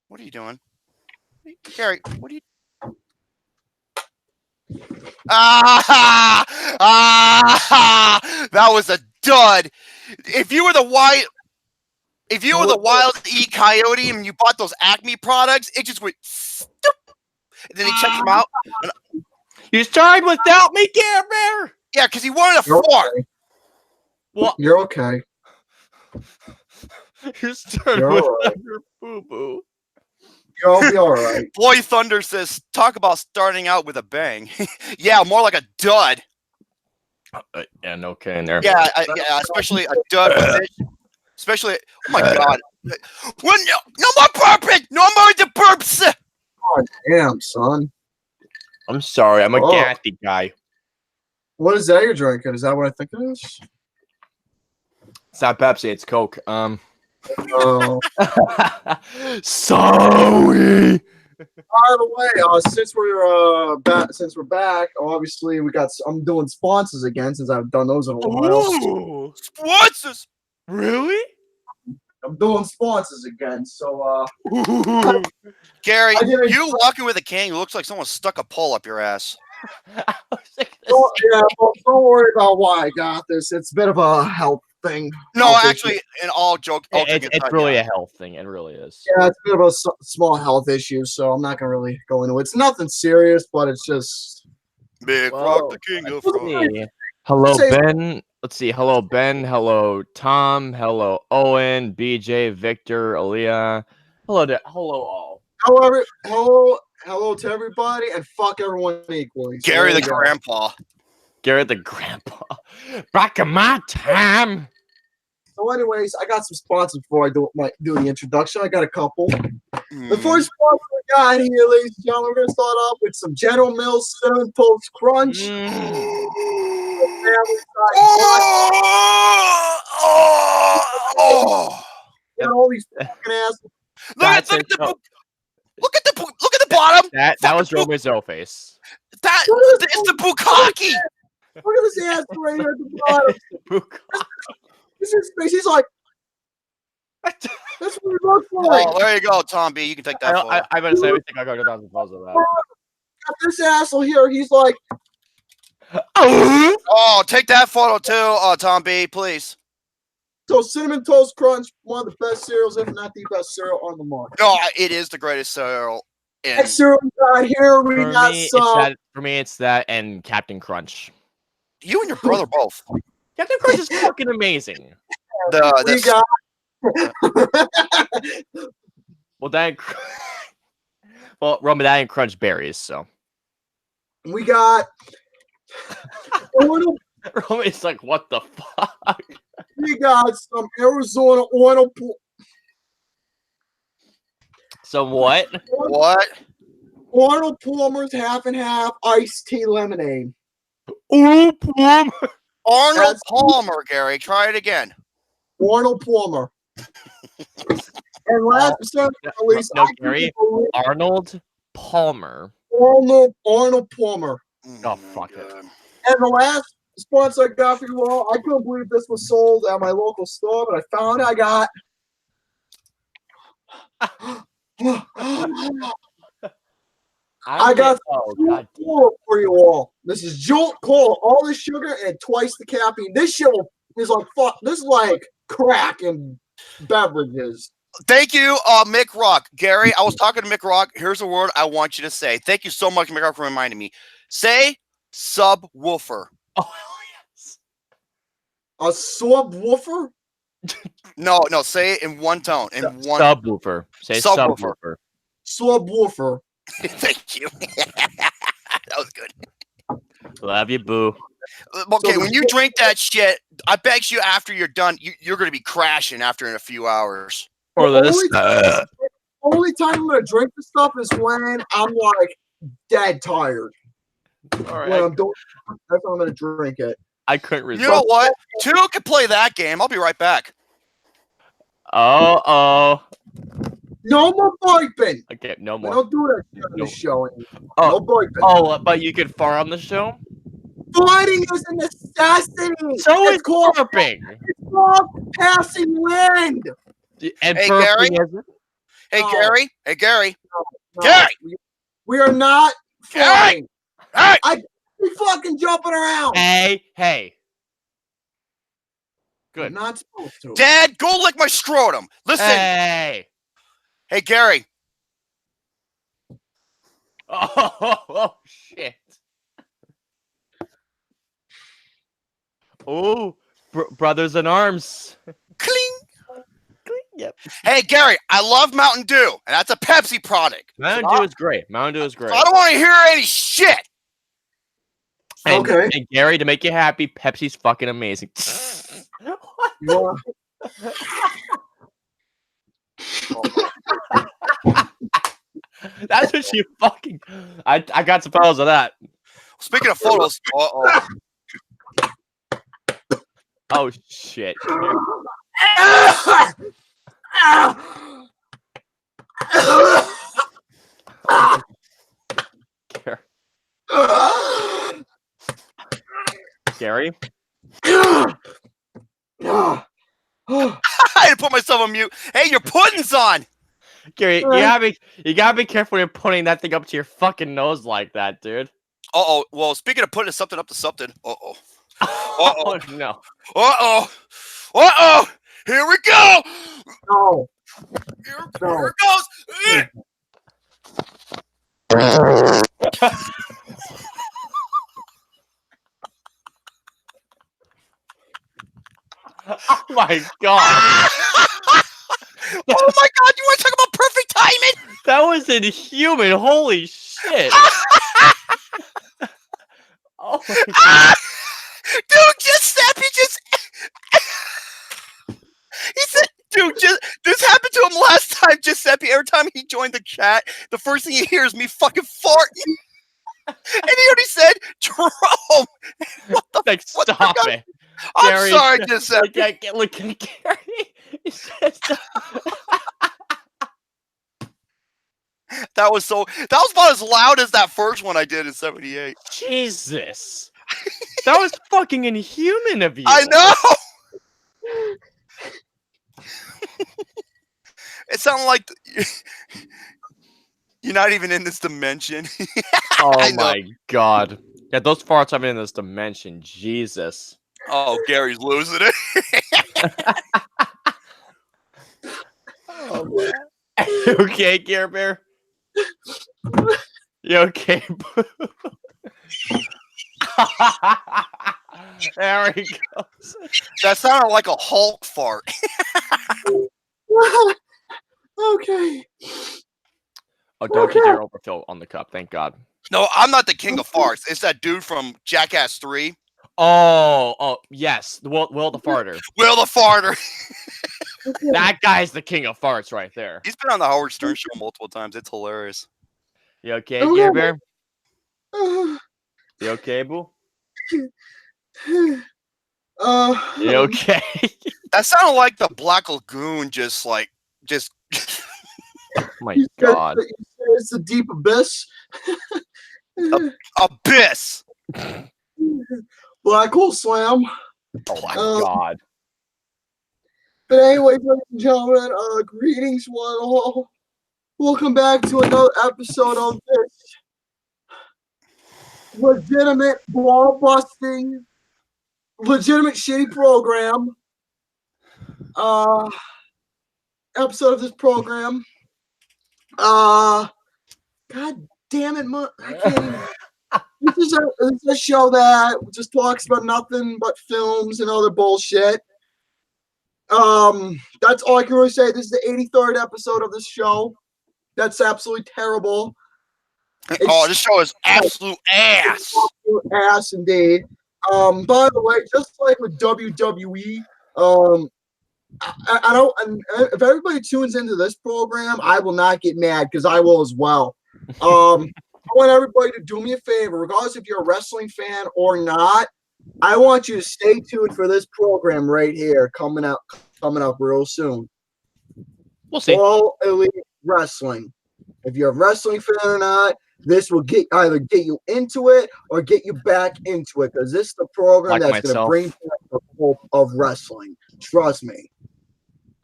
What are you doing? Gary, what are you... That was a dud. If you were the wild E Coyote and you bought those Acme products, it just went stoop. And then he checked them out. And, you started without me, GareBear. Yeah, because he wanted a fart. Okay. What? You're okay. You started You're without right. your boo-boo. You'll be all right. Boy Thunder says, talk about starting out with a bang. Yeah, more like a dud. Yeah, no K in there. Yeah, especially a dud with it. Especially, oh my God. Well, no more burping! No more the burps! God damn, son. I'm sorry, I'm a gassy guy. What is that you're drinking? Is that what I think it is? It's not Pepsi, it's Coke. Oh. Sorry. By the way, since we're back, obviously I'm doing sponsors again since I've done those in a while. Ooh. Sponsors! Really? I'm doing sponsors again, so Gary, you walking with a cane looks like someone stuck a pole up your ass. don't worry about why I got this. It's a bit of a health thing. No, actually, in all jokes, it's really a health thing. It really is. Yeah, it's a bit of a small health issue, so I'm not gonna really go into it. It's nothing serious, but it's just Big Rock the King of Rock. Hello, Ben. Let's see. Hello, Ben. Hello, Tom. Hello, Owen, BJ, Victor, Aaliyah. Hello all. Hello to everybody, and fuck everyone equally. So Gary the grandpa. Gary the grandpa. Back in my time. So, anyways, I got some sponsors before I do the introduction. I got a couple. The first sponsor we got here, ladies and gentlemen, we're gonna start off with some General Mills Cinnamon Toast Crunch. Got all these fucking assholes. Look at the bottom. That was Romy's face. It's the bukkake. Look at this ass right here at the bottom. This is space. He's like, that's what he looks like. Oh, there you go, Tom B. You can take that photo. I better say everything I got 1,000 photos of that. Got this asshole here. He's like, oh, take that photo too, Tom B. Please. So Cinnamon Toast Crunch, one of the best cereals, if not the best cereal on the market. No, it is the greatest cereal. Next cereal we got here, we got some. For me, it's that and Captain Crunch. You and your brother both. Captain Crunch is fucking amazing. We got. Romy, that ain't Crunch berries, so. We got. Romy's like, what the fuck? We got some Arizona oil. Some what? What? Arnold Palmer's half and half iced tea lemonade. Ooh, Palmer. Arnold Palmer, Gary. Try it again. Arnold Palmer. And last but not least, Gary. Arnold Palmer. Arnold Palmer. Oh, fuck it. And the last sponsor I got for you all, I couldn't believe this was sold at my local store, but I found I got. I got Jolt Cola for you all. This is Jolt Cola, all the sugar and twice the caffeine. This shit is like fuck. This is like crack and beverages. Thank you, Mick Rock. Gary, I was talking to Mick Rock. Here's a word I want you to say. Thank you so much, Mick Rock, for reminding me. Say subwoofer. Oh yes. A subwoofer? No, say it in one tone. Subwoofer. Say subwoofer. Subwoofer. Thank you. That was good. Love you, boo. Okay, when you drink that shit, I bet you after you're done, you're going to be crashing after in a few hours. Or this. Only time I'm going to drink this stuff is when I'm like dead tired. All right. That's when I'm going to drink it. I couldn't resist. You know what? Two can play that game. I'll be right back. Oh. No more viping. Okay, no more. We don't do that on the show anymore. Oh, no viping. Oh, but you could fart on the show? Fighting is a necessity. So is burping. It's called passing wind. And hey, burping Gary, isn't? Hey, No. Gary. Hey, Gary. No. Gary! We are not fighting. Hey! I be fucking jumping around. Hey. Good. I'm not supposed to. Dad, go lick my scrotum. Listen. Hey. Hey, Gary. Oh shit. Oh, brothers in arms. Cling. Yep. Hey, Gary, I love Mountain Dew, and that's a Pepsi product. Mountain Dew is great. I don't want to hear any shit. And, Okay. And Gary, to make you happy, Pepsi's fucking amazing. That's what you fucking. I got some photos of that. Speaking of photos, Oh shit. Gary? I had to put myself on mute. Hey, your pudding's on. Gary, you gotta be careful when you're putting that thing up to your fucking nose like that, dude. Uh-oh. Well, speaking of putting something up to something. Uh-oh. Oh no. Uh-oh. Uh-oh. Here we go. No. Here it goes. Oh my god. Oh my god, you want to talk about perfect timing? That was inhuman. Holy shit. Oh my god. Dude, he said, dude, this happened to him last time, Giuseppe. Every time he joined the chat, the first thing he hears is me fucking farting. And he already said, Jerome. Like, stop it. I'm Gary, sorry, Giuseppe. Look, Gary. He says That was about as loud as that first one I did in 78. Jesus. That was fucking inhuman of you. I know. It sounded like you're not even in this dimension. Oh my god. Yeah, those farts aren't in this dimension. Jesus. Oh, Gary's losing it. Oh, man. You okay, GareBear? You okay? There he goes. That sounded like a Hulk fart. Okay. Oh, don't get your overfill on the cup. Thank God. No, I'm not the king of farts. It's that dude from Jackass 3. Oh, yes. Will the farter. Will the farter. That guy's the king of farts right there. He's been on the Howard Stern show multiple times. It's hilarious. You okay, GareBear? You okay, boo? You okay? That sounded like the Black Lagoon just. My God. It's a deep abyss. Abyss. Black hole slam. Oh my God. But anyway, ladies and gentlemen, greetings one all. Welcome back to another episode of this legitimate ball-busting, legitimate shitty program. Episode of this program. God damn it, I can't even. This is a show that just talks about nothing but films and other bullshit. That's all I can really say. This is the 83rd episode of this show. That's absolutely terrible. This show is absolute ass. Absolute ass indeed. By the way, just like with WWE, I don't. And if everybody tunes into this program, I will not get mad because I will as well. I want everybody to do me a favor, regardless if you're a wrestling fan or not. I want you to stay tuned for this program right here, coming up real soon. We'll see. All Elite Wrestling. If you're a wrestling fan or not, this will either get you into it or get you back into it, because this is the program that's going to bring back the hope of wrestling. Trust me.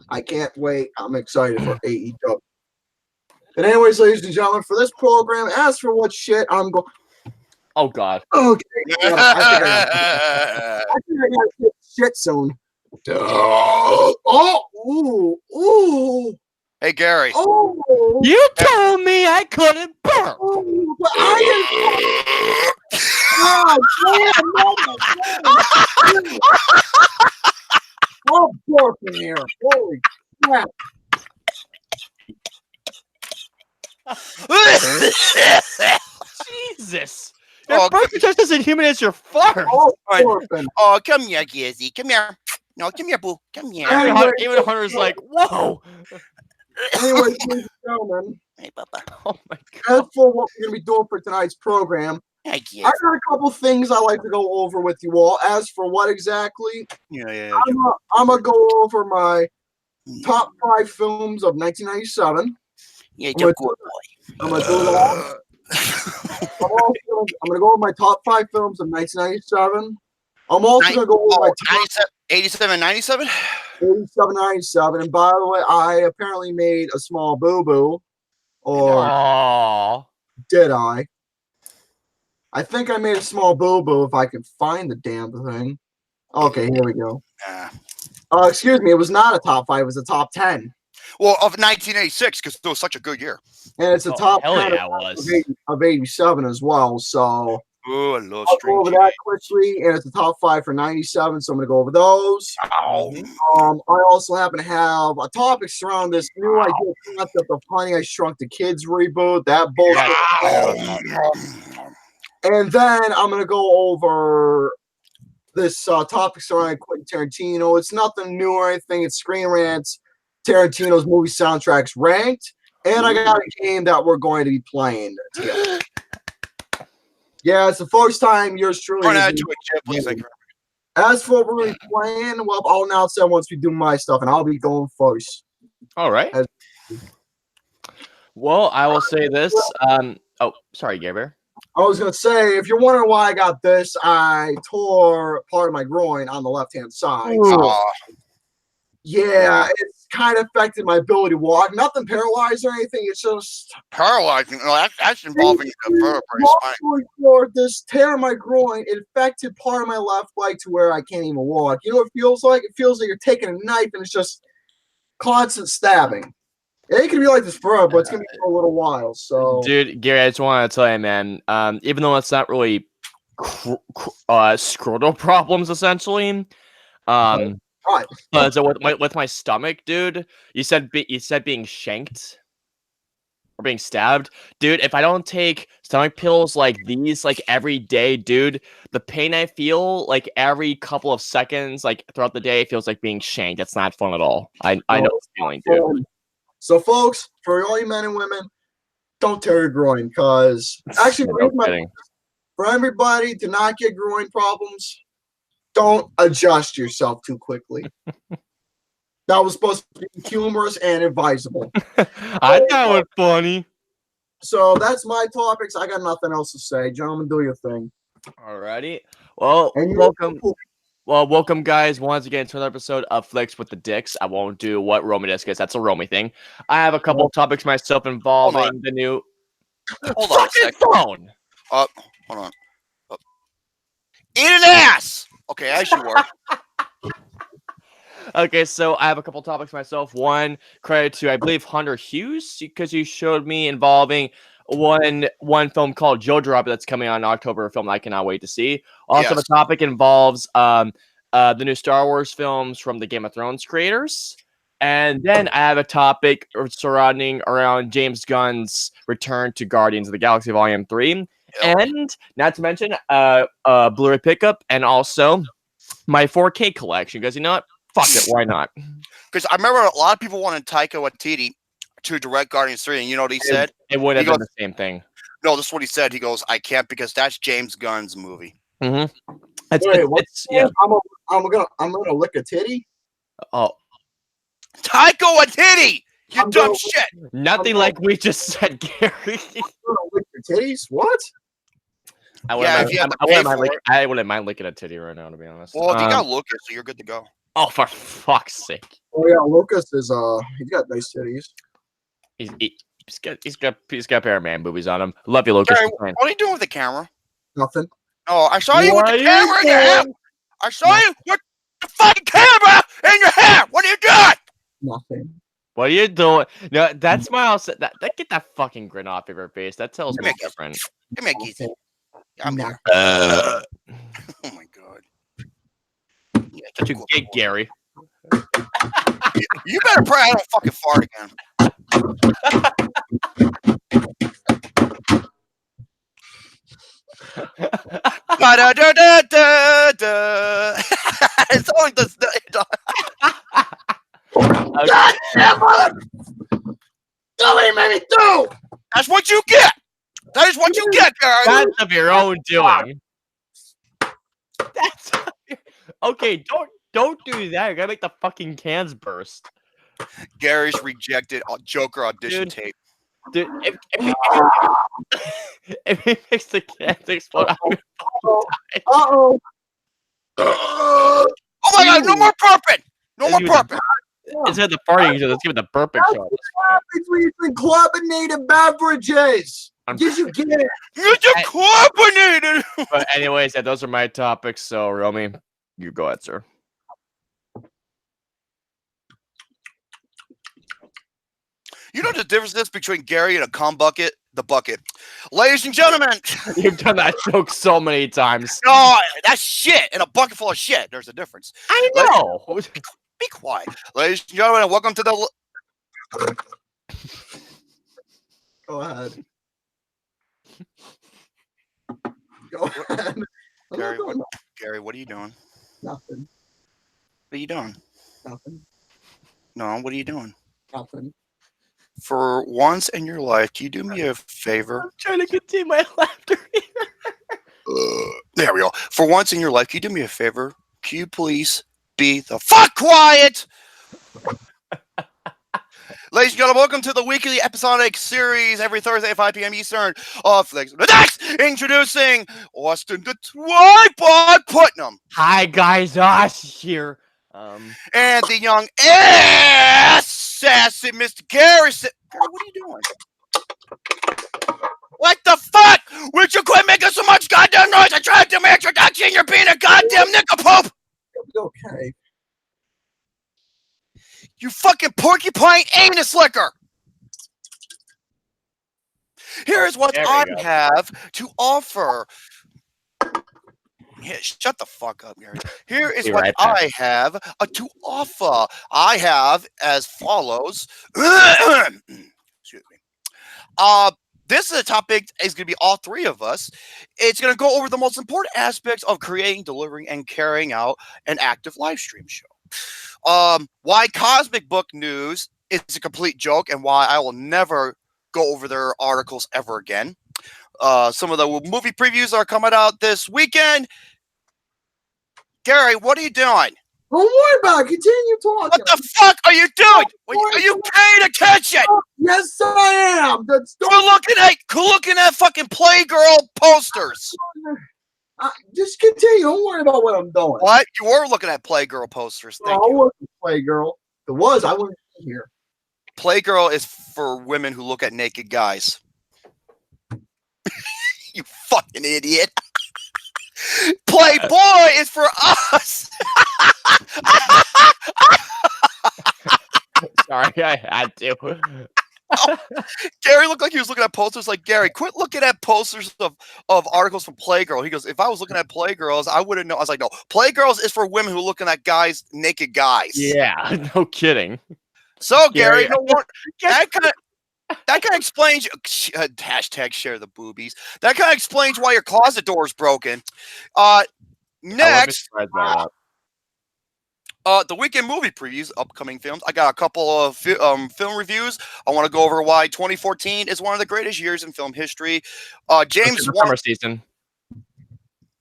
I can't wait. I'm excited for AEW. And anyways, ladies and gentlemen, for this program, as for what shit I'm going. Oh God. Okay. I think I gotta get shit soon. Oh, ooh. Hey, Gary. Oh. You told me I couldn't burp. Oh, but I didn't. God damn, no. I'm burping here. Holy crap. Jesus. Your burp is just as inhuman as your fart. Oh, come here, Gizzy. Come here. No, come here, boo. Come here. Even Hunter's like, whoa. Anyway, ladies and gentlemen, Hey, Papa. Oh my God. as for what we're going to be doing for tonight's program, I got a couple things I like to go over with you all. As for what exactly, I'm going to go over my top 5 films of 1997. Yeah, you're a good boy. I'm going to do it all. I'm going to go over my top 5 films of 1997. I'm also going to go over my top 87, 97? 87, 97. And by the way, I apparently made a small boo-boo. Or did I? I think I made a small boo-boo if I can find the damn thing. Okay, here we go. Excuse me, it was not a top 5, it was a top 10. Well, of 1986, because it was such a good year. And it's a top 10 of 87 as well, so... Oh, I love I'll go over that quickly, and it's the top 5 for 97, so I'm going to go over those. I also happen to have a topic around this new idea concept of Honey, I Shrunk the Kids reboot, that bullshit. And then I'm going to go over this topic surrounding Quentin Tarantino. It's nothing new or anything. It's Screen-Rant, Tarantino's movie soundtracks ranked, and I got a game that we're going to be playing together. Yeah, it's the first time yours truly. As for what we're really playing, well, I'll announce that once we do my stuff, and I'll be going first. All right. Well, I will say this. Oh, sorry, GareBear. I was going to say, if you're wondering why I got this, I tore part of my groin on the left-hand side. Yeah, it's kind of affected my ability to walk. Nothing paralyzed or anything. It's just paralyzing. No, that's involving the vertebrae spine. This tear in my groin, it affected part of my left leg to where I can't even walk. You know what it feels like? It feels like you're taking a knife and it's just constant stabbing. It ain't gonna be like this forever, but it's gonna be for a little while. So, dude, Gary, I just want to tell you, man. Even though it's not really scrotal problems, essentially. So with my stomach, dude, you said being shanked or being stabbed, dude. If I don't take stomach pills like these like every day, dude, the pain I feel like every couple of seconds, like throughout the day, feels like being shanked. That's not fun at all. I know this feeling, dude. So, folks, for all you men and women, don't tear your groin, because actually, for everybody to not get groin problems. Don't adjust yourself too quickly. That was supposed to be humorous and advisable. I thought it was funny. So that's my topics. I got nothing else to say. Gentlemen, do your thing. Alrighty. Well, welcome, guys, once again to another episode of Flicks with the Dicks. I won't do what Romy does because that's a Romy thing. I have a couple of topics myself involving the new. Hold on a second. Phone. Hold on. Eat an ass. Okay, as you were. Okay, so I have a couple topics myself. One, credit to, I believe, Hunter Hughes, because you showed me involving one film called Jojo Rabbit that's coming out in October, a film I cannot wait to see. Also, the topic involves the new Star Wars films from the Game of Thrones creators. And then I have a topic surrounding around James Gunn's return to Guardians of the Galaxy Volume 3. And not to mention Blu-ray pickup and also my 4K collection, because you know what? Fuck it, why not? Because I remember a lot of people wanted Taika Waititi to direct Guardians 3, and you know what he said? It would have been the same thing. No, this is what he said. He goes, I can't because that's James Gunn's movie. Mm-hmm. I'm gonna lick a titty. Oh, Taika Waititi! You dumb shit! Nothing like we just said, Gary. I'm gonna lick your titties? What? I wouldn't mind licking a titty right now, to be honest. Well, if you got Lucas, so you're good to go. Oh, for fuck's sake! Oh yeah, Lucas is he's got nice titties. He's got a pair of man boobies on him. Love you, Lucas. Gary, what are you doing with the camera? Nothing. Oh, I saw you with What the are camera in you your hand. doing? I saw you with the fucking camera in your hand. What are you doing? Nothing. What are you doing? No, that smile. That get that fucking grin off of your face. That tells me different. Give me a geezy. I'm here. Uh, Oh my god. Yeah, What you get, Gary? You better pray I don't fucking fart again. Da-da-da-da-da. It's always the. God damn it! Somebody made me do! That's what you get. That is what you get, Gary. That's of your own doing. That's okay. Don't do that. You're gonna make the fucking cans burst. Gary's rejected Joker audition Dude. tape. Dude, if he makes the cans explode, I'm gonna fucking die. Uh-oh. Oh my god, no more burping. No more burping. Instead of the farting, let's give it the burping That's shot. what happens when you drink carbonated beverages. Did you get it? You're decarbonated. But anyways, yeah, those are my topics. So, Romy, you go ahead, sir. You know the difference is between Gary and a cum bucket? The bucket. Ladies and gentlemen. You've done that joke so many times. No, that's shit. In a bucket full of shit. There's a difference. I know. Be quiet. Ladies and gentlemen, welcome to the... Go ahead. Go ahead. Gary, what are you doing? Nothing. What are you doing? Nothing. No, what are you doing? Nothing. For once in your life, can you do me a favor? I'm trying to contain my laughter here. There we go. For once in your life, can you do me a favor? Can you please be the fuck quiet? Ladies and gentlemen, welcome to the weekly episodic series every Thursday at 5 p.m. Eastern of Flex. Next, introducing Austin Tripod Putnam. Hi guys, us here. And the young assassin, Mr. Garrison. Gary, what are you doing? What the fuck? Would you quit making so much goddamn noise? I tried to do my introduction. You're being a goddamn nickelpoop. Okay. You fucking porcupine anus licker. Here is what I have to offer. Yeah, shut the fuck up, Gary. Here is what I have to offer. I have as follows. Excuse me. This is a topic is going to be all three of us. It's going to go over the most important aspects of creating, delivering, and carrying out an active live stream show. Why Cosmic Book News is a complete joke and why I will never go over their articles ever again. Some of the movie previews are coming out this weekend. Gary, what are you doing? Don't worry about it. Continue talking. What the fuck are you doing? Are you paying attention? Yes, I am. You're looking at fucking Playgirl posters. Just continue. Don't worry about what I'm doing. What? You were looking at Playgirl posters. Thank you. I wasn't Playgirl. If it was, I wouldn't be here. Playgirl is for women who look at naked guys. You fucking idiot. Playboy is for us. Sorry, I had to. Gary looked like he was looking at posters like, Gary, quit looking at posters of articles from Playgirl. He goes, if I was looking at Playgirls, I wouldn't know. I was like, no, Playgirls is for women who are looking at guys, naked guys. Yeah, no kidding. So, Gary, that kind of explains, hashtag share the boobies. That kind of explains why your closet door is broken. Next, the weekend movie previews, upcoming films. I got a couple of film reviews. I want to go over why 2014 is one of the greatest years in film history. James Wan. Summer season.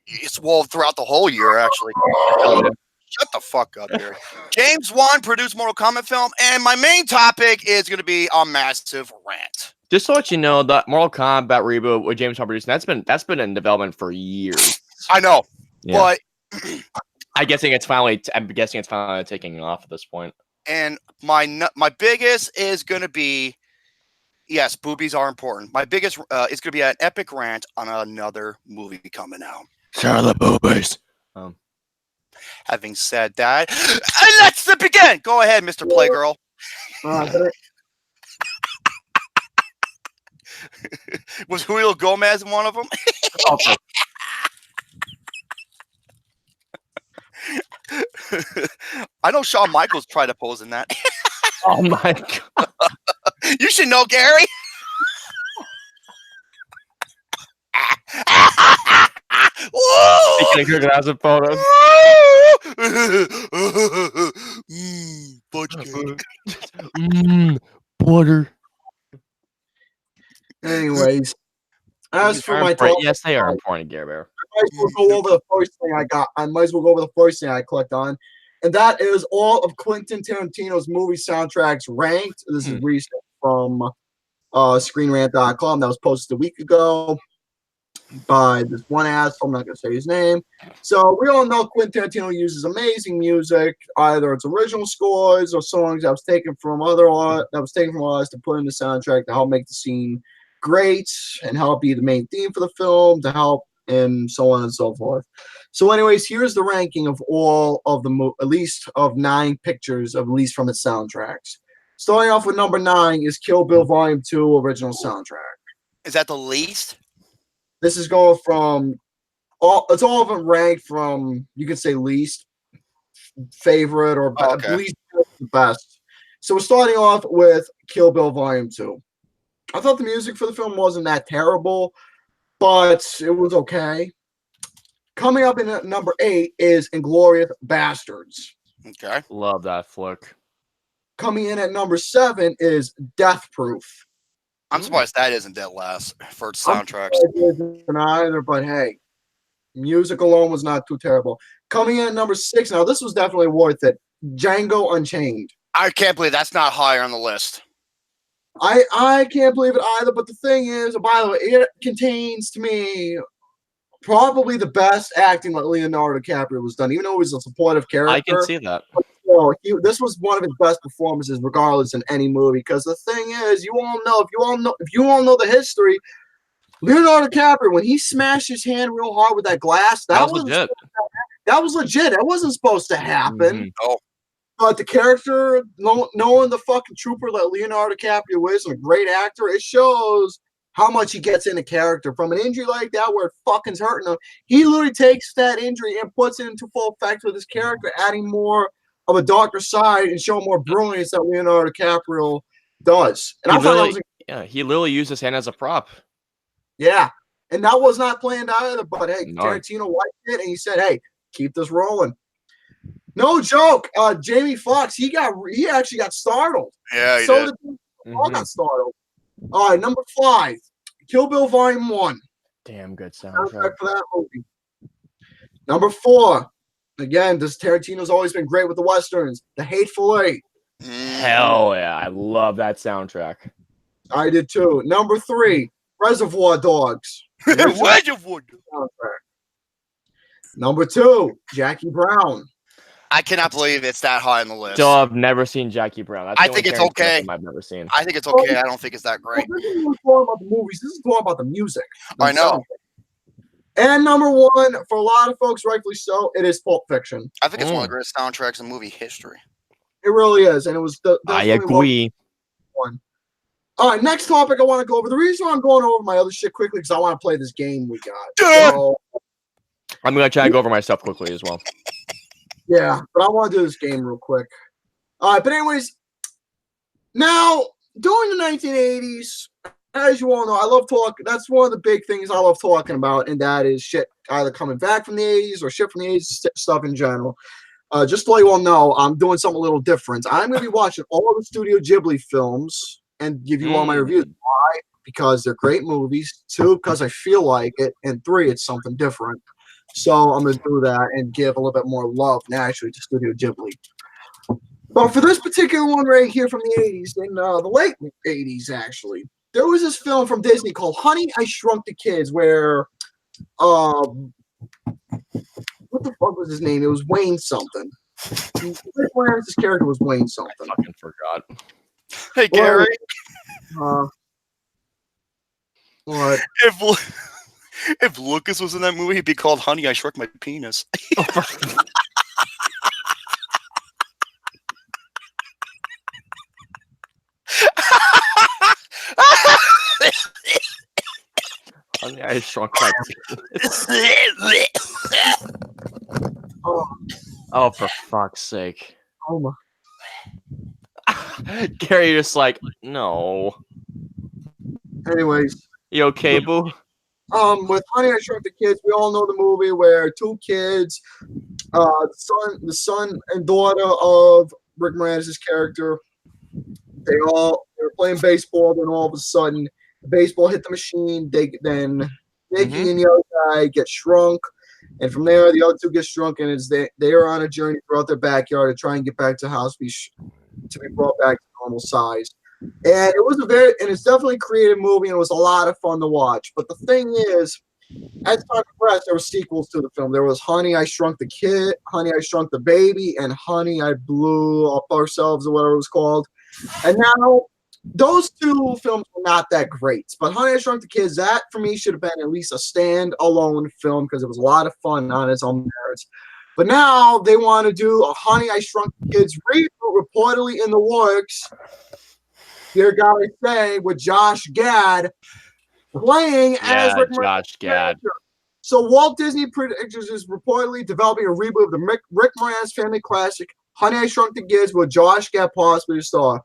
It's throughout the whole year, actually. Shut the fuck up, Gary. James Wan produced Mortal Kombat film, and my main topic is going to be a massive rant. Just to let you know, the Mortal Kombat reboot with James Wan producing, that's been in development for years. I know, but I'm guessing it's finally taking off at this point. And my biggest is going to be Yes, boobies are important. My biggest, it's going to be an epic rant on another movie coming out. Charlotte boobies. Having said that, let's begin. Go ahead, Mr. Playgirl. Was Julio Gomez one of them? I know Shawn Michaels tried to pose in that. Oh my god! You should know, Gary. Speaking of Kirk Nelson photos. Butter. Anyways, as for my important. talk, Yes, they are important, GareBear. I might as well go over the first thing I got. I might as well go over the first thing I clicked on, and that is all of Quentin Tarantino's movie soundtracks ranked. This is recent from Screen-Rant.com. That was posted a week ago by this one asshole. I'm not going to say his name. So we all know Quentin Tarantino uses amazing music. Either it's original scores or songs that was taken from other art, that was taken from artists to put in the soundtrack to help make the scene great and help be the main theme for the film, to help and so on and so forth. So anyways, here's the ranking of all of the at least of 9 pictures of at least from its soundtracks. Starting off with number 9 is Kill Bill Volume 2 original soundtrack. Is that the least? This is going from it's all of them ranked from, you could say, least favorite or least best. So we're starting off with Kill Bill Volume 2. I thought the music for the film wasn't that terrible, but it was okay. Coming up in at number 8 is Inglourious Bastards. Okay. Love that flick. Coming in at number 7 is Death Proof. I'm surprised that isn't dead last for its soundtracks. Either, but hey, music alone was not too terrible. Coming in at number 6, now this was definitely worth it. Django Unchained. I can't believe that's not higher on the list. I can't believe it either, but the thing is, by the way, it contains, to me, probably the best acting that Leonardo DiCaprio was done, even though he was a supportive character. I can see that. But, this was one of his best performances, regardless in any movie. Because the thing is, if you all know the history, Leonardo DiCaprio, when he smashed his hand real hard with that glass, that was legit. That was legit. That wasn't supposed to happen. Oh. But the character, knowing the fucking trooper that Leonardo DiCaprio is, and a great actor, it shows how much he gets into character. From an injury like that where it fucking's hurting him, he literally takes that injury and puts it into full effect with his character, adding more of a darker side and showing more brilliance that Leonardo DiCaprio does. And he literally used his hand as a prop. Yeah, and that was not planned either. But hey, Tarantino liked it, and he said, "Hey, keep this rolling." No joke. Jamie Foxx, he actually got startled. Yeah, he so did. All got startled. All right, number 5, Kill Bill Volume 1. Damn good soundtrack for that movie. Number 4, again, this Tarantino's always been great with the westerns. The Hateful Eight. Hell yeah, I love that soundtrack. I did too. Number 3, Reservoir Dogs. Reservoir Dogs. Number 2, Jackie Brown. I cannot believe it's that high on the list. Still, I've never seen Jackie Brown. That's I think it's okay. I've never seen. I think it's okay. I don't think it's that great. This isn't talking about the movies. This is talking about the music. I know. And number 1, for a lot of folks, rightfully so, it is Pulp Fiction. I think it's one of the greatest soundtracks in movie history. It really is, and it was. I agree. One. All right, next topic I want to go over. The reason why I'm going over my other shit quickly because I want to play this game we got. So, I'm gonna try and go over my stuff quickly as well. Yeah, but I want to do this game real quick. All right, but anyways, now during the 1980s, as you all know, I love talking. That's one of the big things I love talking about, and that is shit either coming back from the 80s or shit from the 80s stuff in general. Just to let you all know, I'm doing something a little different. I'm going to be watching all the Studio Ghibli films and give you all my reviews. Why? Because they're great movies. 2, because I feel like it. And 3, it's something different. So I'm going to do that and give a little bit more love naturally to Studio Ghibli. But for this particular one right here from the 80s, in the late 80s actually, there was this film from Disney called Honey, I Shrunk the Kids, where what the fuck was his name? It was Wayne something. His character was Wayne something. I fucking forgot. Hey, Gary. What? If Lucas was in that movie, he'd be called Honey, I Shrunk My Penis. Honey, I Shrunk My Penis. Oh, for fuck's sake. Oh my. Gary, you're just like, no. Anyways, You okay, boo? with Honey, I Shrunk the Kids, we all know the movie where two kids, the son and daughter of Rick Moranis' character, they were playing baseball, then all of a sudden the baseball hit the machine. Then Nicky and the other guy get shrunk, and from there the other two get shrunk, and they are on a journey throughout their backyard to try and get back to the house to be brought back to normal size. And it's definitely a creative movie, and it was a lot of fun to watch. But the thing is, as time progressed, there were sequels to the film. There was Honey, I Shrunk the Kid, Honey, I Shrunk the Baby, and Honey, I Blew Up Ourselves, or whatever it was called. And now, those two films were not that great. But Honey, I Shrunk the Kids, that for me should have been at least a standalone film because it was a lot of fun on its own merits. But now they want to do a Honey, I Shrunk the Kids reboot, reportedly in the works. Dear God, I say, with Josh Gad playing as Rick Josh Gad. So Walt Disney Pictures is reportedly developing a reboot of the Rick Moranis family classic, Honey, I Shrunk the Kids, with Josh Gad possibly the star.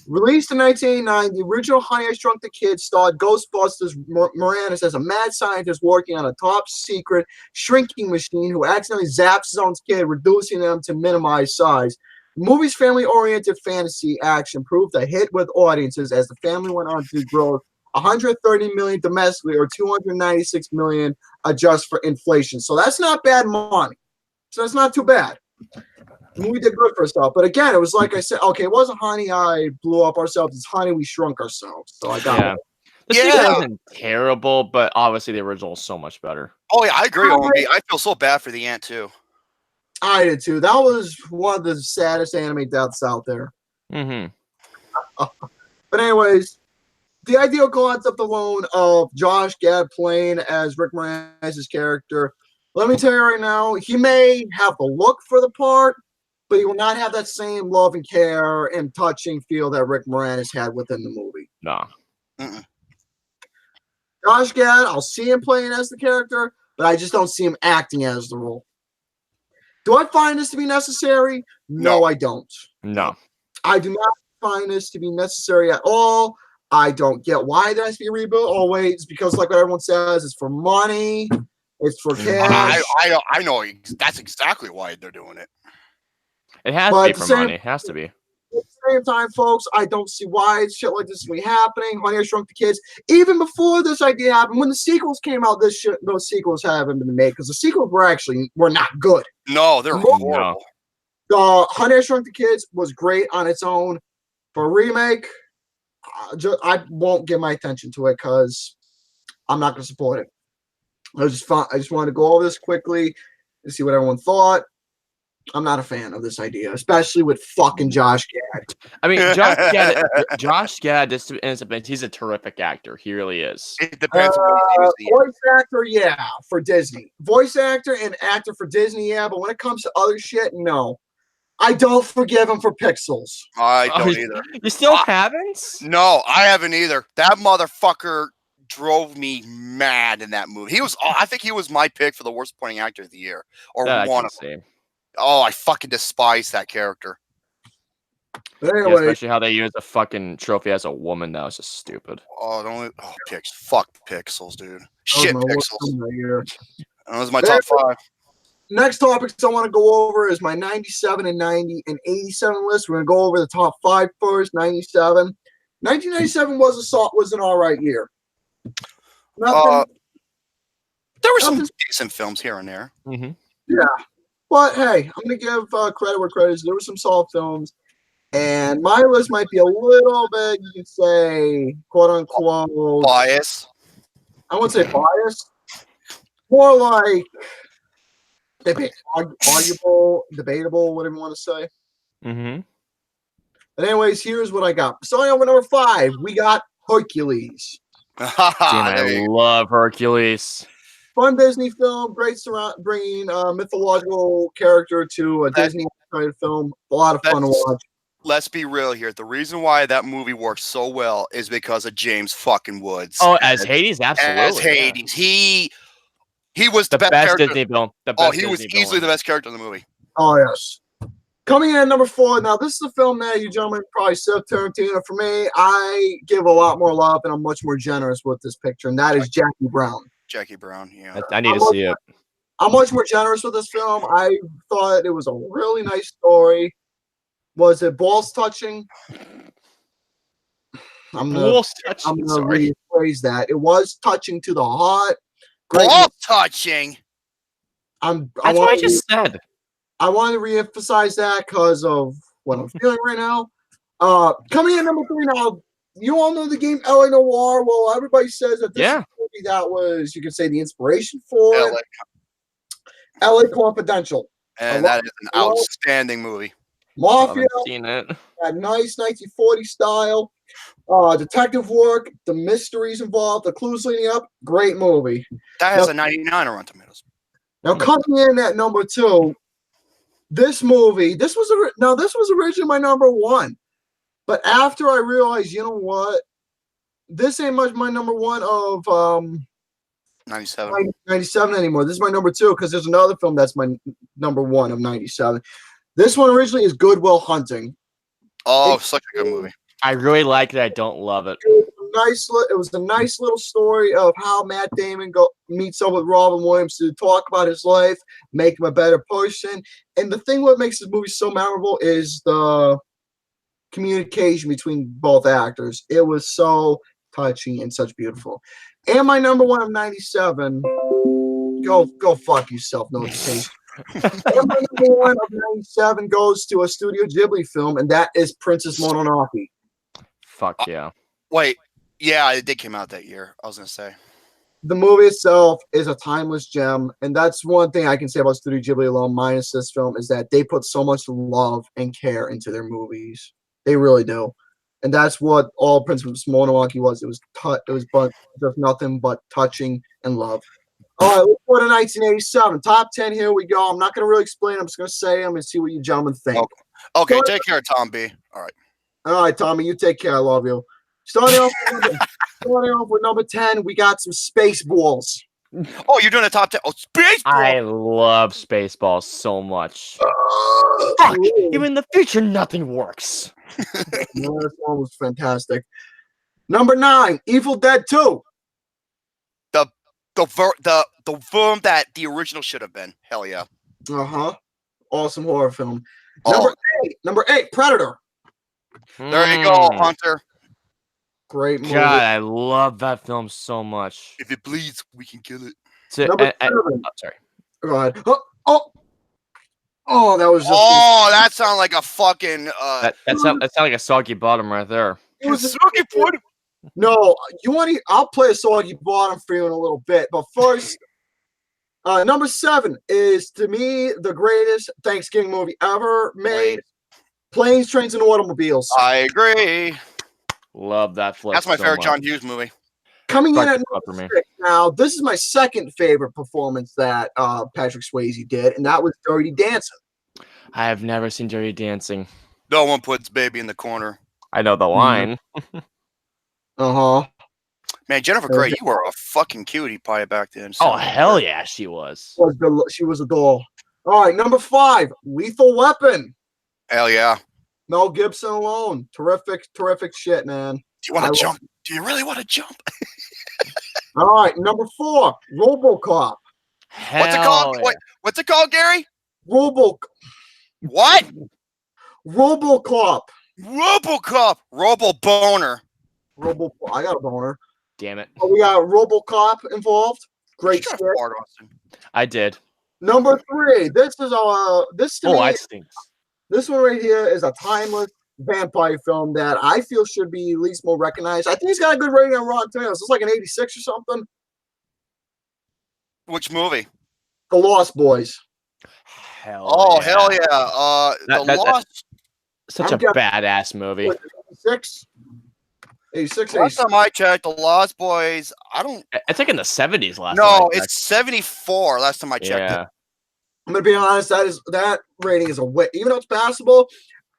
Released in 1989, the original Honey, I Shrunk the Kids starred Ghostbusters Moranis as a mad scientist working on a top-secret shrinking machine who accidentally zaps his own kid, reducing them to minimize size. The movie's family-oriented fantasy action proved a hit with audiences as the family went on to grow 130 million domestically, or 296 million adjust for inflation. So that's not bad money. So that's not too bad. The movie did good for itself. But again, it was like I said, okay, it wasn't Honey, I Blew Up Ourselves. It's Honey, We Shrunk Ourselves. So I got it. The sequel wasn't terrible, but obviously the original is so much better. Oh, yeah, I agree, Romy. I feel so bad for the ant, too. I did, too. That was one of the saddest anime deaths out there. Mm-hmm. But anyways, the ideal concept alone of Josh Gad playing as Rick Moranis' character, let me tell you right now, he may have the look for the part, but he will not have that same love and care and touching feel that Rick Moranis had within the movie. No. Josh Gad, I'll see him playing as the character, but I just don't see him acting as the role. Do I find this to be necessary? No, I don't. No. I do not find this to be necessary at all. I don't get why there has to be a reboot. Always, because like what everyone says, it's for money. It's for cash. I know that's exactly why they're doing it. It has to be for money. It has to be. At the same time, folks, I don't see why shit like this is be happening. Honey, I Shrunk the Kids. Even before this idea happened, when the sequels came out, those sequels haven't been made because the sequels were not good. No, they're horrible. Honey, I Shrunk the Kids was great on its own. For a remake, I won't give my attention to it because I'm not going to support it. I just wanted to go over this quickly and see what everyone thought. I'm not a fan of this idea, especially with fucking Josh Gad. I mean, Josh Gad, he's a terrific actor. He really is. It depends on what he's voice actor, yeah, for Disney. Voice actor and actor for Disney, yeah, but when it comes to other shit, no. I don't forgive him for Pixels. I don't either. You still haven't? No, I haven't either. That motherfucker drove me mad in that movie. I think he was my pick for the worst supporting actor of the year, or one of them. Oh, I fucking despise that character. But anyway, especially how they use the fucking trophy as a woman. That was just stupid. Fuck Pixels, dude. Shit, Pixels. That was my top 5. Next topics I want to go over is my 97 and 90 and 87 list. We're going to go over the top 5 first. 97. 1997 was an all right year. There were some decent films here and there. Mm-hmm. Yeah. But hey, I'm going to give credit where credit is. There were some solid films. And my list might be a little bit, you can say, quote unquote, bias. I wouldn't say bias. More like arguable, debatable, whatever you want to say. Mm-hmm. But anyways, here's what I got. Starting over number 5, we got Hercules. Damn, I love Hercules. Fun Disney film, great bringing mythological character to a Disney film. A lot of fun to watch. Let's be real here. The reason why that movie works so well is because of James fucking Woods. Oh, as Hades, absolutely. As Hades, yeah. he was the best character. Disney villain. He was easily the best character in the movie. Oh yes. Coming in at number 4. Now this is a film that you gentlemen probably said Tarantino. For me, I give a lot more love and I'm much more generous with this picture, and that is Jackie Brown. Jackie Brown, yeah. I need to see it. I'm much more generous with this film. I thought it was a really nice story. Was it balls touching? I'm gonna rephrase that. It was touching to the heart. Balls touching. That's what I just said. I want to reemphasize that because of what I'm feeling right now. Coming in at number 3 now. You all know the game LA Noire. Well, everybody says that this movie that was, you could say, the inspiration for LA Confidential. And that is an outstanding movie. Mafia, seen it. That nice 1940 style. Detective work, the mysteries involved, the clues leading up. Great movie. That has a 99 on Rotten Tomatoes. Now, coming in at number 2, this movie, this was originally my number 1. But after I realized, you know what? This ain't much my number 1 of 97 anymore. This is my number 2 because there's another film that's my number 1 of 97. This one originally is Good Will Hunting. Oh, such a good movie. I really like it. I don't love it. It was a nice little story of how Matt Damon meets up with Robin Williams to talk about his life, make him a better person. And the thing what makes this movie so memorable is the communication between both actors. It was so touching and such beautiful. And my number 1 of 97, go fuck yourself, notification. And my number 1 of 97 goes to a Studio Ghibli film, and that is Princess Mononoke. Fuck yeah. Wait, yeah, it did come out that year. I was gonna say. The movie itself is a timeless gem, and that's one thing I can say about Studio Ghibli alone, minus this film, is that they put so much love and care into their movies. They really do. And that's what all Princess Mononoke was. It was just nothing but touching and love. All right, let's go to 1987. Top 10, here we go. I'm not going to really explain. I'm just going to say them and see what you gentlemen think. Okay, take care, Tom B. All right, Tommy, you take care. I love you. Starting off with number 10, we got some Spaceballs. Oh, you're doing a top 10. Oh, Spaceballs! I love Spaceballs so much. Fuck! Even in the future, nothing works. No, this one was fantastic. Number 9, Evil Dead 2. The film that the original should have been. Hell yeah. Awesome horror film. Number 8, Predator. There you go, Hunter. Great movie. God, I love that film so much. If it bleeds, we can kill it. Number 7. Sorry. Go ahead. Oh, that was just. Oh, that sounded like a fucking. That sounded like a soggy bottom right there. It was a soggy bottom. No, you want to? I'll play a soggy bottom for you in a little bit, but first, number 7 is to me the greatest Thanksgiving movie ever made. Planes, Trains, and Automobiles. I agree. Love that flick. That's my favorite John Hughes movie. Coming in at number 6 now, this is my second favorite performance that Patrick Swayze did, and that was Dirty Dancing. I have never seen Dirty Dancing. No one puts baby in the corner. I know the line. Man, Jennifer Grey, you were a fucking cutie pie back then. Oh, hell yeah, she was. She was a doll. All right, number 5, Lethal Weapon. Hell yeah. Mel Gibson alone. Terrific shit, man. Do you want to jump? Do you really want to jump? All right, number 4, RoboCop. What's it called? Yeah. What's it called, Gary? What? RoboCop. Robo-boner. I got a boner. Damn it. Oh, we got RoboCop involved. Great shit. I did. Number 3. This is I stink. This one right here is a timeless vampire film that I feel should be at least more recognized. I think it's got a good rating on Rotten Tomatoes. It's like an 86 or something. Which movie? The Lost Boys. Hell yeah. The Lost. Such a badass movie. 6. 86, Last time I checked, the Lost Boys. I don't. It's like in the 70s last time. No, I checked. it's 74. Last time I checked. Yeah. I'm gonna be honest. That rating is even though it's passable,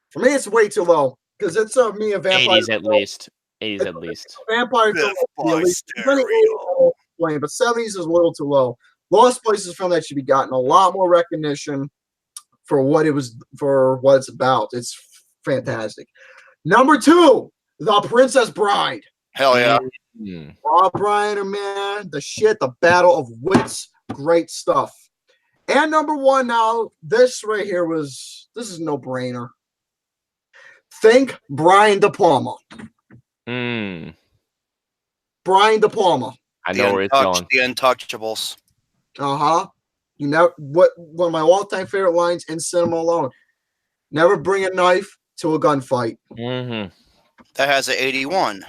for me it's way too low because it's me a vampire. 80s at least. 80s at least. Vampire Death film. by stereo. But 70s is a little too low. Lost Boys is a film that should be gotten a lot more recognition for what it's about. It's fantastic. Number 2, The Princess Bride. Hell yeah. Rob Reiner, man, the shit, the Battle of Wits, great stuff. And number 1 now, this right here this is no brainer. Think Brian De Palma. Brian De Palma. I know where it's going. The Untouchables. You know one of my all-time favorite lines in cinema alone. Never bring a knife to a gunfight. That has an 81.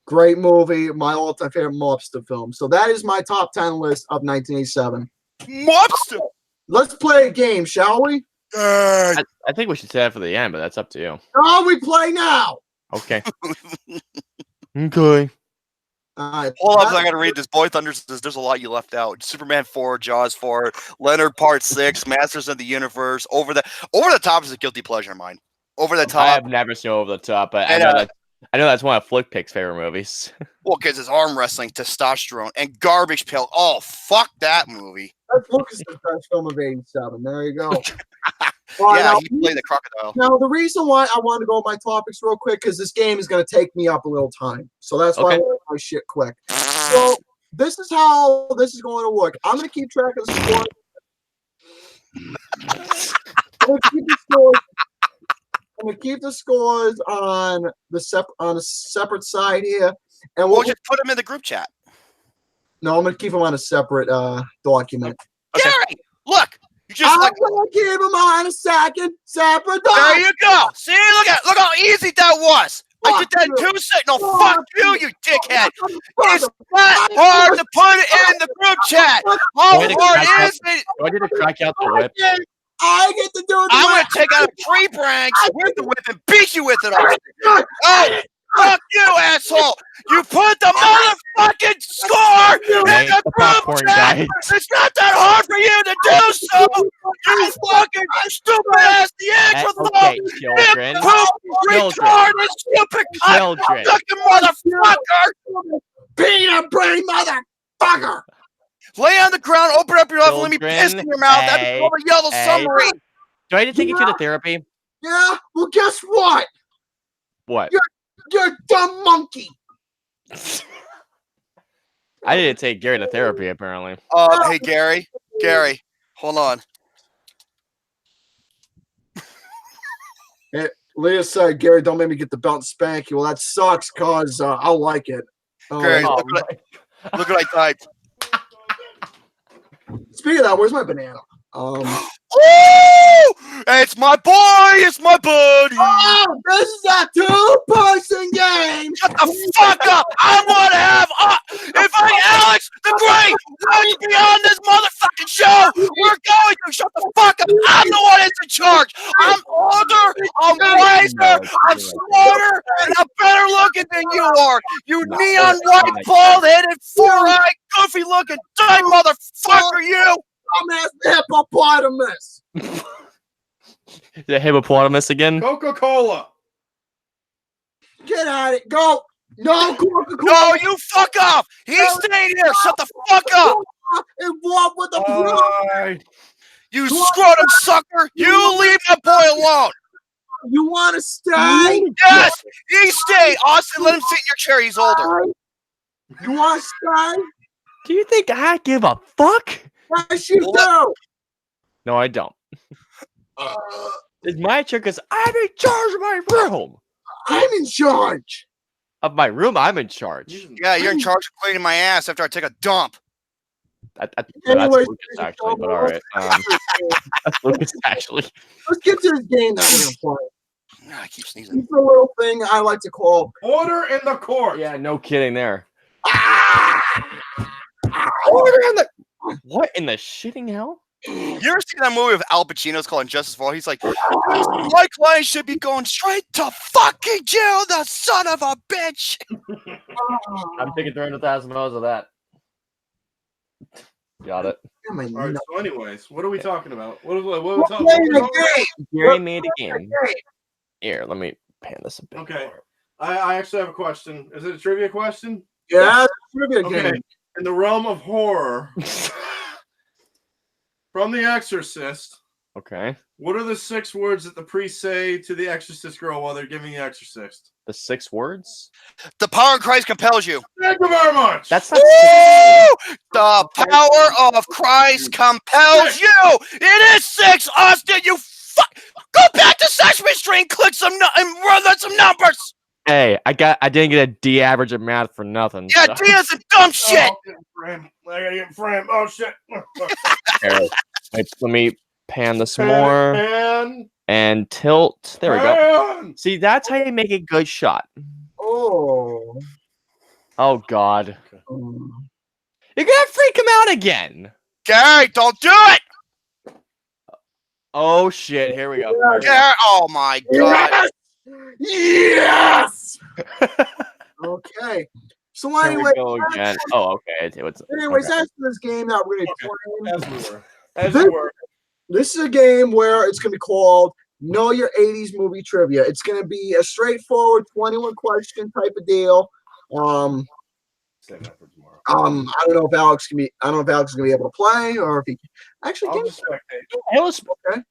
Great movie, my all-time favorite mobster film. So that is my top 10 list of 1987. Mobster. Let's play a game, shall we? I think we should say that for the end, but that's up to you. Oh, we play now. Okay. Okay. Hold up, I gotta read this. Boy Thunder says there's a lot you left out. Superman 4, Jaws 4, Leonard Part 6, Masters of the Universe. Over the Top is a guilty pleasure of mine. Over the Top. I have never seen Over the Top, but I know that's one of Flick Pick's favorite movies. Well, because it's arm wrestling, testosterone, and Garbage Pail. Oh, fuck that movie. That's Lucas' best film of 87. There you go. Yeah, he played the crocodile. Now, the reason why I want to go with my topics real quick, because this game is going to take me up a little time. So that's why I want my shit quick. So this is how this is going to work. I'm going to keep track of the scores. I'm going to keep the scores on a separate side here. And we'll just put them in the group chat. No, I'm going to keep them on a separate document. Okay. Gary, look. I'm gonna keep them on a separate document. There you go. See, look how easy that was. I did that in 2 seconds. No, fuck you dickhead. It's not hard to put it in the group chat. How hard is it? Do I need to crack out the whip? I get to do it. I'm gonna take out a tree branch with the whip and beat you with it. Oh, fuck you, asshole! You put the motherfucking score in the group chat! It's not that hard for you to do so! You fucking stupid ass D'Angelo! Children. Retarded, stupid fucking motherfucker! Peanut brain motherfucker! Lay on the ground, open up your mouth, and let me piss in your mouth. That's called a yellow submarine. Do I need to take you to therapy? Yeah, well, guess what? What? You're a dumb monkey. I didn't take Gary to therapy, apparently. Hey, Gary, hold on. Hey, Leah said, Gary, don't make me get the belt and spank you. Well, that sucks, cause I'll like it. Gary, look what I typed. Speaking of that, where's my banana? Oh, it's my boy, it's my buddy. Oh, this is a 2-person game. Shut the fuck up. I want to have if Alex the Great wants to be on this motherfucking show, we're going to. Shut the fuck up. I'm the one that's in charge. I'm older, I'm wiser, I'm smarter, and I'm better looking than you are. You neon white, bald-headed, 4-eyed, goofy looking dumb motherfucker, you. Dumbass hippopotamus. The hippopotamus again? Coca-Cola. Get at it. Go. No, Coca-Cola. No, you fuck off. He's staying here. Shut the fuck up. And what with the brother? You scrotum sucker. You leave that boy alone. You want to stay? Yes, he stayed. Austin, let him sit in your chair. He's older. You want to stay? Do you think I give a fuck? Yes, you do. No, I don't. It's my chair because I'm in charge of my room. I'm in charge. Of my room, I'm in charge. Yeah, you're in charge of cleaning my ass after I take a dump. That's Anyways, Lucas, actually, but all right. That's Lucas, actually. Let's get to this game that we're going to play. I keep sneezing. It's a little thing I like to call Order in the court. Yeah, no kidding there. Order in the... What in the shitting hell? You ever seen that movie with Al Pacino's called Injustice for All? He's like, my client should be going straight to fucking jail, the son of a bitch. I'm taking 300,000 miles of that. Got it. All right. So, anyways, what are we talking about? What are we We're talking playing about? a game. Gary made a game. Here, let me pan this a bit. Okay. I actually have a question. Is it a trivia question? Yeah, it's a trivia Okay. game. In the realm of horror, from The Exorcist, Okay. what are the 6 words that the priest say to the Exorcist girl while they're giving the Exorcist? The 6 words? The power of Christ compels you. Thank you very much. That's not. Woo! The power of Christ compels you. It is 6, Austin. You go back to Sesame Street, click some and run some numbers. Hey, I didn't get a D average in math for nothing. Yeah, so. D is a dumb shit. I gotta get framed. Oh shit. Here, let me pan this more and tilt. There we go. See, that's how you make a good shot. Oh. Oh God. You're gonna freak him out again. Gary, don't do it. Oh shit! Here we go. Gary, oh my God. Yes. Okay. So Here anyway, we go again. Oh, okay. anyways, okay. that's this game that we're gonna play. As we were. This is a game where it's gonna be called Know Your 80s Movie Trivia. It's gonna be a straightforward 21 question type of deal. Save that for tomorrow. I don't know if Alex can be. I don't know if Alex is gonna be able to play or if he actually I'll can. just spectate. Hey, let's Okay.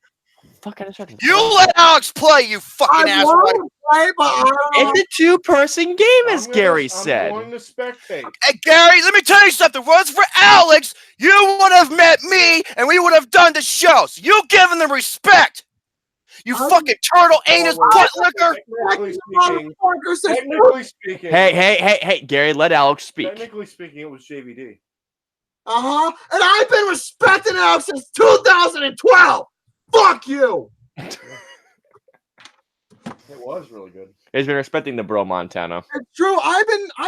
fucking instructions. You let Alex play, you fucking I asshole. want to play, but I don't It's a 2-person game, as Gary I'm said. going to spectate. Hey, Gary, let me tell you something. Was for Alex, you would have met me, and we would have done the show. So you give him the respect. You fucking turtle anus butt licker. Technically speaking. Hey, Gary, let Alex speak. Technically speaking, it was JVD. And I've been respecting Alex since 2012. Fuck you. It was really good. He's been respecting the bro Montana. It's true. I've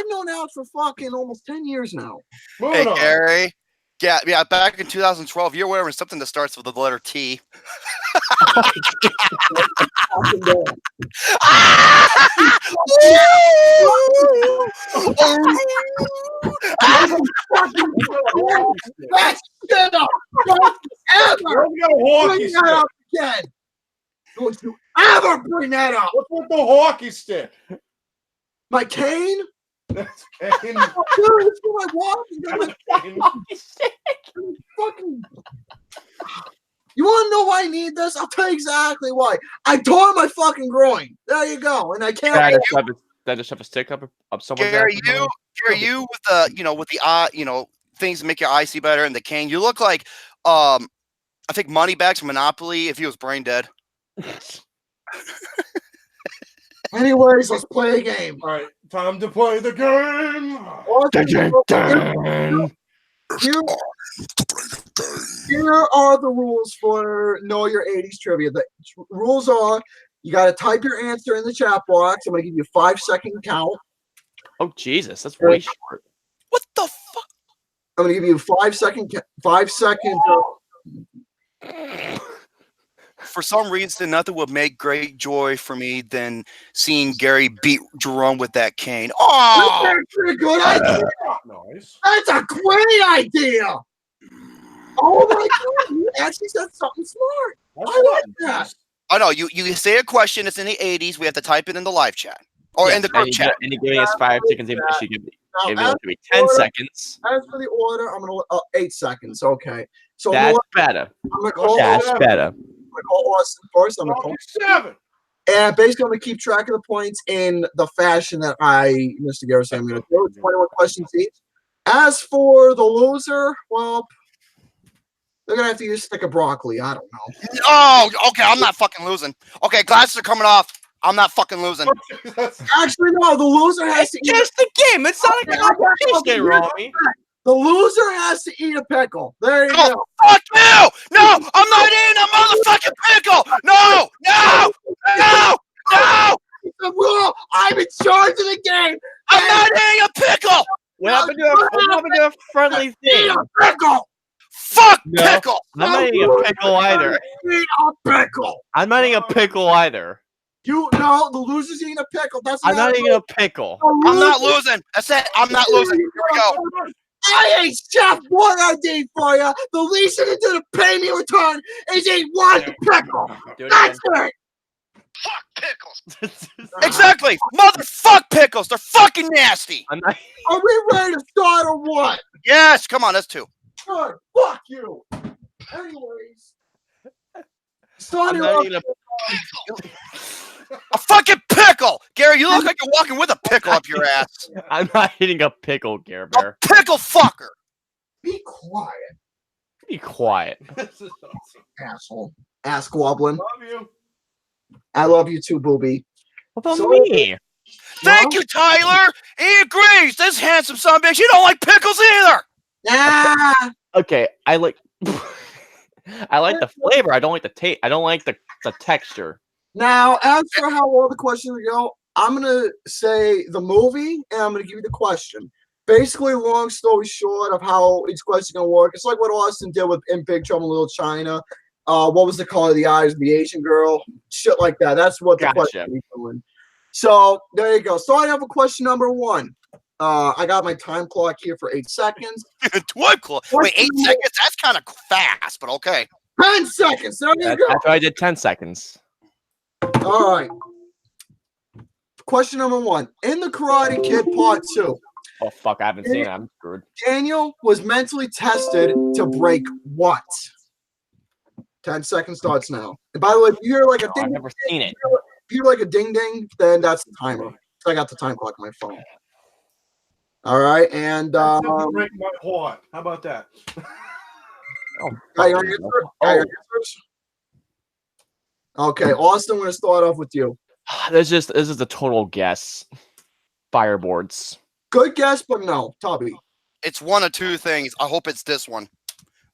known Alex for fucking almost 10 years now. Hey, Gary. Yeah, back in 2012, you're wearing something that starts with the letter T. That's shit up. Don't ever bring that up again. Don't you ever bring that up. What's with the hockey stick? My cane? That's cane. Dude, it's for my walking. Fucking. You want to know why I need this? I'll tell you exactly why. I tore my fucking groin. There you go. And I can't. That just have a stick up somewhere. Gary, you with the eye, things that make your eye see better, and the cane. You look like, I think Moneybags from Monopoly if he was brain dead. Anyways, let's play a game. All right, time to play the game. Here are the rules for Know Your 80s Trivia. The rules are you got to type your answer in the chat box. I'm going to give you a 5-second count. Oh, Jesus. That's way short. What the fuck? I'm going to give you a 5 second. For some reason, nothing would make great joy for me than seeing Gary beat Jerome with that cane. Oh, That's a good idea. Nice. That's a great idea. Oh my God, you actually said something smart. I like that. Oh no, you say a question. It's in the 80s. We have to type it in the live chat or in the group chat. And you're giving us 5 seconds. Even if you give me 10 order, seconds. As for the order, I'm gonna 8 seconds. Okay, so That's better. I'm gonna call. That's better. I'm gonna call Austin first. I'm gonna call 7. And basically, I'm gonna keep track of the points in the fashion that Mr. Garrison, I'm gonna do. 21 questions each. As for the loser, well, they're gonna have to use a stick of broccoli. I don't know. Oh, okay. I'm not fucking losing. Okay, glasses are coming off. I'm not fucking losing. Actually, no. The loser has to eat. Just the game. It's not a competition, Romy. The loser has to eat a pickle. There you go. Fuck you! No, I'm not eating a motherfucking pickle. No. The rule. I'm in charge of the game. I'm not eating a pickle. What happened to a friendly Eat thing? a pickle. Fuck No. pickle. I'm not eating a pickle either. Eat a pickle. I'm not eating a pickle either. No, the loser's eating a pickle. That's I'm not eating a pickle. I'm not losing. That's it. I'm not losing. Here we go. I ain't Chef. What I did for you? The least you can do to pay me return is eat one pickle. Do it That's it. Fuck pickles. Exactly. Motherfuck pickles. They're fucking nasty. I'm not. Are we ready to start or what? Yes. Come on. That's two. Good. Fuck you. Anyways. I'm Starting not off. eating A fucking pickle. Gary, you look like you're walking with a pickle up your ass. I'm not eating a pickle, GareBear. A pickle fucker. Be quiet, Be quiet. This is awesome. asshole. Ass Goblin. Love you. I love you too, Booby. What about So- me? Thank you, Tyler. He agrees. This handsome son of a bitch. You don't like pickles either. Ah, Okay, I like. I like the flavor. I don't like the taste. I don't like the texture. now, as for how all the questions go, I'm going to say the movie, and I'm going to give you the question. Basically, long story short of how each question is going to work, it's like what Austin did with In Big Trouble in Little China. What was the color of the eyes of the Asian girl? Shit like that. That's what the Gotcha. question is doing. So, there you go. Starting off with question number 1. I got my time clock here for 8 seconds. Wait, 8 seconds? That's kind of fast, but okay. 10 seconds. There you go. That's why I did 10 seconds. All right. Question number 1. In The Karate Kid Part 2, Oh fuck! I haven't seen it. I'm screwed. Daniel was mentally tested to break what? 10 seconds starts now. And by the way, if you hear like a Oh, ding, I've never seen it. if you hear like a ding ding, then that's the timer. I got the time clock on my phone. All right, and Break my heart. How about that? Oh, got your fucking answer? hell. Got your answers? Okay, Austin, I'm going to start off with you. This is a total guess. Fireboards. Good guess, but no. Tubby. It's one of two things. I hope it's this one.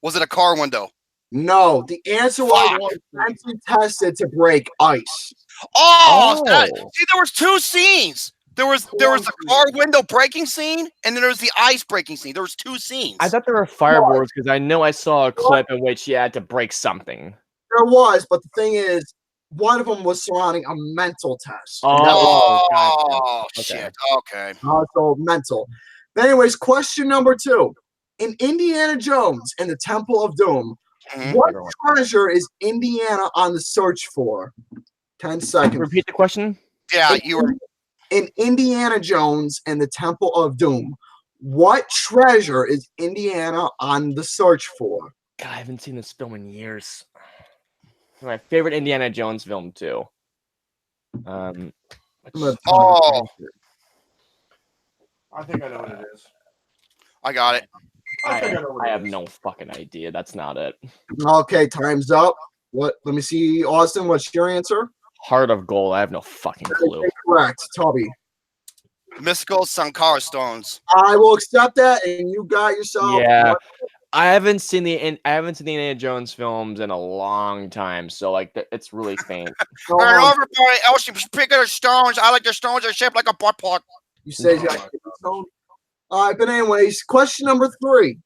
Was it a car window? No, the answer was mentally tested to break ice. Oh, Oh. see, there was two scenes. There was the car window breaking scene, and then there was the ice breaking scene. There was two scenes. I thought there were fireboards because I know I saw a clip in which he had to break something. There was, but the thing is, one of them was surrounding a mental test. And that was Oh, gotcha. shit. Okay. also mental. But anyways, question number 2. In Indiana Jones and the Temple of Doom, Mhm. what treasure is Indiana on the search for? 10 seconds. Repeat the question. Yeah, you were. In Indiana Jones and the Temple of Doom, what treasure is Indiana on the search for? God, I haven't seen this film in years. My favorite Indiana Jones film too. Oh, I think I know what it is. I got it. I think I know what I it have is. no fucking idea. That's not it. Okay, time's up. What? Let me see, Austin. What's your answer? Heart of Gold. I have no fucking clue. Correct, Toby. Mystical Sankara stones. I will accept that, and you got yourself. Yeah. I haven't seen the Indiana Jones films in a long time, so like it's really faint. No, And everybody else, you pick their stones. I like their stones. They're shaped like a butt plug. you say you got stone. All right, but anyways, question number 3.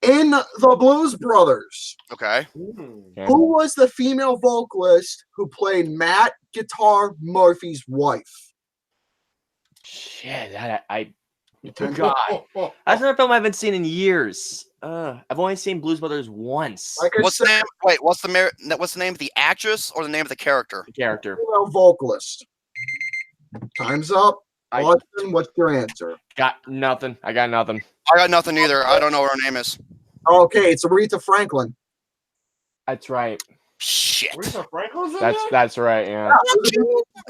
In the Blues Brothers, Okay. Okay. who was the female vocalist who played Matt Guitar Murphy's wife? Shit, I forgot. That's another film I haven't seen in years. I've only seen Blues Brothers once. Like I What's the said, name? Wait, what's the name of the actress or the name of the character? The character. female vocalist. Time's up. I Austin, what's your answer? got nothing. I got nothing. I got nothing either. I don't know what her name is. Okay, it's Aretha Franklin. That's right. Shit. Aretha Franklin's in that? That's right. Yeah.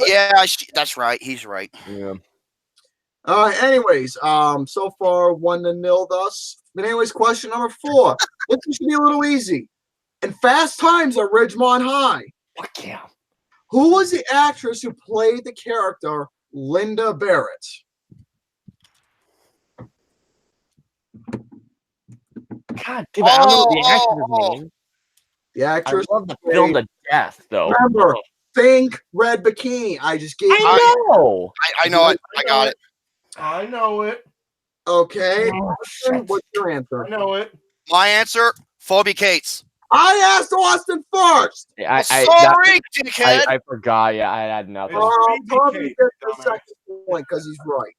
Yeah, that's right. He's right. Yeah. All right. Anyways, so far 1-0 thus. But anyways, question number 4. This should be a little easy. In Fast Times at Ridgemont High, Fuck yeah. who was the actress who played the character Linda Barrett? God damn it, I don't know the actor's name. The I actress. love the film to death, though. Remember, think red bikini. I just gave you. I know. I know it. I got it. I know it. Okay. Oh, Austin, shit. what's your answer? I know it. My answer, Phoebe Cates. I asked Austin first. Sorry, dickhead. I forgot. Yeah, I had nothing. Tommy gets the second point because he's right.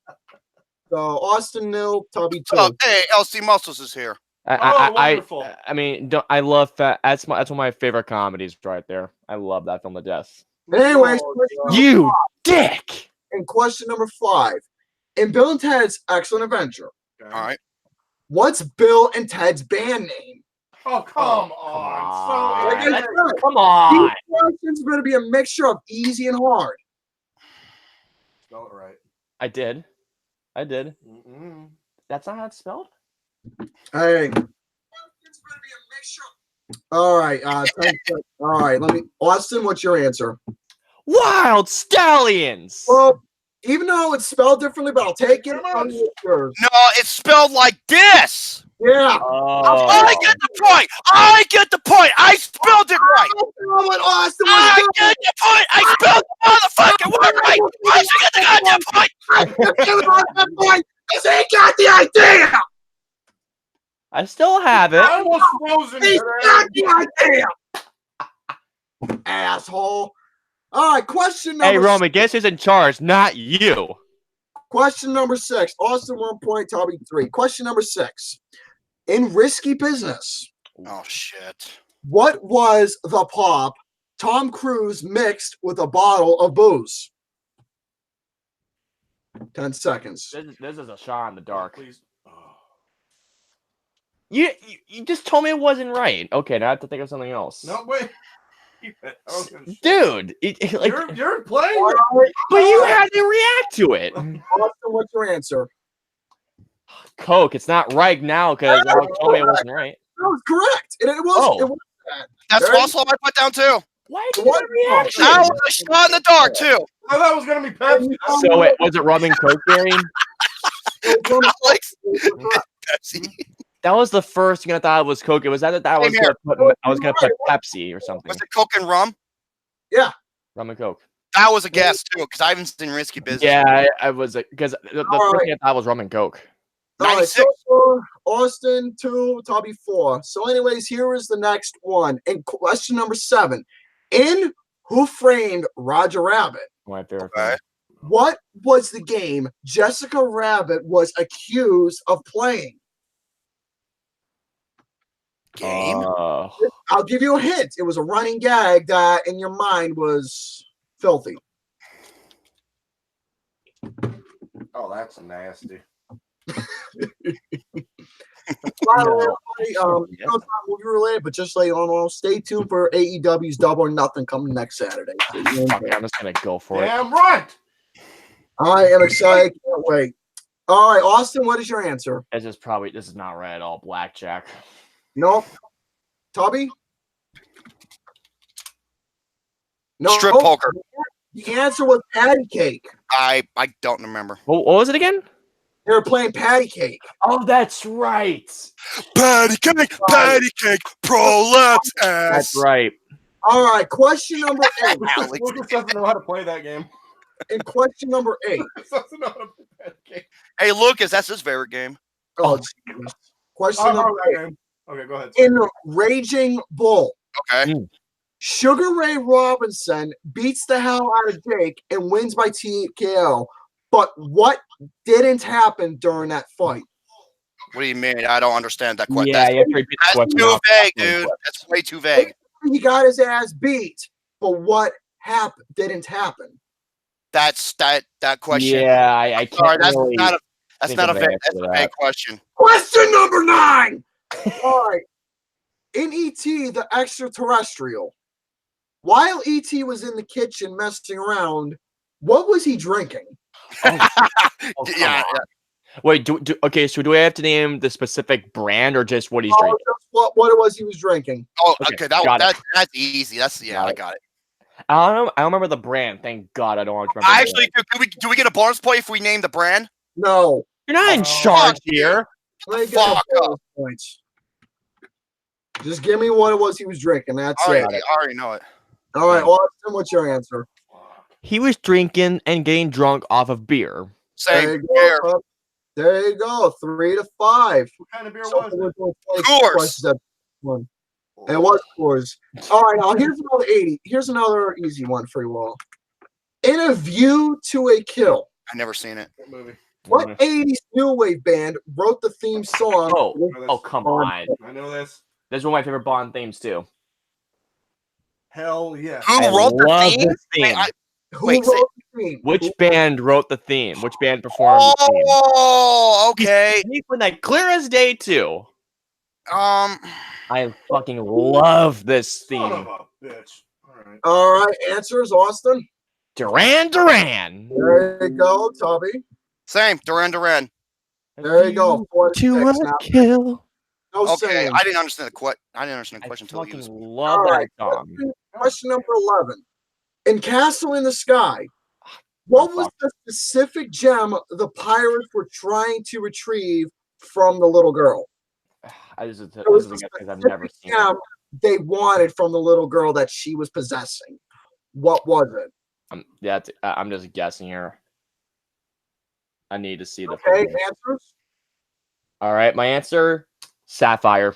So Austin nil, Tommy 2. Oh, hey, LC Muscles is here. Wonderful. I mean, I love that. That's one of my favorite comedies right there. I love that film to death. Anyways, You dick. and question number 5. In Bill and Ted's Excellent Adventure, All right. what's Bill and Ted's band name? Oh, come on. Like I said, Come on. these questions are going to be a mixture of easy and hard. Spell it right. I did. Mm-mm. That's not how it's spelled. Hey. All right. All right. Austin, what's your answer? Wild Stallions. Well, even though it's spelled differently, but I'll take it. Yours. No, it's spelled like this. Yeah. Oh. I get the point. I spelled it right. Austin I get the point. I spelled the motherfucking word right. I should get the goddamn point. Because he got the idea. I still have it. I almost frozen. He's got the idea. Asshole. All right, question number Hey, Romy, guess who's in charge? Not you. Question number 6. Austin 1 point, Tommy 3. Question number 6. In Risky Business, Oh shit. what was the pop Tom Cruise mixed with a bottle of booze? 10 seconds. This is a shot in the dark. Please. Oh. You just told me it wasn't right. Okay, now I have to think of something else. No, wait. Dude, like, You're playing. but you had to react to it. Austin, what's your answer? Coke, it's not right now because Alex told me it wasn't right. That was correct. It was. Oh. It was that. That's There you also I put down too. Why did you react? That was a shot in the dark too. I thought it was gonna be Pepsi. So was it rum and Coke, Gary? Alex. Pepsi. That was the first thing I thought it was Coke. It was that I was Same gonna put Pepsi or something. Was it Coke and rum? Rum and Coke. That was a guess too, because I haven't seen Risky Business. Yeah, I was because the first thing I thought was rum and Coke. All right, 96. so far, Austin 2, Tommy 4. So, anyways, here is the next one. And question number 7. In Who Framed Roger Rabbit? My favorite. Okay. What was the game Jessica Rabbit was accused of playing? Game. I'll give you a hint. It was a running gag that in your mind was filthy. Oh, that's nasty. By the way, it's not movie related, but just so you all know, stay tuned for AEW's Double or Nothing coming next Saturday. Fuck, I'm just gonna go for it. Damn right. I am excited. Can't wait. All right, Austin, what is your answer? This is not right at all. Blackjack. Nope. Tubby? No. Strip poker. The answer was patty cake. I don't remember. What was it again? They were playing patty cake. Oh, that's right. Patty cake, prolapse ass. That's right. All right, question number 8. Alex. Lucas doesn't know how to play that game. And question number 8. Lucas doesn't know how to play that game. Hey, Lucas, that's his favorite game. Oh, Jesus. Question number 8. Okay, go ahead. In Raging Bull, Okay. Sugar Ray Robinson beats the hell out of Jake and wins by TKO. But what didn't happen during that fight? What do you mean? I don't understand that question. Yeah, you have to repeat the That's question. too vague, dude. That's way too vague. He got his ass beat, but what happened didn't happen? That's that question. Yeah, I can't. Sorry, that's really not a vague. answer That's to a that. vague question. Question number 9. All right. In E.T. the Extraterrestrial, while E.T. was in the kitchen messing around, what was he drinking? Oh, Yeah. Wait, okay, so do I have to name the specific brand or just what he's drinking? Just what it was he was drinking. Oh, Okay, okay. got it. That's easy. I got it. I don't remember the brand. Thank God I don't remember. the Actually, brand. do we get a bonus point if we name the brand? No. You're not in Oh, charge fuck here. Let me get Fuck the bonus points. Just give me what it was he was drinking. That's I it. already know it. All right, Austin, what's your answer? He was drinking and getting drunk off of beer. There Same you go. here. Pup. There you go. 3 to 5. What kind of beer So was we're it? doing 20 Coors. questions. one. It was Purge. All right, now here's another 80. Here's another easy one for you all. In a View to a Kill. I never seen it. What movie? What 80s new wave band wrote the theme song? Oh, come on. I know this. This is one of my favorite Bond themes too. Hell yeah. Who I wrote the love theme? this theme. Who Wait, wrote the theme? Which band wrote the theme? Which band performed the theme? Oh, okay. When that clear as day too. I fucking love this Son of theme. a bitch. All right. All right, answers, Austin. Duran Duran. There you go, Tubby. Same. Duran Duran. There you go. 4 to To 6 a now. kill. No Okay, saying. I didn't understand the question until fucking you used. love All that right, song. question number 11. In Castle in the Sky, what was the specific gem the pirates were trying to retrieve from the little girl? This is It was a the guess because I've never specific seen it. gem they wanted from the little girl that she was possessing. What was it? I'm just guessing here. I need to see the Okay, film. answers? All right, my answer: sapphire.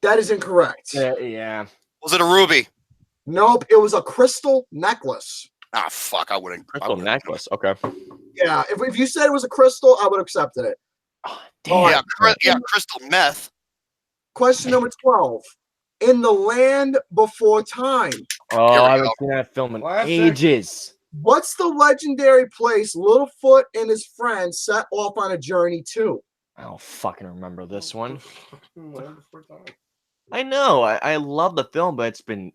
That is incorrect. Yeah. Was it a ruby? Nope, it was a crystal necklace. Ah, fuck. I wouldn't. Crystal necklace. Okay. Yeah, if you said it was a crystal, I would have accepted it. Oh, damn. Yeah, crystal meth. Question number 12. In the Land Before Time, Oh, Here we I haven't go. seen that film in Classic. ages. what's the legendary place Littlefoot and his friends set off on a journey to? I don't fucking remember this one. Land Before Time. I know. I love the film, but it's been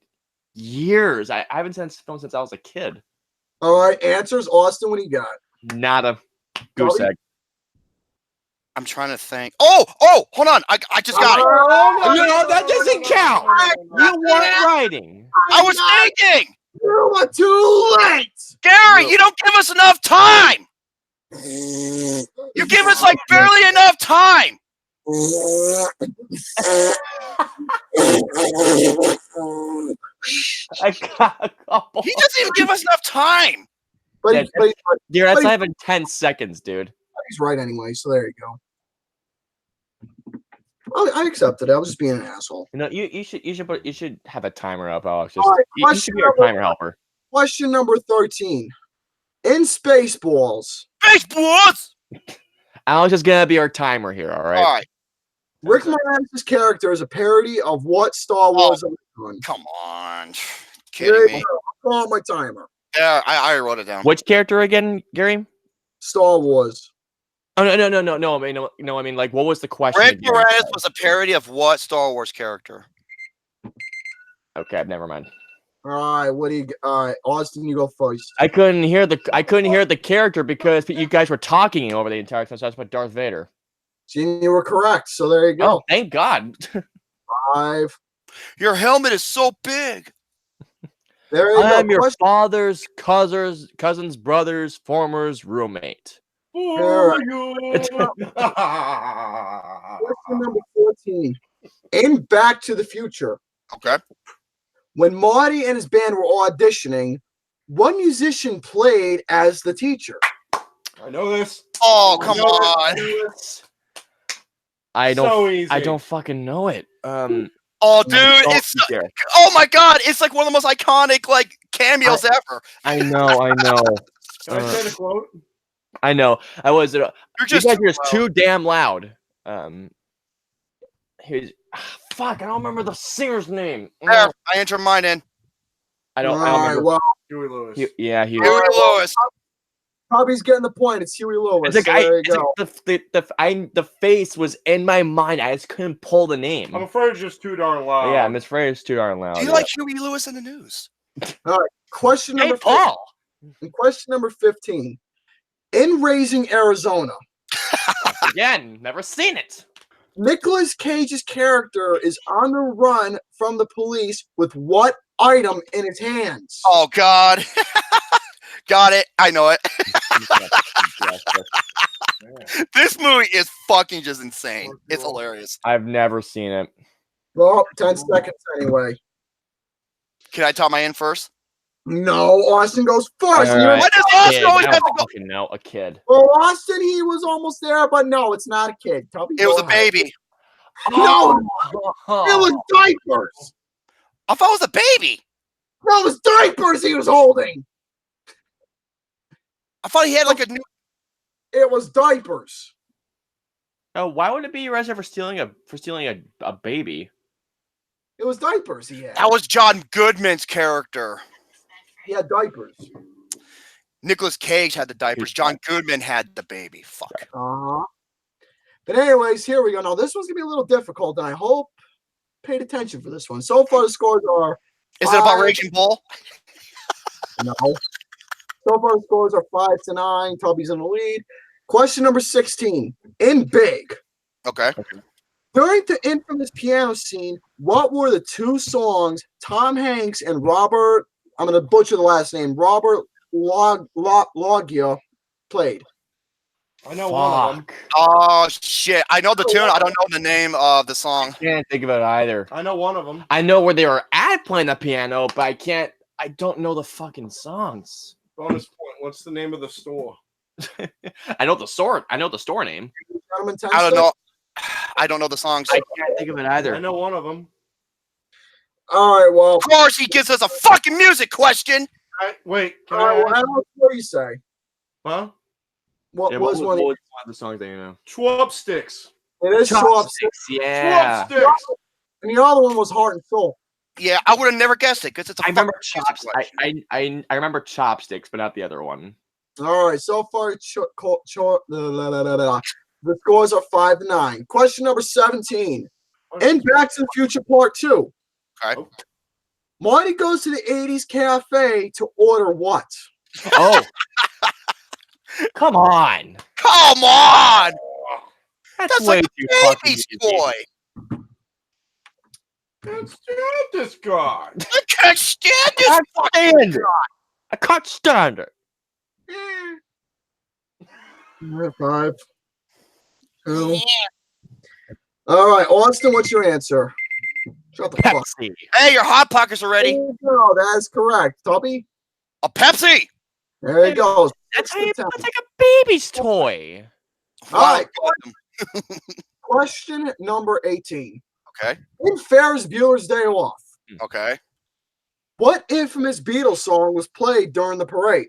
years. I haven't seen this film since I was a kid. All right, answers. Austin, what do you got? Nada. Goose Bobby? egg. I'm trying to think. Oh, hold on. I just got it. No, that doesn't count. You weren't writing. I was thinking. You are too late. Gary, you don't give us enough time. You give us like barely enough time. I got a couple. He doesn't even give us enough time. But, Yeah, but Dude, that's Buddy- not even 10 seconds, dude. he's right anyway, so there you go. I accepted it. I was just being an asshole. You know, you should have a timer up, Alex. Just, All right, you should be our question timer helper. Question number 13. In Spaceballs, Baseballs. Alex is gonna be our timer here, all right? All right. Rick Moranis' character is a parody of what Star Wars icon? Come on. There Kidding you me. go. I'll call out my timer. Yeah, I wrote it down. Which character again, Gary? Star Wars. Oh no. I mean, like, what was the question? Rick again? Moranis was a parody of what Star Wars character? Okay, never mind. All right, what do you? All right, Austin, you go first. I couldn't hear the character because you guys were talking over the entire time. So that's what Darth Vader. Gene, you were correct. So there you Oh, go. thank God. 5. Your helmet is so big. There you I'm go. your Question, father's cousin's brother's former's roommate. Alright. For you. question number 14. In Back to the Future, Okay. when Marty and his band were auditioning, what musician played as the teacher? I know this. Oh, come I know on. this. I don't. So easy. I don't fucking know it. Oh, dude, don't it's you dare. oh my god, it's like one of the most iconic like cameos ever. I know. Can I say the quote? I know. I was. You're You just guys are just loud. too damn loud. Here's. Fuck! I don't remember the singer's name. There, I entered mine in. I don't. All I don't right, remember. well, Huey Lewis. Yeah, he. Huey Lewis. Probably's getting the point. It's Huey Lewis. It's like, So there you go. the face was in my mind. I just couldn't pull the name. I'm afraid it's just too darn loud. Yeah, Miss Frey is too darn loud. Do you yeah. like Huey Lewis in the news? Question Hey, number Paul. 15. Question number 15. In Raising Arizona, Again, never seen it. Nicolas Cage's character is on the run from the police with what item in his hands? Oh god. Got it. I know it. This movie is fucking just insane. It's hilarious. I've never seen it. Well, 10 seconds anyway. Can I top my in first? No, Austin goes first. All You- right. Why does Austin Kid, always I have don't to go? fucking know. A kid. Well, Austin, he was almost there, but no, it's not a kid. Tubby, It was go a ahead. baby. No, it was diapers. I thought it was a baby. No, it was diapers he was holding. I thought he had like a new. It was diapers. Oh, why would it be arrested for stealing a baby? It was diapers he had. That was John Goodman's character. He had diapers. Nicolas Cage had the diapers. John Goodman had the baby. Fuck. Uh-huh. But anyways, here we go. Now, this one's going to be a little difficult, and I hope paid attention for this one. So far, the scores are... Is it about Raging Bull? No. So far, the scores are 5-9. Tubby's in the lead. Question number 16. In Big. Okay. During the infamous piano scene, what were the two songs Tom Hanks and Robert... I'm going to butcher the last name. Robert Loggia played? I know one of them. Oh, shit. I know the tune. I don't know the name of the song. I can't think of it either. I know one of them. I know where they were at playing the piano, but I don't know the fucking songs. Bonus point. What's the name of the store? I know the store name. I don't know. I don't know the songs. I can't think of it either. I know one of them. All right, well... Of course, he gives us a fucking music question. Wait. Can All right, I? well, what do you say? Huh? What Yeah, was one? one of the songs that you know? Chopsticks. It is Chopsticks. Yeah. Chopsticks. And the other one was Heart and Soul. Yeah, I would have never guessed it because it's a I remember fucking music Chopsticks. question. I remember Chopsticks, but not the other one. All right, so far, the scores are 5-9. Question number 17. In Back to the Future Part 2. Okay. Marty goes to the 80s cafe to order what? Oh. Come on. Come on! That's way like too a fucking baby's easy. boy. Can't stand this guy. I can't stand this Can't fucking stand it. I can't stand it. All right, 5, 2. All right, Austin, what's your answer? Shut the fuck. Pepsi. Hey, your Hot Pockets are ready. No, that is correct. Tubby? A Pepsi. There he goes. That's like a baby's toy. All right, Wow. question number 18. Okay. In Ferris Bueller's Day Off, Okay. what infamous Beatles song was played during the parade?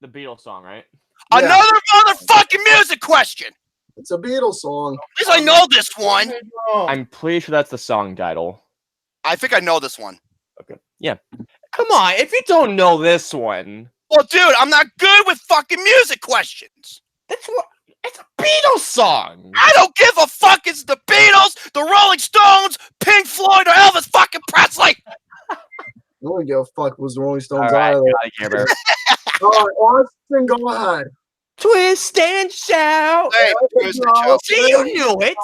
The Beatles song, right? Yeah. Another motherfucking music question. It's a Beatles song. At least I know this one. I'm pretty sure that's the song title. I think I know this one. Okay. Yeah. Come on, if you don't know this one, Well, dude, I'm not good with fucking music questions. it's a Beatles song. I don't give a fuck. It's the Beatles, the Rolling Stones, Pink Floyd, or Elvis fucking Presley. I don't give a fuck was the Rolling Stones All right, either. gotta give her. All right, Austin, go ahead. Twist and shout. Hey, No. See, you knew it.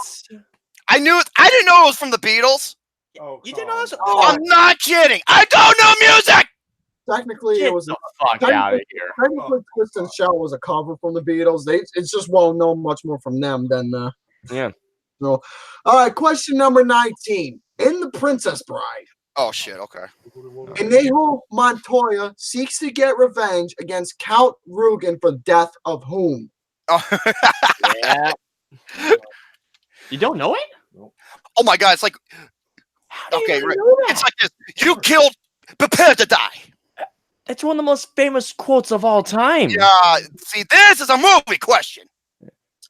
I knew it. I didn't know it was from the Beatles. Oh, You didn't know this. Oh. I'm not kidding. I don't know music. Technically, Get it was the fuck out of here. technically Twist and Shout was a cover from the Beatles. It's just well known much more from them than Yeah. no. All right, question number 19. In The Princess Bride, Oh shit. Okay. Inigo Montoya seeks to get revenge against Count Rugen for the death of whom? Yeah. You don't know it? Oh my god. It's like okay. Right. It's like this. You killed. Prepare to die. It's one of the most famous quotes of all time. Yeah. See, this is a movie question.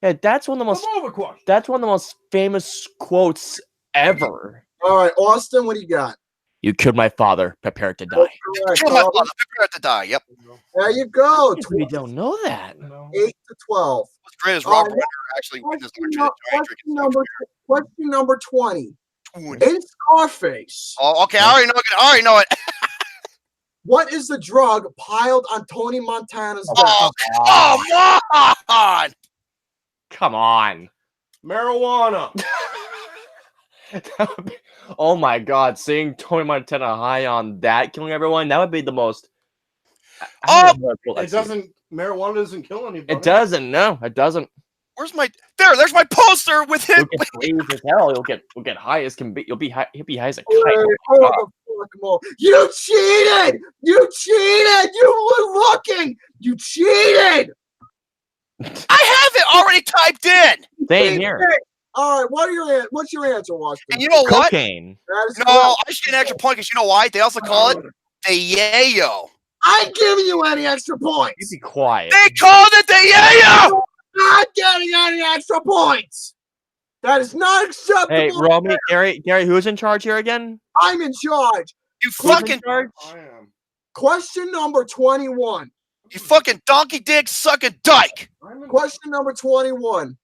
Yeah, that's one of the most famous quotes ever. All right, Austin, what do you got? You killed my father. Prepare to die. Correct. Kill my father. Prepare to die. Yep. There you go. We don't know that. 8-12. What's great is Robert Winter actually witnessed Question number 20. Dude. In Scarface, Oh, okay. I already know it. what is the drug piled on Tony Montana's back? Oh, come on. Come on. Marijuana. Oh my god, seeing Tony Montana high on that, killing everyone, that would be the most. It doesn't. Marijuana doesn't kill anybody. It doesn't. No, it doesn't. Where's my there's my poster with him. You'll get blazed as hell. You'll get high as can be. You'll be high as a kite. Wait, hold the fuck on. You cheated! You cheated! You were looking! You cheated! I have it already typed in. Same here. All right, what's your answer, Austin? And you know what? Cocaine. That is No, correct. I should get an extra point because you know why? They also call it the yayo. I ain't giving you any extra You points. be quiet. They called it the yayo. Not getting any extra points. That is not acceptable. Hey, Romy, Gary, who's in charge here again? I'm in charge. You Who's in fucking, charge? I am. Question number 21. you fucking donkey dick sucking dyke. Question number 21.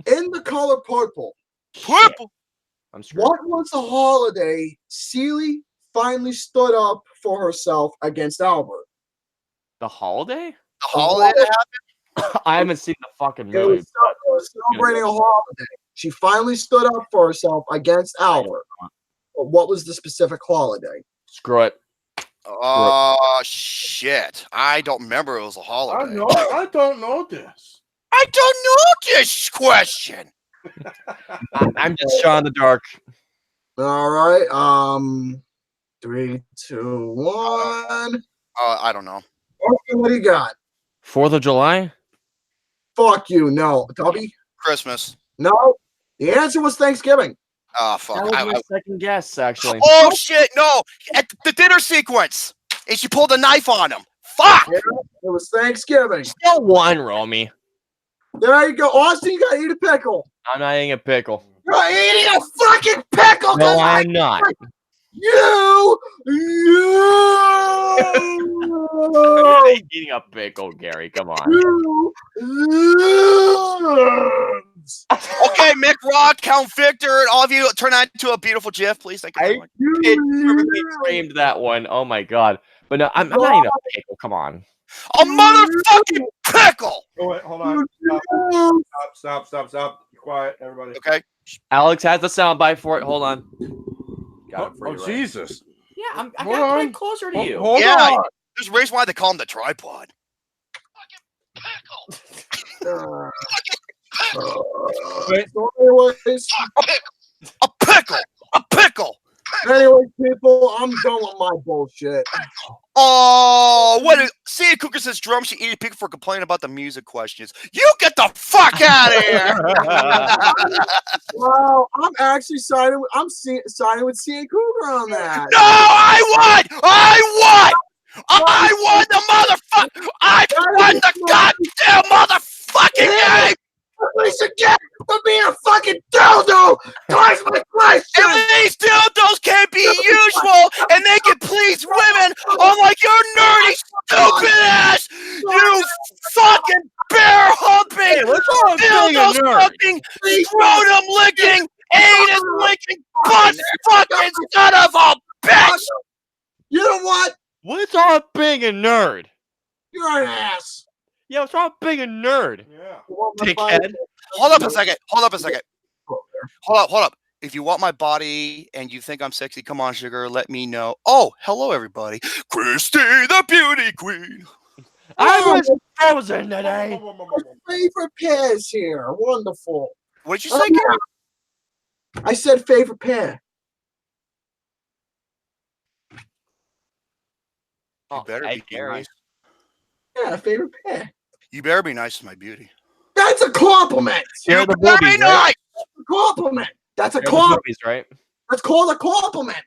In the color purple, Purple. I'm screwed. what was the holiday Celie finally stood up for herself against Albert? The holiday? The holiday that happened. I haven't seen the fucking It movie. was celebrating a holiday. She finally stood up for herself against Albert. But what was the specific holiday? Screw it. Oh shit! I don't remember. It was a holiday. I don't know this. I don't know this question. I'm just shot in the dark. All right. 3, 2, 1. I don't know. Okay, what do you got? 4th of July? Fuck you. No. Tubby? Christmas. No. The answer was Thanksgiving. Oh fuck! That was my second guess, actually. Oh shit! No, at the dinner sequence, and she pulled a knife on him. Fuck! Yeah, it was Thanksgiving. Still one, Romy. There you go. Austin, you gotta eat a pickle. I'm not eating a pickle. You're eating a fucking pickle. No, 'cause I'm not. You. I'm eating a pickle, Gary. Come on. You lose. Okay, Mick Rock, Count Victor, and all of you, turn that into a beautiful GIF, please. Thank you. very much. It perfectly framed that one. Oh my god. But no, I'm not eating a pickle. Come on. A motherfucking pickle. Oh, wait, hold on. Stop. Be quiet, everybody. Okay. Alex has the soundbite for it. Hold on. Got it for Oh, you. Right. Jesus. Yeah, I Hold got on. it closer to you. Hold Yeah. on. There's a reason why they call him the tripod. Wait, so anyways, A pickle. A pickle. anyways, people, I'm done with my bullshit. Oh, see, Cooker says drum should eat a pickle for complaining about the music questions. You get the fuck out of here. Well, I'm actually siding. Siding with C. Cougar on that. No, I won the motherfucker. I won the goddamn motherfucking game. Please again for being a fucking dildo. Twice my question. And these dildos can't be useful, and they can please women. Unlike your nerdy, stupid ass, you fucking bear humping, dildo sucking, scrotum licking, anus licking, butt fucking son of a bitch. You know what? What's wrong with being a nerd? You're an ass. Yeah, what's wrong with being a nerd? Yeah. Dickhead. Hold up a second. Hold up. If you want my body and you think I'm sexy, come on, sugar. Let me know. Oh, hello, everybody. Christy, the beauty queen. I was frozen today. Favorite pairs here. Wonderful. What did you say, Gary? I said favorite pair. You better hey, be Gary. nice. Yeah, favorite pair. You better be nice to my beauty. That's a compliment. Share the Better be boobies, nice. right? That's a compliment. That's a Share the compliment. boobies, right? That's called a compliment.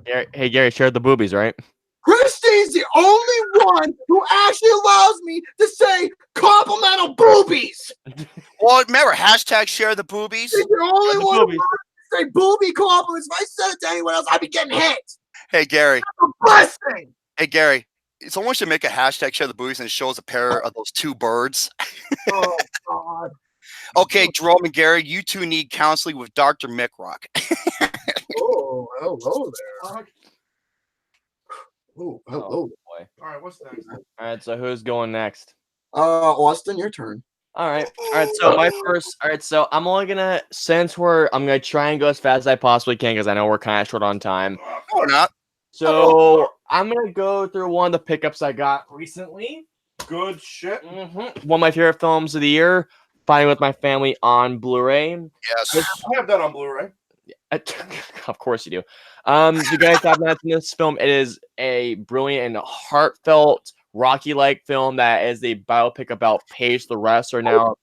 Gary, hey, Gary, share the boobies, right? Christy's the only one who actually allows me to say complimental boobies. Well, remember, hashtag share the boobies. She's the only The one who boobies. allows me to say booby compliments. If I said it to anyone else, I'd be getting hit. Hey, Gary. That's a blessing. Hey, Gary. Someone should make a hashtag share the boobies and it shows a pair of those two birds. Oh, God. Okay, Jerome and Gary, you two need counseling with Dr. Mick Rock. Oh, hello there. Oh, hello. Oh, boy. All right, what's next? All right, so who's going next? Austin, your turn. All right. So my first. All right. So I'm only gonna I'm gonna try and go as fast as I possibly can because I know we're kind of short on time. No, we're not. So I'm gonna go through one of the pickups I got recently. Good shit. One of my favorite films of the year, Fighting with My Family on Blu-ray. Yes. I have that on Blu-ray. Of course you do. If you guys have not seen this film, it is a brilliant and heartfelt Rocky-like film that is the biopic about Paige the wrestler. Now,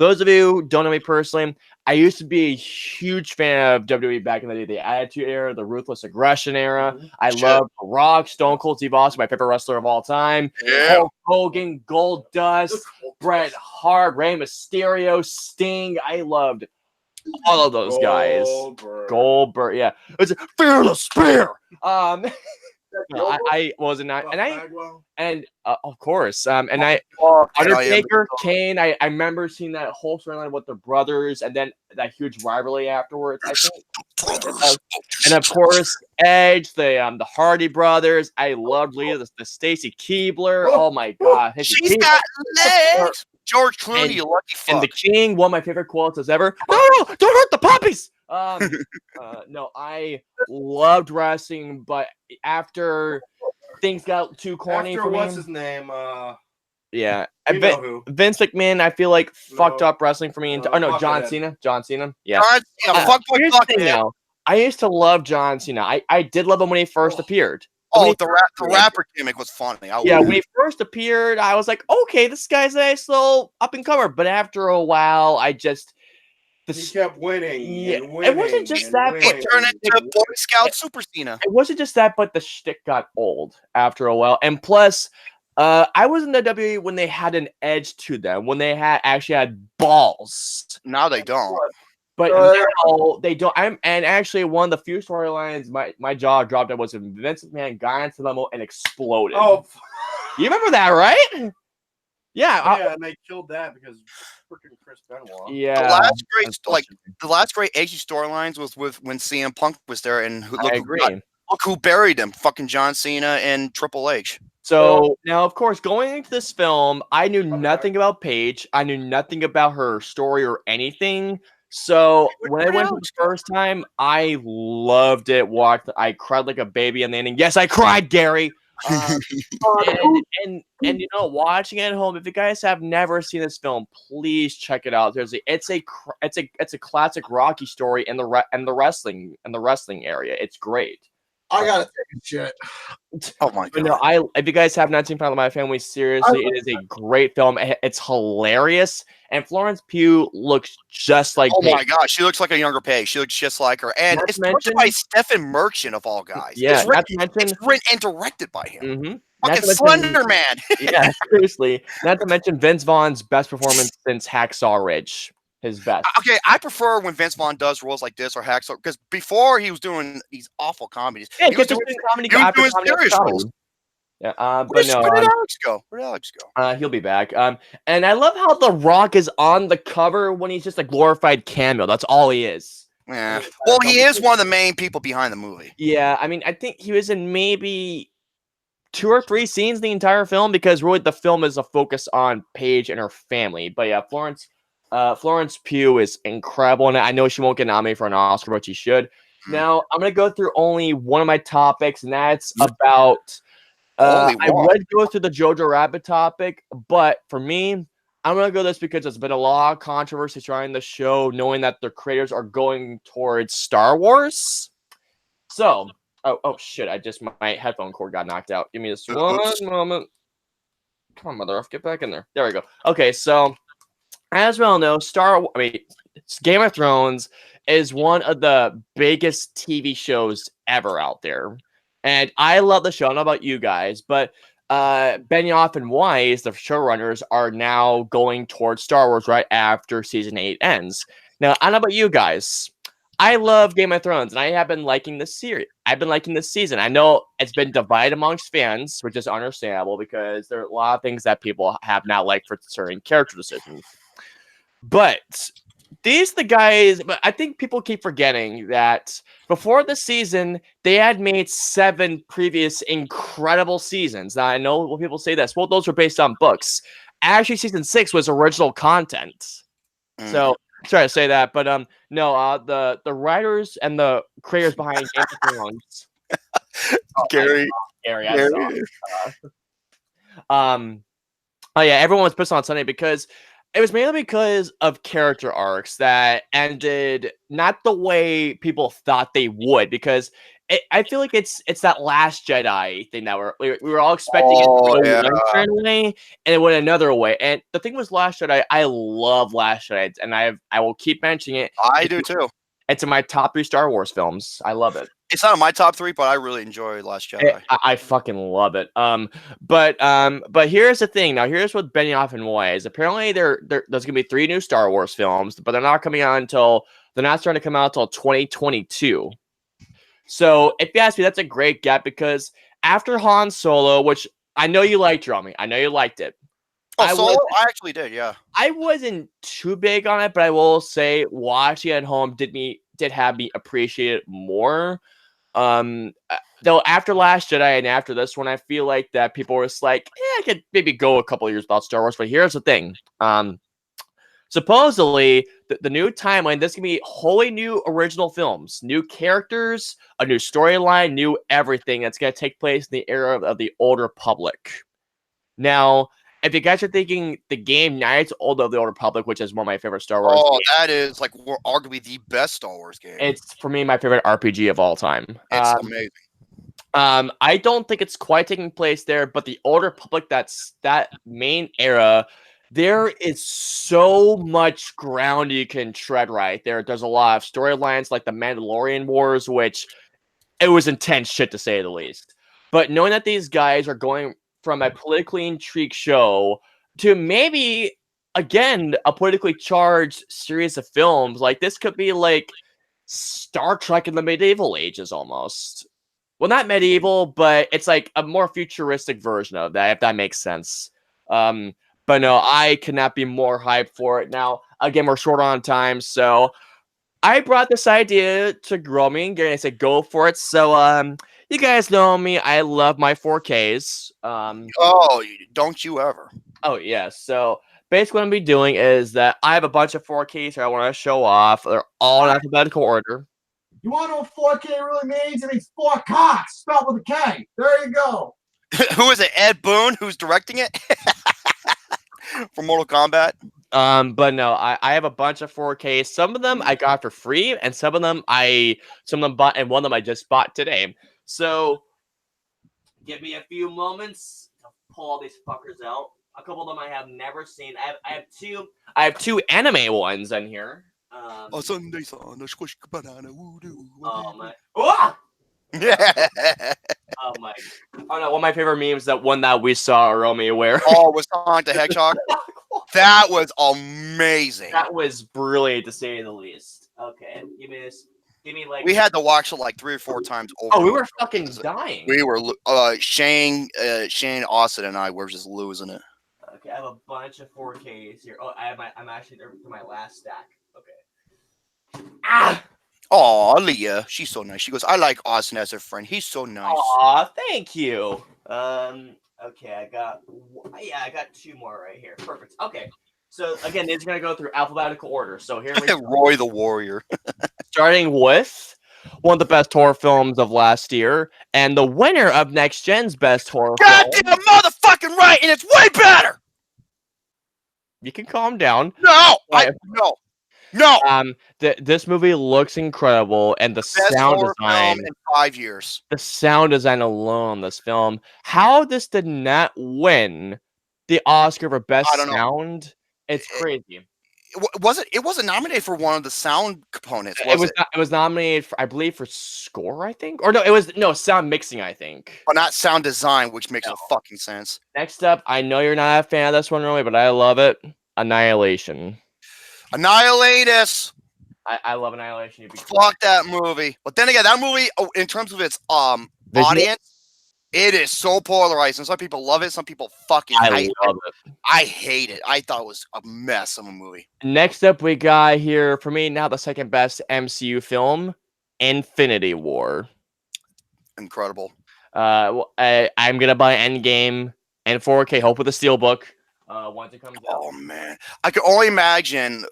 those of you who don't know me personally, I used to be a huge fan of WWE back in the day, the Attitude Era, the Ruthless Aggression Era. I love The Rock, Stone Cold Steve Austin, my favorite wrestler of all time. Yeah. Hulk Hogan, Goldust, Bret Hart, Rey Mysterio, Sting. I loved all of those guys. Goldberg, yeah. It's a fearless spear. I wasn't, and of course, and Undertaker, Kane. I remember seeing that whole storyline with the brothers, and then that huge rivalry afterwards. I think, and of course, Edge, the Hardy brothers. I loved Lita, the Stacy Keibler. Oh my God, she's got legs. George Clooney, you lucky fuck. And the King, one of my favorite quotes as ever. No, don't hurt the puppies. No, I loved wrestling, but after things got too corny for me. What's his name? Yeah, Vince McMahon. I feel like fucked up wrestling for me. John Cena. John Cena. Yeah. Fuck now. I used to love John Cena. I did love him when he first appeared. The rapper gimmick was funny. When he first appeared, I was like, okay, this guy's a nice little up and comer. But after a while, he kept winning. Yeah, it wasn't just that. It turned into Boy Scout Super Cena. It wasn't just that, but the shtick got old after a while. And plus, I was in the WWE when they had an edge to them, when they actually had balls. Now they don't. But now they don't. And actually, one of the few storylines my jaw dropped at was when Vince McMahon got into the limo and exploded. Oh, you remember that, right? Yeah, and they killed that because freaking Chris Benoit. Yeah, the last great edgy storylines was with when CM Punk was there, and look who buried him, fucking John Cena and Triple H. So now, of course, going into this film, I knew nothing about Paige. I knew nothing about her story or anything. So when I went for the first time, I loved it. I cried like a baby in the ending. Yes, I cried, Gary. And watching it at home, if you guys have never seen this film, please check it out. It's a classic Rocky story in the wrestling area. It's great. I gotta take a shit. Oh my God! If you guys have not seen Final My Family, seriously, it is a great film. It's hilarious, and Florence Pugh looks just like. Oh my God, she looks like a younger Paige. She looks just like her, and it's directed by Stephen Merchant of all guys. Yeah, it's written and directed by him. Mm-hmm. Fucking Slender Man. Yeah, seriously. Not to mention Vince Vaughn's best performance since Hacksaw Ridge. His best. Okay, I prefer when Vince Vaughn does roles like this or Hacksaw, because before he was doing these awful comedies. Yeah, he was doing serious roles. Yeah, but no. Where did Alex go? He'll be back. And I love how The Rock is on the cover when he's just a glorified cameo. That's all he is. Yeah. Well, he is one of the main people behind the movie. Yeah, I mean, I think he was in maybe 2 or 3 scenes the entire film, because really the film is a focus on Paige and her family. But yeah, Florence Pugh is incredible, and I know she won't get nominated for an Oscar, but she should. Now, I'm going to go through only one of my topics, and that's about... I would go through the Jojo Rabbit topic, but for me, I'm going to go this because there's been a lot of controversy surrounding the show, knowing that the creators are going towards Star Wars. So, oh shit, my headphone cord got knocked out. Give me this one moment. Come on, Mother Earth, get back in there. There we go. Okay, so... as we all know, Game of Thrones is one of the biggest TV shows ever out there. And I love the show. I don't know about you guys, but Benioff and Weiss, the showrunners, are now going towards Star Wars right after Season 8 ends. Now, I don't know about you guys. I love Game of Thrones, and I have been liking this series. I've been liking this season. I know it's been divided amongst fans, which is understandable because there are a lot of things that people have not liked for certain character decisions. But but I think people keep forgetting that before the season, they had made 7 previous incredible seasons. Now, I know when people say this, well, those were based on books. Actually, season 6 was original content. So, sorry to say that, but no, the writers and the creators behind Game of Thrones. Gary. Oh yeah, everyone was pissed on Sunday because it was mainly because of character arcs that ended not the way people thought they would, because I feel like it's that Last Jedi thing that we were all expecting it Oh, to go yeah. one certain way, and it went another way. And the thing was Last Jedi, I love Last Jedi, and I will keep mentioning it. I do too. It's in my top 3 Star Wars films. I love it. It's not in my top 3, but I really enjoy Last Jedi. I fucking love it. But here's the thing. Now here's what Benioff and Weiss. Apparently there's gonna be 3 new Star Wars films, but they're not starting to come out until 2022. So if you ask me, that's a great get because after Han Solo, which I know you liked, Romy, I know you liked it. Solo? I actually did, yeah. I wasn't too big on it, but I will say watching it at home did have me appreciate it more. Though after Last Jedi and after this one, I feel like that people were just like, I could maybe go a couple of years without Star Wars. But here's the thing. Supposedly, the new timeline, this can be wholly new original films, new characters, a new storyline, new everything that's going to take place in the era of the Old Republic. Now, if you guys are thinking the game Knights of the Old Republic, which is one of my favorite Star Wars games, that is like arguably the best Star Wars game. It's, for me, my favorite RPG of all time. It's amazing. I don't think it's quite taking place there, but the Old Republic, that main era, there is so much ground you can tread right there. There's a lot of storylines like the Mandalorian Wars, which it was intense shit to say the least. But knowing that these guys are going from a politically intrigued show to maybe, again, a politically charged series of films, like this could be like Star Trek in the medieval ages almost. Well, not medieval, but it's like a more futuristic version of that, if that makes sense. But no, I cannot be more hyped for it. Now, again, we're short on time, so I brought this idea to Romy and Gary. I said, go for it. So, you guys know me. I love my 4Ks. Don't you ever. Oh, yeah. So, basically what I'm going to be doing is that I have a bunch of 4Ks that I want to show off. They're all in alphabetical order. You want to know what 4K really means? It means 4 cocks, spelled with a K. There you go. Who is it? Ed Boon, who's directing it? For Mortal Kombat. But no, I have a bunch of 4Ks. Some of them I got for free, and some of them bought, and one of them I just bought today. So give me a few moments to pull all these fuckers out. A couple of them I have never seen. I have two anime ones in here. Sunday on a squish banana voodoo. Oh my! Oh! Oh my! Oh no! One of my favorite memes, that one that we saw Romy where. Was Sonic the Hedgehog. That was amazing. That was brilliant to say the least. Okay, give me like. We had to watch it like 3 or 4 times over. Oh, we were fucking dying. We were Shane, Austin, and I were just losing it. Okay, I have a bunch of 4Ks here. Oh, I'm actually there for my last stack. Okay. Ah! Aw, Leah, she's so nice. She goes, I like Austin as a friend. He's so nice. Aw, thank you. Okay, I got 2 more right here. Perfect. Okay. So again, these are gonna go through alphabetical order. So here we go. Roy the Warrior. Starting with one of the best horror films of last year, and the winner of Next Gen's best horror film. Goddamn motherfucking right, and it's way better. You can calm down. No. This movie looks incredible, and the Best sound horror design film in 5 years. The sound design alone, this film, how this did not win the Oscar for best sound, it's crazy. It wasn't nominated for one of the sound components. It was nominated for, I believe, for score, I think, or no, sound mixing, I think, but not sound design, which makes no fucking sense. Next up, I know you're not a fan of this one, Romy, but I love it. Annihilation. Annihilate. I love Annihilation. Fuck that movie. But then again, that movie, in terms of its audience, it is so polarized. And some people love it. Some people fucking hate it. I hate it. I thought it was a mess of a movie. Next up, we got here, for me, now the second best MCU film, Infinity War. Incredible. I'm going to buy Endgame and 4K, hope with a steelbook once it comes out. Oh, man. I can only imagine...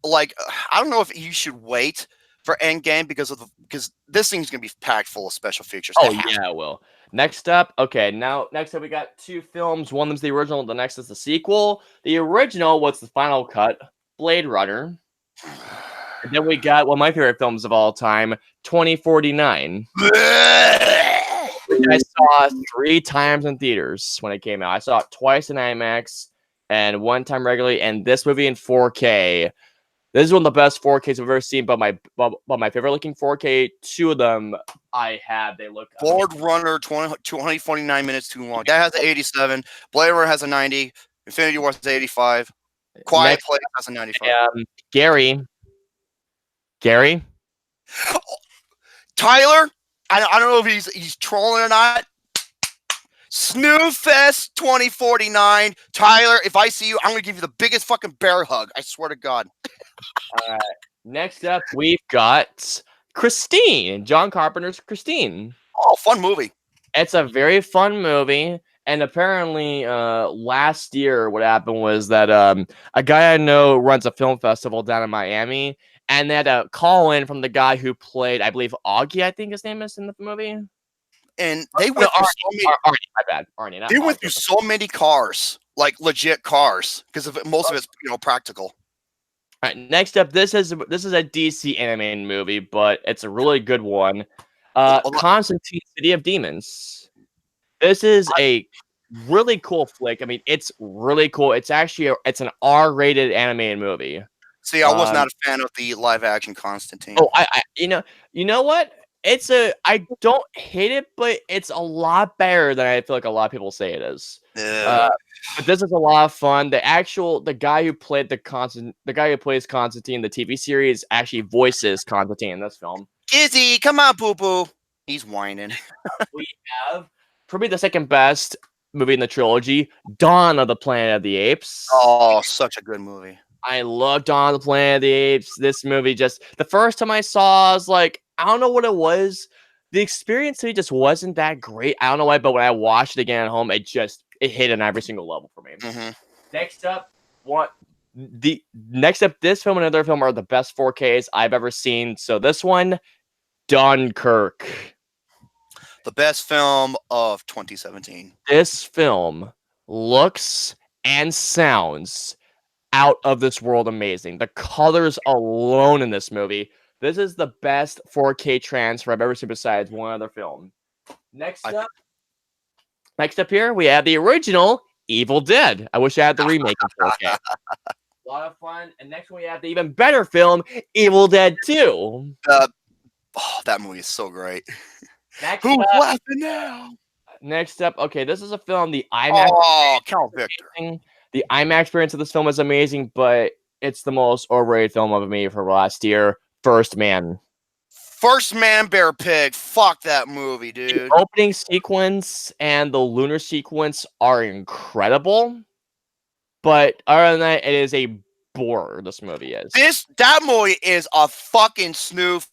Like, I don't know if you should wait for Endgame because this thing's gonna be packed full of special features. Oh yeah, it will. Next up, we got 2 films. One of them's the original, the next is the sequel. The original was the final cut, Blade Runner. And then we got one of my favorite films of all time, 2049. Which I saw 3 times in theaters when it came out. I saw it twice in IMAX and 1 time regularly, and this movie in 4K. This is one of the best 4Ks I've ever seen, but my favorite looking 4K, 2 of them I have. They look Board Runner 2049 minutes too long. That has an 87. Blade Runner has a 90. Infinity War has an 85. Quiet Place has a 95. Gary. Tyler, I don't know if he's trolling or not. Snooze Fest 2049. Tyler, if I see you, I'm gonna give you the biggest fucking bear hug. I swear to God. Next up, we've got Christine, John Carpenter's Christine. Oh, fun movie. It's a very fun movie. And apparently, last year, what happened was that a guy I know runs a film festival down in Miami, and they had a call in from the guy who played, I believe, Augie, I think his name is in the movie. And they went through so many. Arnie, my bad. Arnie. They went through so many cars, like legit cars, because most of it's practical. All right, next up, this is a DC animated movie, but it's a really good one. Constantine, City of Demons. This is a really cool flick. I mean, it's really cool. It's actually it's an R-rated animated movie. See, I was not a fan of the live-action Constantine. Oh, you know what? I don't hate it, but it's a lot better than I feel like a lot of people say it is. But this is a lot of fun. The guy who plays Constantine in the TV series actually voices Constantine in this film. Izzy, come on, boo boo. He's whining. We have probably the second best movie in the trilogy, Dawn of the Planet of the Apes. Oh, such a good movie. I love Dawn of the Planet of the Apes. This movie the first time I saw, I was like, I don't know what it was. The experience to me just wasn't that great. I don't know why, but when I watched it again at home, it hit on every single level for me. Mm-hmm. Next up, this film and another film are the best 4Ks I've ever seen. So this one, Dunkirk. The best film of 2017. This film looks and sounds out of this world amazing. The colors alone in this movie. This is the best 4K transfer I've ever seen besides one other film. Next up here, we have the original Evil Dead. I wish I had the remake in 4K. A lot of fun. And next one, we have the even better film, Evil Dead 2. That movie is so great. Who's laughing now? Next up, okay, this is a film, the IMAX. Oh, Count Victor. The IMAX experience of this film is amazing, but it's the most overrated film I've made for last year. First Man, Bear Pig. Fuck that movie, dude. The opening sequence and the lunar sequence are incredible, but other than that, it is a bore. This movie is. That movie is a fucking snooze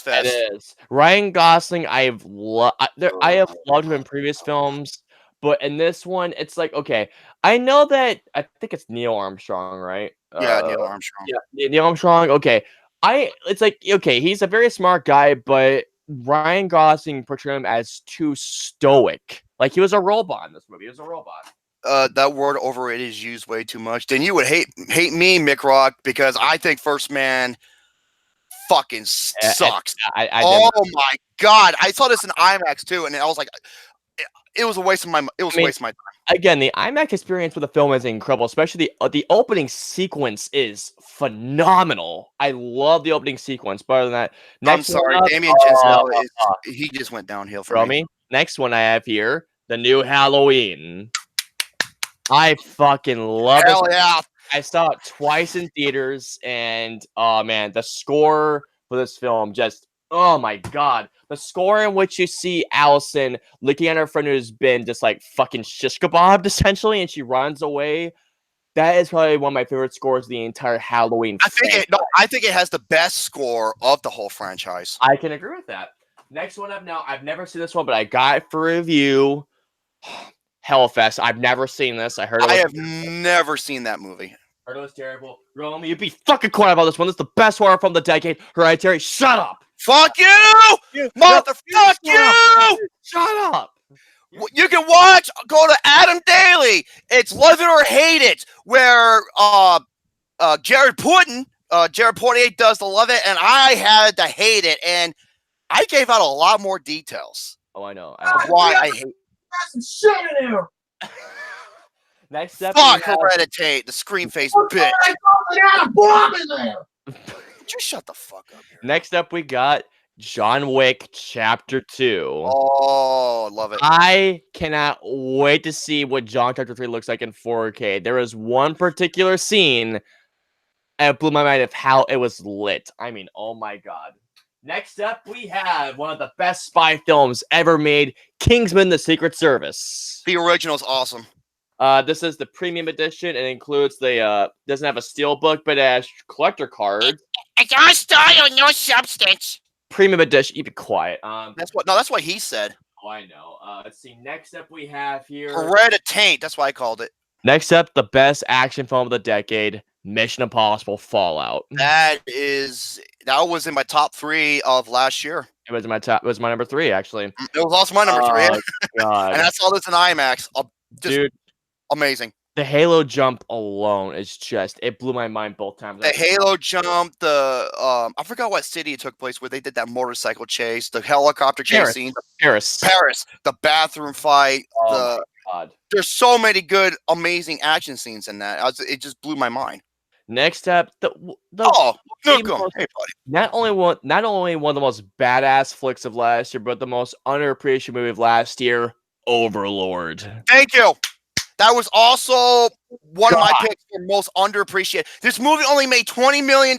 fest. It is. Ryan Gosling, I have loved him in previous films, but in this one, it's like, okay, I know that I think it's Neil Armstrong, right? Yeah, Neil Armstrong. Yeah, Neil Armstrong. Okay. It's like, okay, he's a very smart guy, but Ryan Gosling portrayed him as too stoic. Like he was a robot in this movie. He was a robot. That word overrated is used way too much. Then you would hate me, Mick Rock, because I think First Man fucking sucks. Oh my God. I saw this in IMAX too, and I was like, it was a waste of my time. Again, the IMAX experience with the film is incredible, especially the opening sequence is phenomenal. I love the opening sequence. But other than that, I'm sorry, Damien Chazelle he just went downhill for Romy. me. Next one I have here, the new Halloween. I fucking love it. Hell yeah. I saw it twice in theaters, and oh man, the score for this film just, oh my God. The score in which you see Allison looking at her friend who's been just like fucking shish kebabbed essentially, and she runs away. That is probably one of my favorite scores of the entire Halloween. I think it has the best score of the whole franchise. I can agree with that. Next one up now, I've never seen this one, but I got it for review. Hellfest. I've never seen this. I have never seen that movie. Heard it was terrible. Romy, you'd be fucking quiet about this one. This is the best horror from the decade. Hereditary. Shut up. Fuck you! Motherfuck you! Shut up! You can go to Adam Daly. It's Love It or Hate It, where Jared Putin, Jared 48 does to love it, and I had to hate it, and I gave out a lot more details. Oh, I know. Why I hate some shit in there. Next up, Fuck Hereditary, the screen face bitch. Just shut the fuck up. Next up, we got John Wick Chapter 2. Oh, love it. I cannot wait to see what John Chapter 3 looks like in 4K. There is one particular scene that blew my mind of how it was lit. I mean, oh my god. Next up, we have one of the best spy films ever made, Kingsman: The Secret Service. The original is awesome. This is the premium edition. It includes the doesn't have a steel book, but it has collector cards. It's our style, no substance. Premium edition. You be quiet. That's what he said. Oh, I know. Let's see. Next up, we have here Hereditary. That's why I called it. Next up, the best action film of the decade, Mission Impossible: Fallout. That was in my top 3 of last year. It was my top. It was my number 3, actually. It was also my number 3. God. And I saw this in IMAX. Dude, amazing. the Halo jump alone is it blew my mind both times. The Halo jump, I forgot what city it took place where they did that motorcycle chase, the helicopter chase scene. Paris. The bathroom fight. Oh my god. There's so many good, amazing action scenes in that. It just blew my mind. Next up, Nukem. Hey, buddy. Not only one of the most badass flicks of last year, but the most underappreciated movie of last year, Overlord. Thank you. That was also one of my picks for most underappreciated. This movie only made $20 million.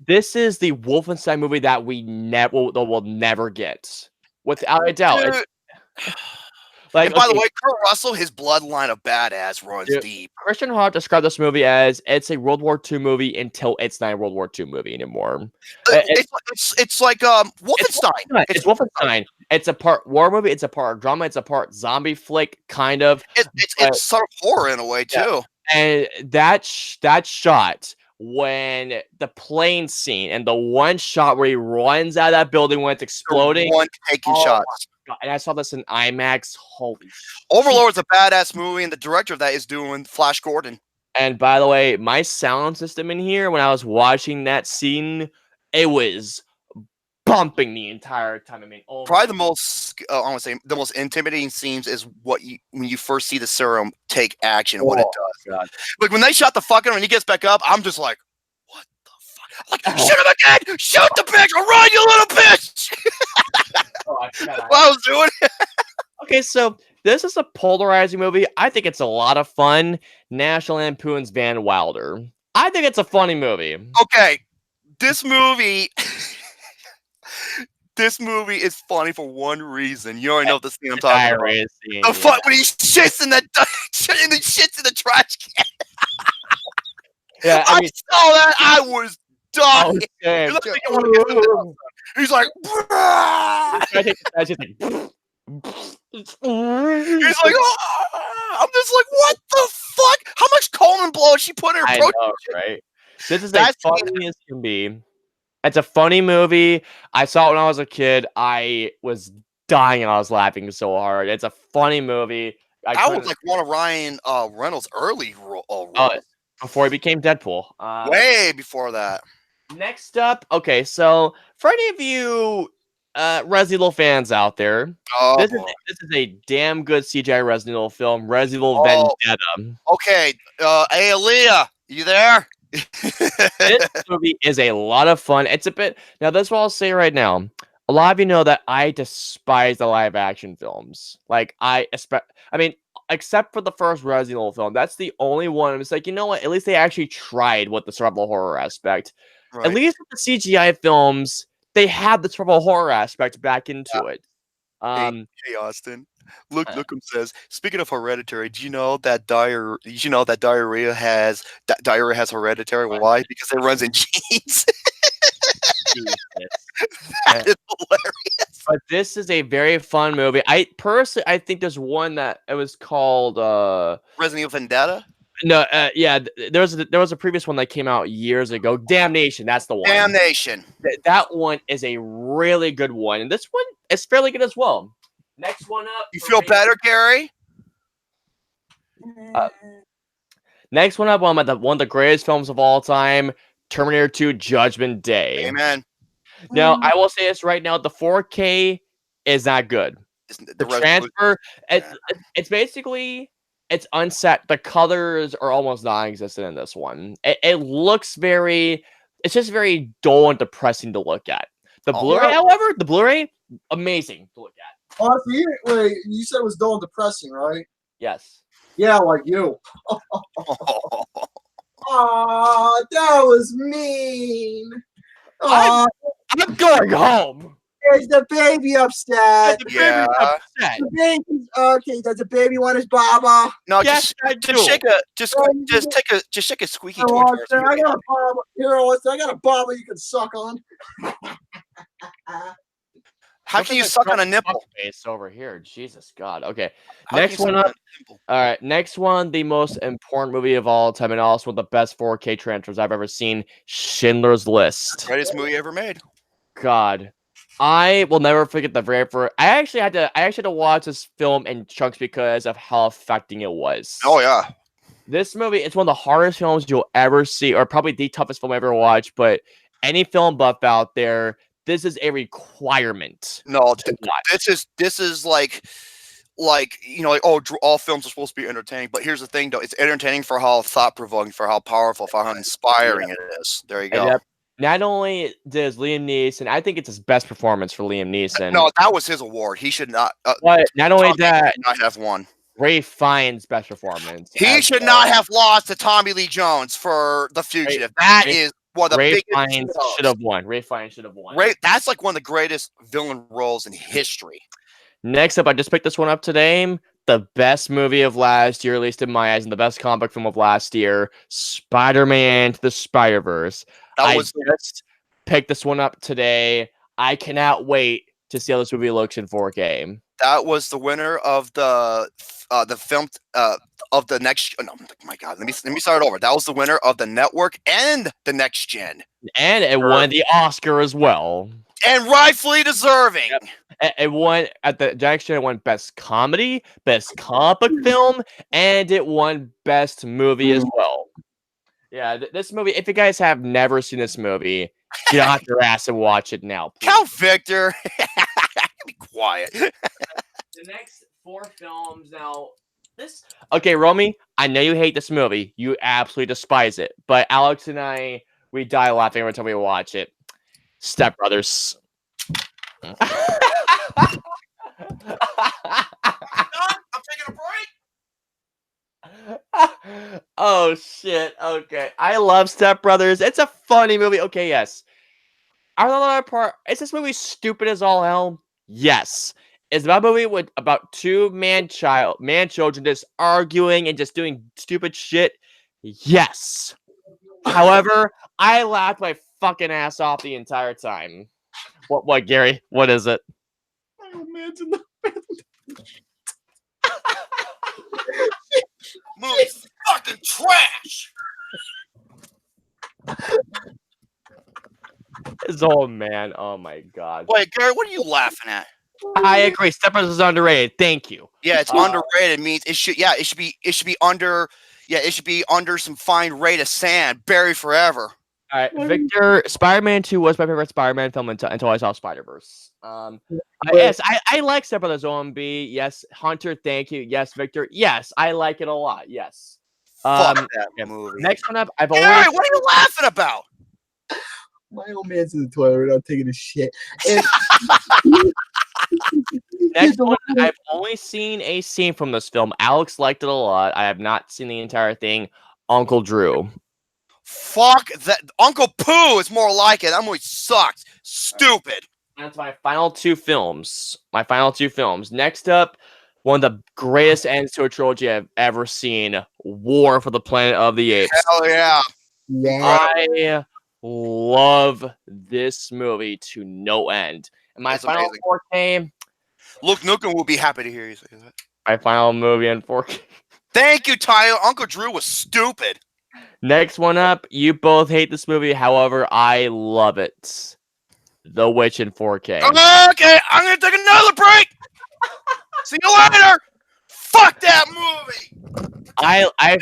This is the Wolfenstein movie that we will never get, without a doubt. And by the way, Kurt Russell, his bloodline of badass runs deep. Christian Hart described this movie as it's a World War II movie until it's not a World War II movie anymore. It's like Wolfenstein. It's Wolfenstein. It's a part war movie. It's a part drama. It's a part zombie flick, kind of. It's sort of horror in a way too. And that shot when the plane scene and the one shot where he runs out of that building when it's exploding. One taking shots. And I saw this in IMAX. Holy shit. Overlord's a badass movie, and the director of that is doing Flash Gordon. And by the way, my sound system in here, when I was watching that scene, it was bumping the entire time. I mean, probably the most, I want to say, the most intimidating scenes is when you first see the serum take action, what it does. God. Like when they shot the fucking when he gets back up, I'm just like, what the fuck? Like, shoot him again! Shoot the bitch! I'll run, you little bitch! What I was doing. Okay, so this is a polarizing movie. I think it's a lot of fun. National Lampoon's Van Wilder. I think it's a funny movie. Okay, this movie is funny for one reason. You already know the scene I'm talking about. The fuck when he shits in the trash can. Yeah, I saw that. I was dying. Oh, he's like, he's like, oh. I'm just like, what the fuck? How much Coleman blow did she put in her protein? I know, right? This is as funny as can be. It's a funny movie. I saw it when I was a kid. I was dying and I was laughing so hard. It's a funny movie. I was like one of Ryan Reynolds' early roles. Before he became Deadpool. Way before that. Next up, okay, so for any of you Resident Evil fans out there, this is a damn good CGI Resident Evil film, Resident Evil Vendetta. Okay, hey Aaliyah, you there? This movie is a lot of fun. It's a bit now. That's what I'll say right now. A lot of you know that I despise the live action films. Like except for the first Resident Evil film. That's the only one. I'm just like, you know what? At least they actually tried with the survival horror aspect. Right. At least with the CGI films, they had the survival horror aspect back into it. Hey, Austin. Lookum says, speaking of Hereditary, do you know that diarrhea has hereditary? Why? Because it runs in genes. That is hilarious. But this is a very fun movie. I think there's one that it was called Resident Evil Vendetta. No, yeah, there was a previous one that came out years ago. Damnation, that's the one. Damnation. That one is a really good one, and this one is fairly good as well. Next one up. You feel better, Gary? Next one up, one of the greatest films of all time, Terminator 2 Judgment Day. Amen. Now, I will say this right now: the 4K is not good. The transfer, it's basically it's unset. The colors are almost non-existent in this one. It looks very, it's just very dull and depressing to look at. The Blu-ray, however, the Blu-ray, amazing to look at. Oh, so you said it was dull and depressing, right? Yes. Yeah, like you. Aw, that was mean. Aw, I'm going home. is the baby upset? Yeah. The baby's okay. Does the baby want his baba? No, Yes, I just do. shake a, just shake a squeaky toy. Oh, I got a baba. Here, I got a baba you can suck on. How can you suck on a nipple? Face over here, Jesus God. Okay, How next can you one suck up. on a nipple? All right, next one, the most important movie of all time, and also one of the best 4K transfers I've ever seen. Schindler's List. Greatest movie ever made. God, I will never forget the very first. I actually had to watch this film in chunks because of how affecting it was. Oh yeah. This movie, it's one of the hardest films you'll ever see, or probably the toughest film I ever watched. But any film buff out there, this is a requirement. No, this is like all films are supposed to be entertaining, but here's the thing though, it's entertaining for how thought provoking, for how powerful, for how inspiring it is. There you go. Not only does Liam Neeson, I think it's his best performance for Liam Neeson. No, that was his award. He should not. But not only that, not have won. Ray Fiennes' best performance. He should not have lost to Tommy Lee Jones for The Fugitive. That is one of the Ray biggest. Fiennes should have won. Ray Fiennes should have won. That's like one of the greatest villain roles in history. Next up, I just picked this one up today. The best movie of last year, at least in my eyes, and the best comic book film of last year, Spider-Man to the Spider-Verse. I just picked this one up today. I cannot wait to see how this movie looks in 4K. That was the winner of the film of the next. Oh, no, my God, let me start over. That was the winner of the network and the next gen, and it won the Oscar as well, and rightfully deserving. Yep. It won at the next gen. It won best comedy, best comic book film, and it won best movie as well. Yeah, this movie. If you guys have never seen this movie, get off your ass and watch it now. Please. Count Victor. Be quiet. The next 4 films now. Okay, Romy, I know you hate this movie. You absolutely despise it. But Alex and I, we die laughing every time we watch it. Step Brothers. I'm taking a break. Oh shit. Okay. I love Step Brothers. It's a funny movie. Okay, yes. Is this movie stupid as all hell? Yes. Is that movie with about 2 man children just arguing and just doing stupid shit? Yes. However, I laughed my fucking ass off the entire time. What, Gary? What is it? My old man's in the bed. Movie's fucking trash. His old man. Oh my God. Wait, Gary, what are you laughing at? I agree. Step Brothers is underrated. Thank you. Yeah, it's underrated. Means it should be under. Yeah, it should be under some fine rate of sand, buried forever. All right, Victor. Spider-Man 2 was my favorite Spider-Man film until I saw Spider-Verse. Yes, I like Step Brothers OMB. Yes, Hunter. Thank you. Yes, Victor. Yes, I like it a lot. Yes. Fuck that movie. Next one up. What are you laughing about? My old man's in the toilet right now taking a shit. Next one, I've only seen a scene from this film. Alex liked it a lot. I have not seen the entire thing. Uncle Drew. Fuck that. Uncle Pooh is more like it. That movie sucked. Stupid. That's my final 2 films. Next up, one of the greatest ends to a trilogy I've ever seen. War for the Planet of the Apes. Hell yeah. I love this movie to no end. And my final 4K. Luke Nukem will be happy to hear you say that. My final movie in 4K. Thank you, Tyler. Uncle Drew was stupid. Next one up. You both hate this movie. However, I love it. The Witch in 4K. Okay, I'm going to take another break. See you later. Fuck that movie. I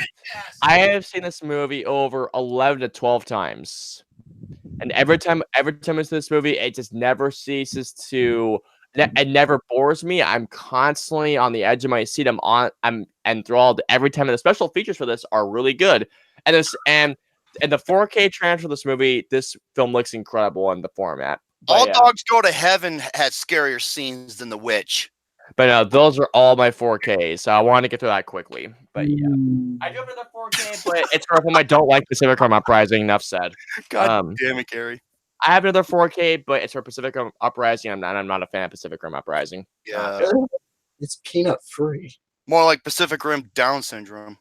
have seen this movie over 11 to 12 times. And every time I see this movie, it just never ceases to. It never bores me. I'm constantly on the edge of my seat. I'm enthralled every time. And the special features for this are really good. And the 4K transfer of this movie, this film looks incredible in the format. All Dogs Go to Heaven had scarier scenes than The Witch. But those are all my 4Ks, so I want to get through that quickly. But yeah, I do have another 4K, but it's for whom I don't like Pacific Rim Uprising. Enough said. God damn it, Gary. I have another 4K, but it's for Pacific Rim Uprising. I'm not a fan of Pacific Rim Uprising. Yeah, it's peanut free. more like Pacific Rim Down syndrome.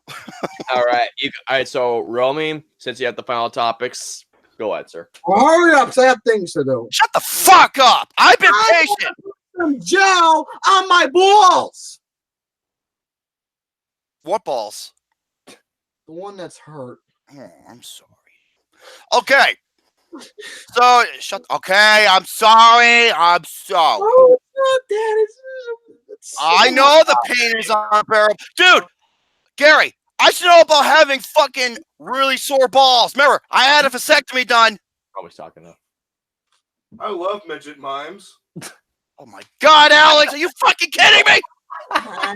All right, so Romy, since you have the final topics, go ahead, sir. Hurry up, 'cause I have things to do. Shut the fuck up! I've been patient. Some gel on my balls. What balls? The one that's hurt. Oh, I'm sorry. Okay. So okay, I'm sorry. I'm sorry. Oh, it's not that. It's I know the pain is unbearable. Dude, Gary, I should know about having fucking really sore balls. Remember, I had a vasectomy done. Probably talking though. I love midget mimes. Oh my God, Alex, are you fucking kidding me? I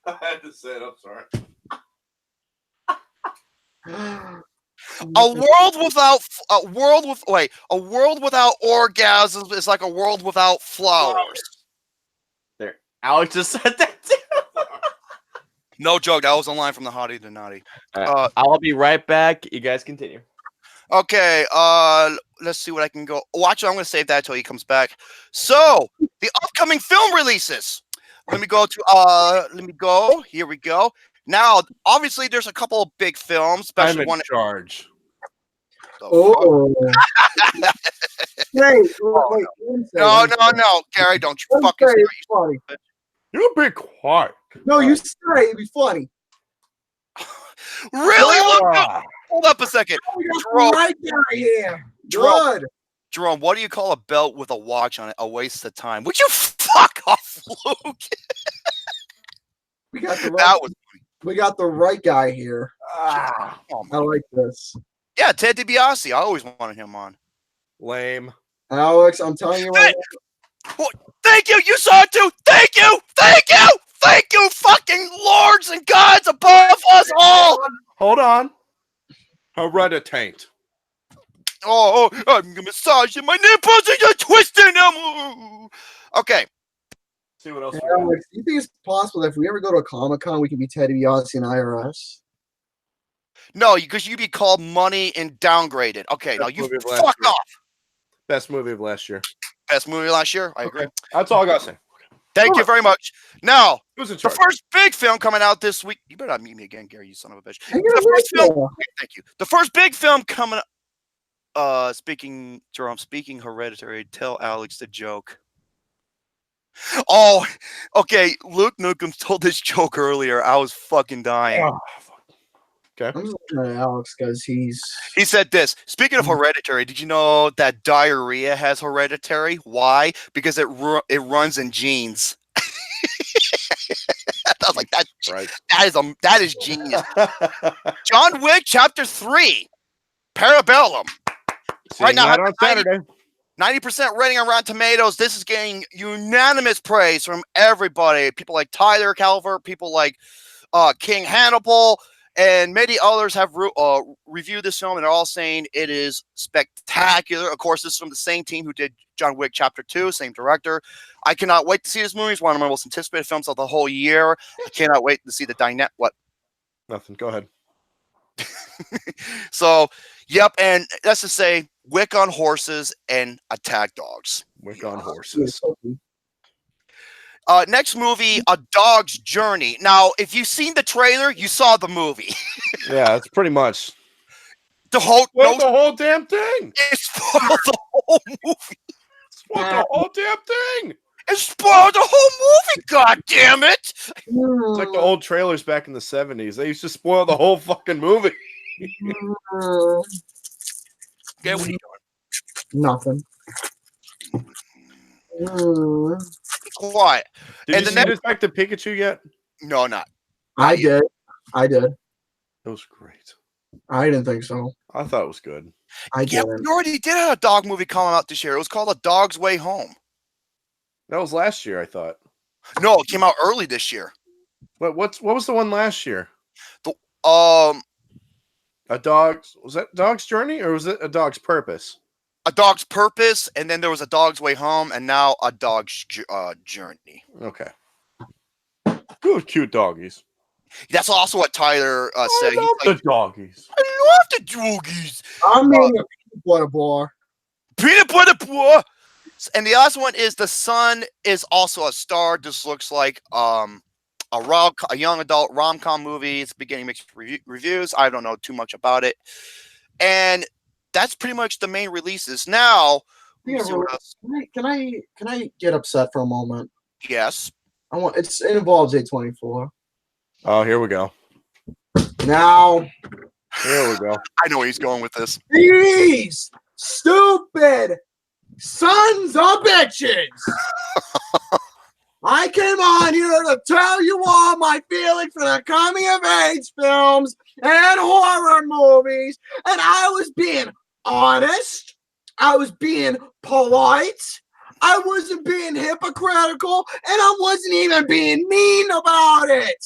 had to say it. I'm sorry. A world without orgasms is like a world without flowers. There, Alex just said that too. No joke, that was a line from the Hottie to Naughty. Right, I'll be right back. You guys continue. Okay, let's see what I can go. Oh, actually, I'm going to save that until he comes back. So, the upcoming film releases. Let me go. Here we go. Now, obviously, there's a couple of big films. Especially I'm in one. charge. Oh. Wait. No, Gary, don't you fucking say it's funny. You be quiet. No, you say it. It'd be funny. Really? Hold up a second. Jerome, Right down here. Good. Jerome, what do you call a belt with a watch on it? A waste of time. Would you fuck off, Luke? We got the right. That was. We got the right guy here. Oh, I like this. yeah, Ted DiBiase. I always wanted him on. Lame. Alex, I'm telling you right Oh, thank you. You saw it too. Thank you. Thank you. Thank you, fucking lords and gods above us all. Hold on. Hereditaint. Oh, I'm massaging my nipples and you're twisting them. Okay. See what else. now. Alex, do you think it's possible that if we ever go to a Comic-Con, we can be Ted DiBiase and IRS? No, because you'd be called money and downgraded. Okay, now you fuck off. Best movie of last year. Best movie last year. I agree. That's all I gotta say. Thank you very much. Now, Who's in the charge? first big film coming out this week. You better not meet me again, Gary, you son of a bitch. Hey, The first you're film, right thank you. The first big film coming speaking Hereditary, tell Alex the joke. Oh, okay. Luke Nukem told this joke earlier. I was fucking dying. Oh, fuck. Okay. I'm just looking at Alex because He said this. Speaking of Hereditary, did you know that diarrhea has hereditary? Why? Because it runs in genes. I was like, that's Right. that is genius. John Wick Chapter 3, Parabellum. Right now, on Saturday. 90% rating on Rotten Tomatoes. This is getting unanimous praise from everybody. People like Tyler Calvert, people like King Hannibal, and many others have reviewed this film, and they're all saying it is spectacular. Of course, this is from the same team who did John Wick Chapter 2, same director. I cannot wait to see this movie. It's one of my most anticipated films of the whole year. I cannot wait to see the dynamic. What? Nothing. Go ahead. So, yep, and let's just say Wick on horses and attack dogs. Wick on horses. Next movie, A Dog's Journey. Now, if you've seen the trailer, you saw the movie. Yeah, that's pretty much. The whole damn thing. it spoiled the whole movie. Spoiled the whole damn thing. It spoiled the whole movie. God damn it! It's like the old trailers back in the 70s. They used to spoil the whole fucking movie. Okay, what are you doing? Nothing. Be quiet. Did And you the see Detective Pikachu yet? No, not. I did. I did. It was great. I didn't think so. I thought it was good. I Yeah, didn't. we already did have a dog movie coming out this year. It was called A Dog's Way Home. That was last year, I thought. No, it came out early this year. What was the one last year? A Dog's Journey, or was it A Dog's Purpose? A Dog's Purpose, and then there was A Dog's Way Home, and now A Dog's Journey. Okay. Good, cute doggies. That's also what Tyler said. I love the doggies. I love the doggies. I'm making a peanut butter bar. Peanut butter boy. And the last one is The Son is also a star. This looks like a young adult rom-com movie. It's beginning mixed reviews. I don't know too much about it. And that's pretty much the main releases. Now, Yeah, can I get upset for a moment? yes. It involves A24. Oh, here we go. Now, Here we go. I know where he's going with this. these stupid sons of bitches. I came on here to tell you all my feelings for the coming of age films and horror movies, and I was being honest. I was being polite. I wasn't being hypocritical, and I wasn't even being mean about it.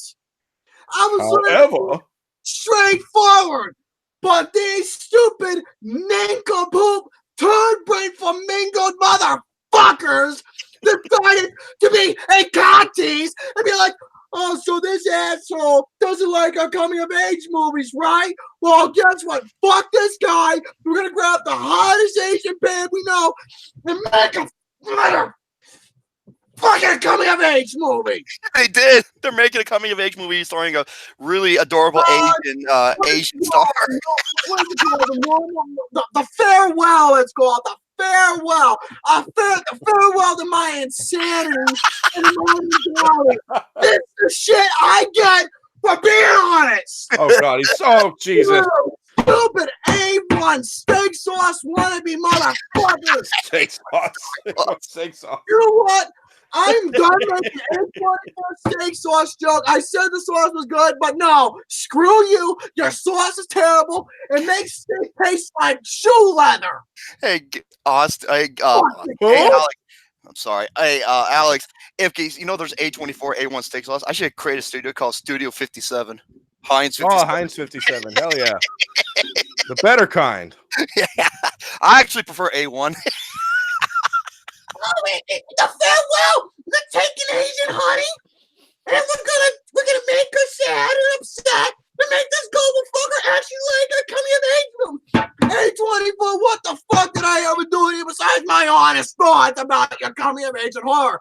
I was However, straightforward. But these stupid nincompoop turd-brain flamingo motherfuckers decided to be a cockies and be like, oh, so this asshole doesn't like our coming-of-age movies, right? Well, guess what? Fuck this guy. We're going to grab the hottest Asian babe we know and make a fucking coming-of-age movie. They did. They're making a coming-of-age movie starring a really adorable Asian star. What is it called? The farewell, it's called. The farewell. The farewell to my insanity. This is the shit I get for being honest. oh god, Jesus. Stupid A1 steak sauce wannabe motherfuckers. Steak sauce. Steak sauce. You know what? I'm done making A24 steak sauce joke. I said the sauce was good, but no. Screw you. Your sauce is terrible. It makes steak taste like shoe leather. Hey, Austin. Hey, Alex. I'm sorry. Hey, Alex. If you know there's A24, A1 steak sauce, I should create a studio called Studio 57. Heinz 57. Oh, Heinz 57. Hell yeah. The better kind. Yeah. I actually prefer A1. The farewell. We're taking Asian honey, and we're gonna make her sad and upset and make this global fucker actually like a coming of age film. A24, what the fuck did I ever do to you besides my honest thoughts about your coming of age and horror?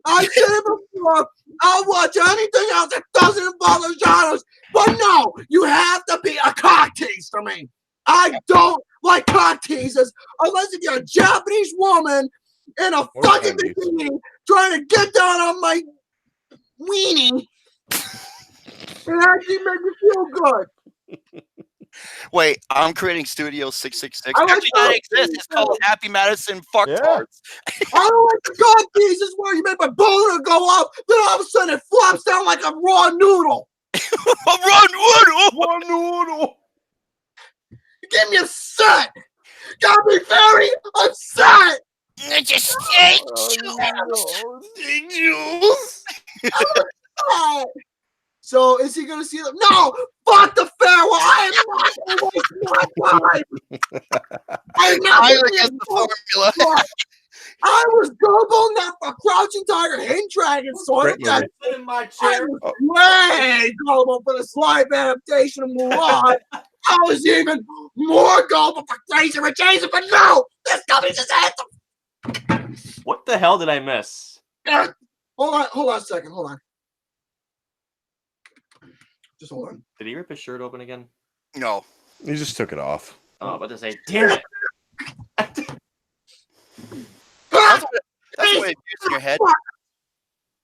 I said it before. I'll watch anything else that doesn't involve those genres, but no, you have to be a cock tease for me. I don't like cock teasers unless if you're a Japanese woman in a fucking bikini trying to get down on my weenie and actually make me feel good. Wait, I'm creating Studio 666. I like Actually, that exists. It's called Happy Madison Fuck Tarts. I don't like the cock teasers where you make my boner go up, then all of a sudden it flops down like a raw noodle. One noodle. You get me upset. Got me very upset. Just So is he gonna see them? No, fuck the farewell. I am not gonna waste my time. I'm not I gonna guess the formula. I was googling that for Crouching Tiger, Hidden Dragon, Sword of Death. In my I chair. was way gullible for this live adaptation of Mulan. I was even more gullible for Crazy Rich Asian, but no, this company's just anthem. What the hell did I miss? Hold on a second. Hold on. Just hold on. Did he rip his shirt open again? No. You just took it off. Oh, I was about to say, damn it. That's the way it is in your head.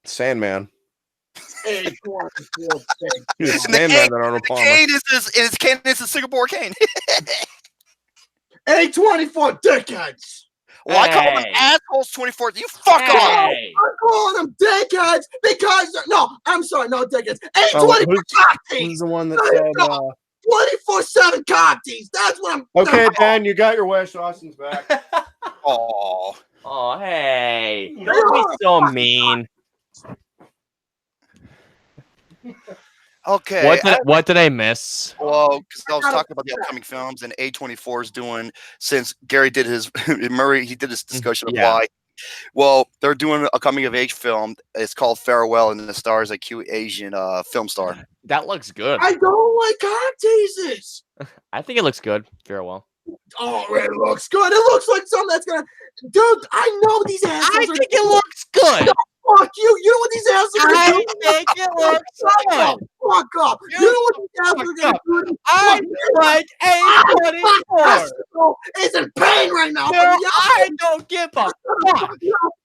Sandman. Hey, He's a Sandman that Arnold Palmer. Cane is a Singapore cane. A24 dickheads. Well, I call them assholes 24. You fuck off. I'm calling them dickheads because no, I'm sorry, no dickheads. 824 cock Who's tees. the one that said? 24/7 cock tees. That's what I'm. Okay, Ben, you got your wish. Austin's back. Oh. Oh, hey. Don't be so mean. Okay. What did I miss? Well, because I was talking about the upcoming films, and A24 is doing, since Gary did his Murray, he did his discussion of why. Well, they're doing a coming of age film. It's called Farewell, and the stars a cute Asian film star. That looks good. I don't like cock teases. I think it looks good. Farewell. Oh, it looks good. It looks like something that's gonna. Dude, I know these assholes. I think it looks good. Fuck you. You know what these assholes are I gonna do? think it looks good. Fuck up. You know what these assholes are gonna do? I like A24. It's in pain right now. I don't give a fuck.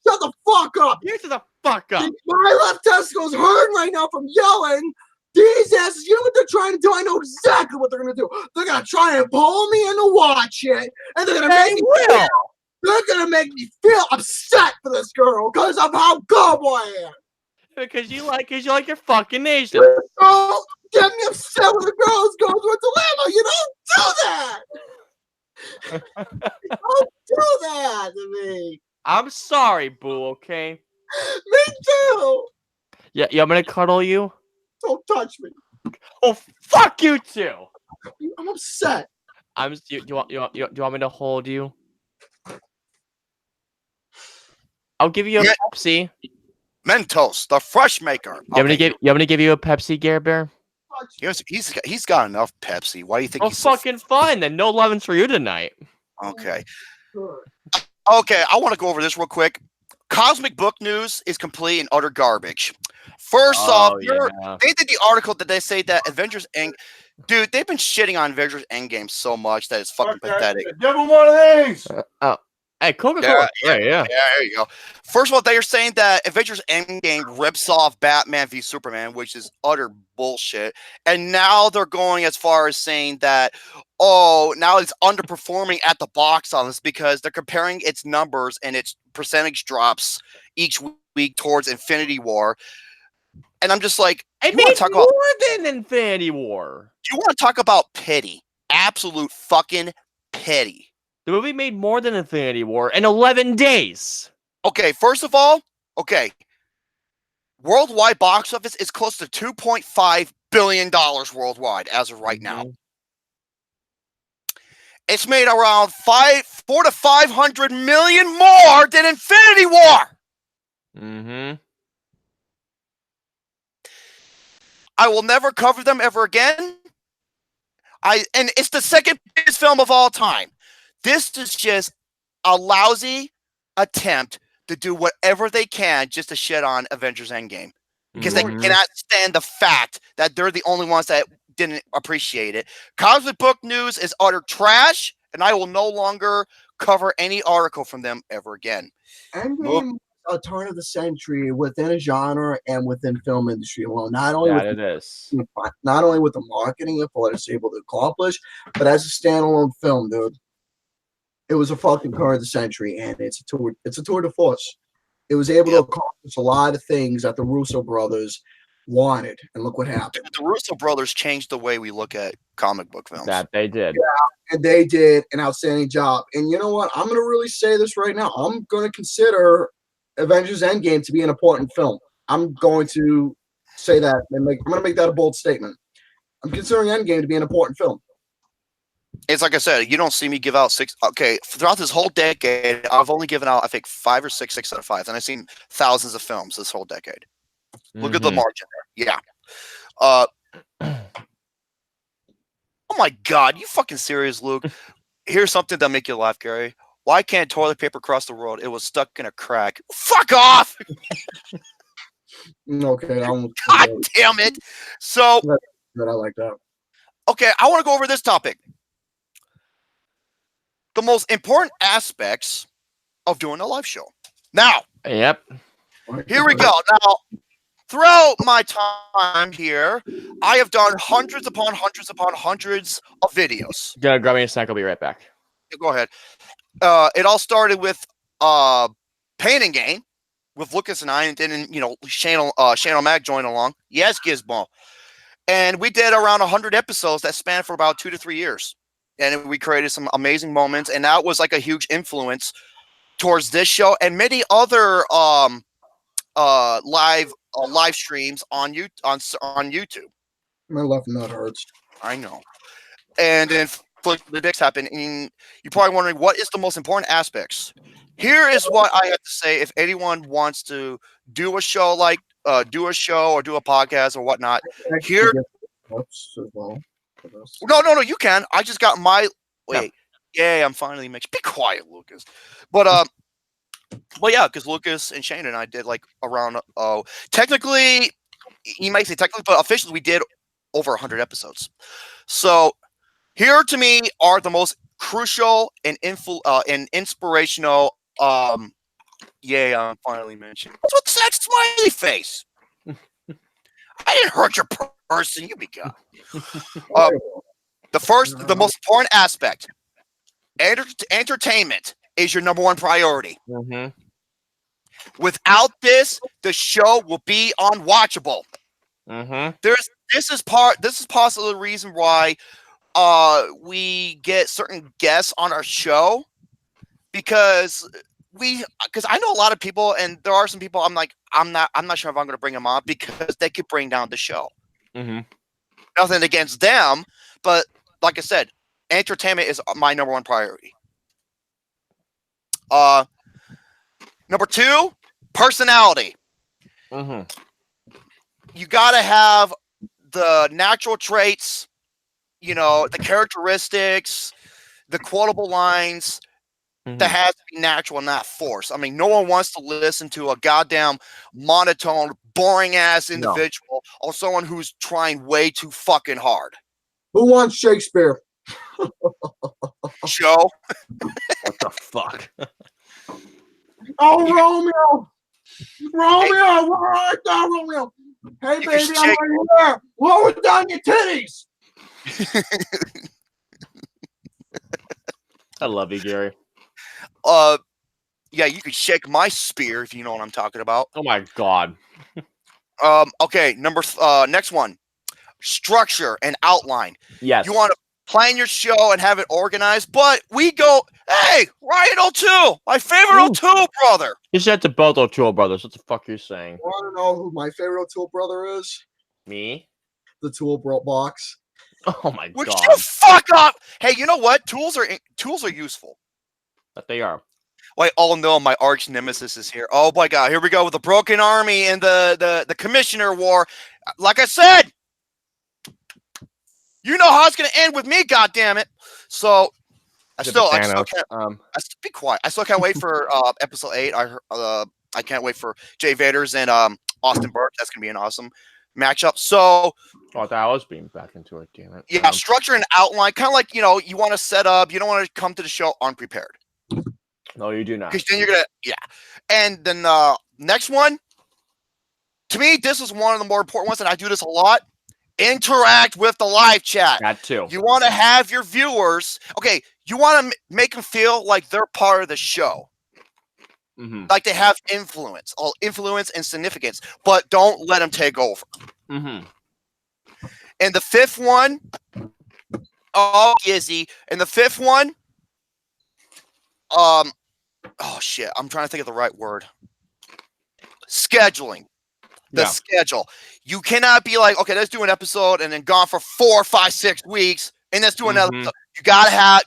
Shut the fuck up. You shut the fuck up. My left testicle's hurting right now from yelling. These asses, you know what they're trying to do? I know exactly what they're gonna do. They're gonna try and pull me into watch it, and they're gonna make me feel. They're gonna make me feel upset for this girl because of how gullible I am. Because you like your fucking nation. Don't get me upset when the girls go through a dilemma. You don't do that. Don't do that to me. I'm sorry, Boo. Okay. Me too. Yeah, I'm gonna cuddle you. Don't touch me. Oh, fuck you too. I'm upset. Do you want me to hold you? I'll give you a Pepsi. Mentos, the fresh maker. You want me to give you a Pepsi, GareBear? He's got enough Pepsi. Why do you think he's fucking fine? Then no lovin's for you tonight. Okay. Okay, I want to go over this real quick. Cosmic book news is complete and utter garbage. First off, they did the article that they say that Avengers End. Dude, they've been shitting on Avengers Endgame so much that it's fucking pathetic. Give him one of these. Hey, Coca-Cola. Yeah, there you go. First of all, they are saying that Avengers Endgame rips off Batman v Superman, which is utter bullshit. And now they're going as far as saying that, now it's underperforming at the box office because they're comparing its numbers and its percentage drops each week towards Infinity War. And I'm just like, it made more than Infinity War. You want to talk about pity? Absolute fucking pity. The movie made more than Infinity War in 11 days. Okay, first of all, worldwide box office is close to $2.5 billion worldwide as of right now. It's made around 400 to 500 million more than Infinity War. I will never cover them ever again. And it's the second biggest film of all time. This is just a lousy attempt to do whatever they can just to shit on Avengers Endgame. Because they cannot stand the fact that they're the only ones that didn't appreciate it. Cosmic book news is utter trash, and I will no longer cover any article from them ever again. Endgame a turn of the century within a genre and within film industry alone. Not only with the marketing of what it's able to accomplish, but as a standalone film, dude. It was a fucking turn of the century, and it's a tour de force. It was able to accomplish a lot of things that the Russo brothers wanted, and look what happened. The Russo brothers changed the way we look at comic book films. That they did. Yeah, and they did an outstanding job. And you know what? I'm going to really say this right now. I'm going to consider Avengers Endgame to be an important film. I'm going to say that, and I'm going to make that a bold statement. I'm considering Endgame to be an important film. It's like I said, you don't see me give out 6. Okay, throughout this whole decade, I've only given out, I think, 5 or 6 out of 5s, and I've seen thousands of films this whole decade. Look at the margin there. Yeah. Oh my God, you fucking serious, Luke? Here's something that'll make you laugh, Gary. Why can't toilet paper cross the road? It was stuck in a crack. Fuck off! Okay. God damn it. So, I like that. Okay, I want to go over this topic. The most important aspects of doing a live show. Now, here we go. Now, throughout my time here, I have done hundreds upon hundreds upon hundreds of videos. Gonna grab me a snack. I'll be right back. Go ahead. It all started with Pain and Gain with Lucas and I, and then Shane O'Mac joined along. Yes, Gizmo. And we did around 100 episodes that spanned for about 2 to 3 years. And we created some amazing moments, and that was like a huge influence towards this show and many other live streams on YouTube. My left nut hurts. I know. And then the dicks happen, and you're probably wondering what is the most important aspects. Here is what I have to say. If anyone wants to do a show or do a podcast or whatnot, here. No, you can. I just got my wait. Yeah, I'm finally mixed. Be quiet, Lucas. But yeah, because Lucas and Shane and I did like around technically, you might say technically, but officially we did over 100 episodes. So here to me are the most crucial and inspirational. Yeah, I'm finally mentioned. What's with that smiley face? I didn't hurt your person. You be gone. The most important aspect, entertainment is your number one priority. Mm-hmm. Without this, the show will be unwatchable. Mm-hmm. This is possibly the reason why we get certain guests on our show, because I know a lot of people, and there are some people I'm not sure if I'm going to bring them on because they could bring down the show. Mm-hmm. Nothing against them, but like I said, entertainment is my number one priority. Number 2, personality. Mm-hmm. You got to have the natural traits, the characteristics, the quotable lines. Mm-hmm. That has to be natural and not forced. I mean, no one wants to listen to a goddamn monotone, boring-ass individual or someone who's trying way too fucking hard. Who wants Shakespeare? Joe? What the fuck? Oh, Romeo! Romeo! Where art thou, Romeo? Hey, baby, I'm right here. Lower down your titties! I love you, Gary. Yeah, you could shake my spear if you know what I'm talking about. Oh my god. Okay, next one. Structure and outline. Yes. You want to plan your show and have it organized, but we go, hey, Ryan O'Toole, my favorite O'Toole brother. You said to both O'Toole brothers. What the fuck are you saying? Want to know who my favorite O'Toole brother is? Me? The Tool box. Oh my Would god. you fuck up? Hey, you know what? Tools are useful. But they are. Wait, oh no, my arch nemesis is here. Oh my god, here we go with the Broken Army and the Commissioner War. Like I said, you know how it's gonna end with me, goddammit. So I still can't be quiet. I still can't wait for episode 8. I can't wait for Jay Vaders and Austin Burp. That's gonna be an awesome matchup. So I was being back into it, damn it. Yeah, structure and outline, kind of like you want to set up. You don't want to come to the show unprepared. No, you do not. Because then you're gonna And then next one, to me, this is one of the more important ones, and I do this a lot. Interact with the live chat. That too. You want to have your viewers. Okay, you want to make them feel like they're part of the show. Mm-hmm. Like they have influence and significance, but don't let them take over. Mm-hmm. And the fifth one, Gizzy. And the fifth one, oh shit, I'm trying to think of the right word. Scheduling. The schedule. You cannot be like, okay, let's do an episode and then gone for 4, 5, 6 weeks, and let's do another episode. You gotta have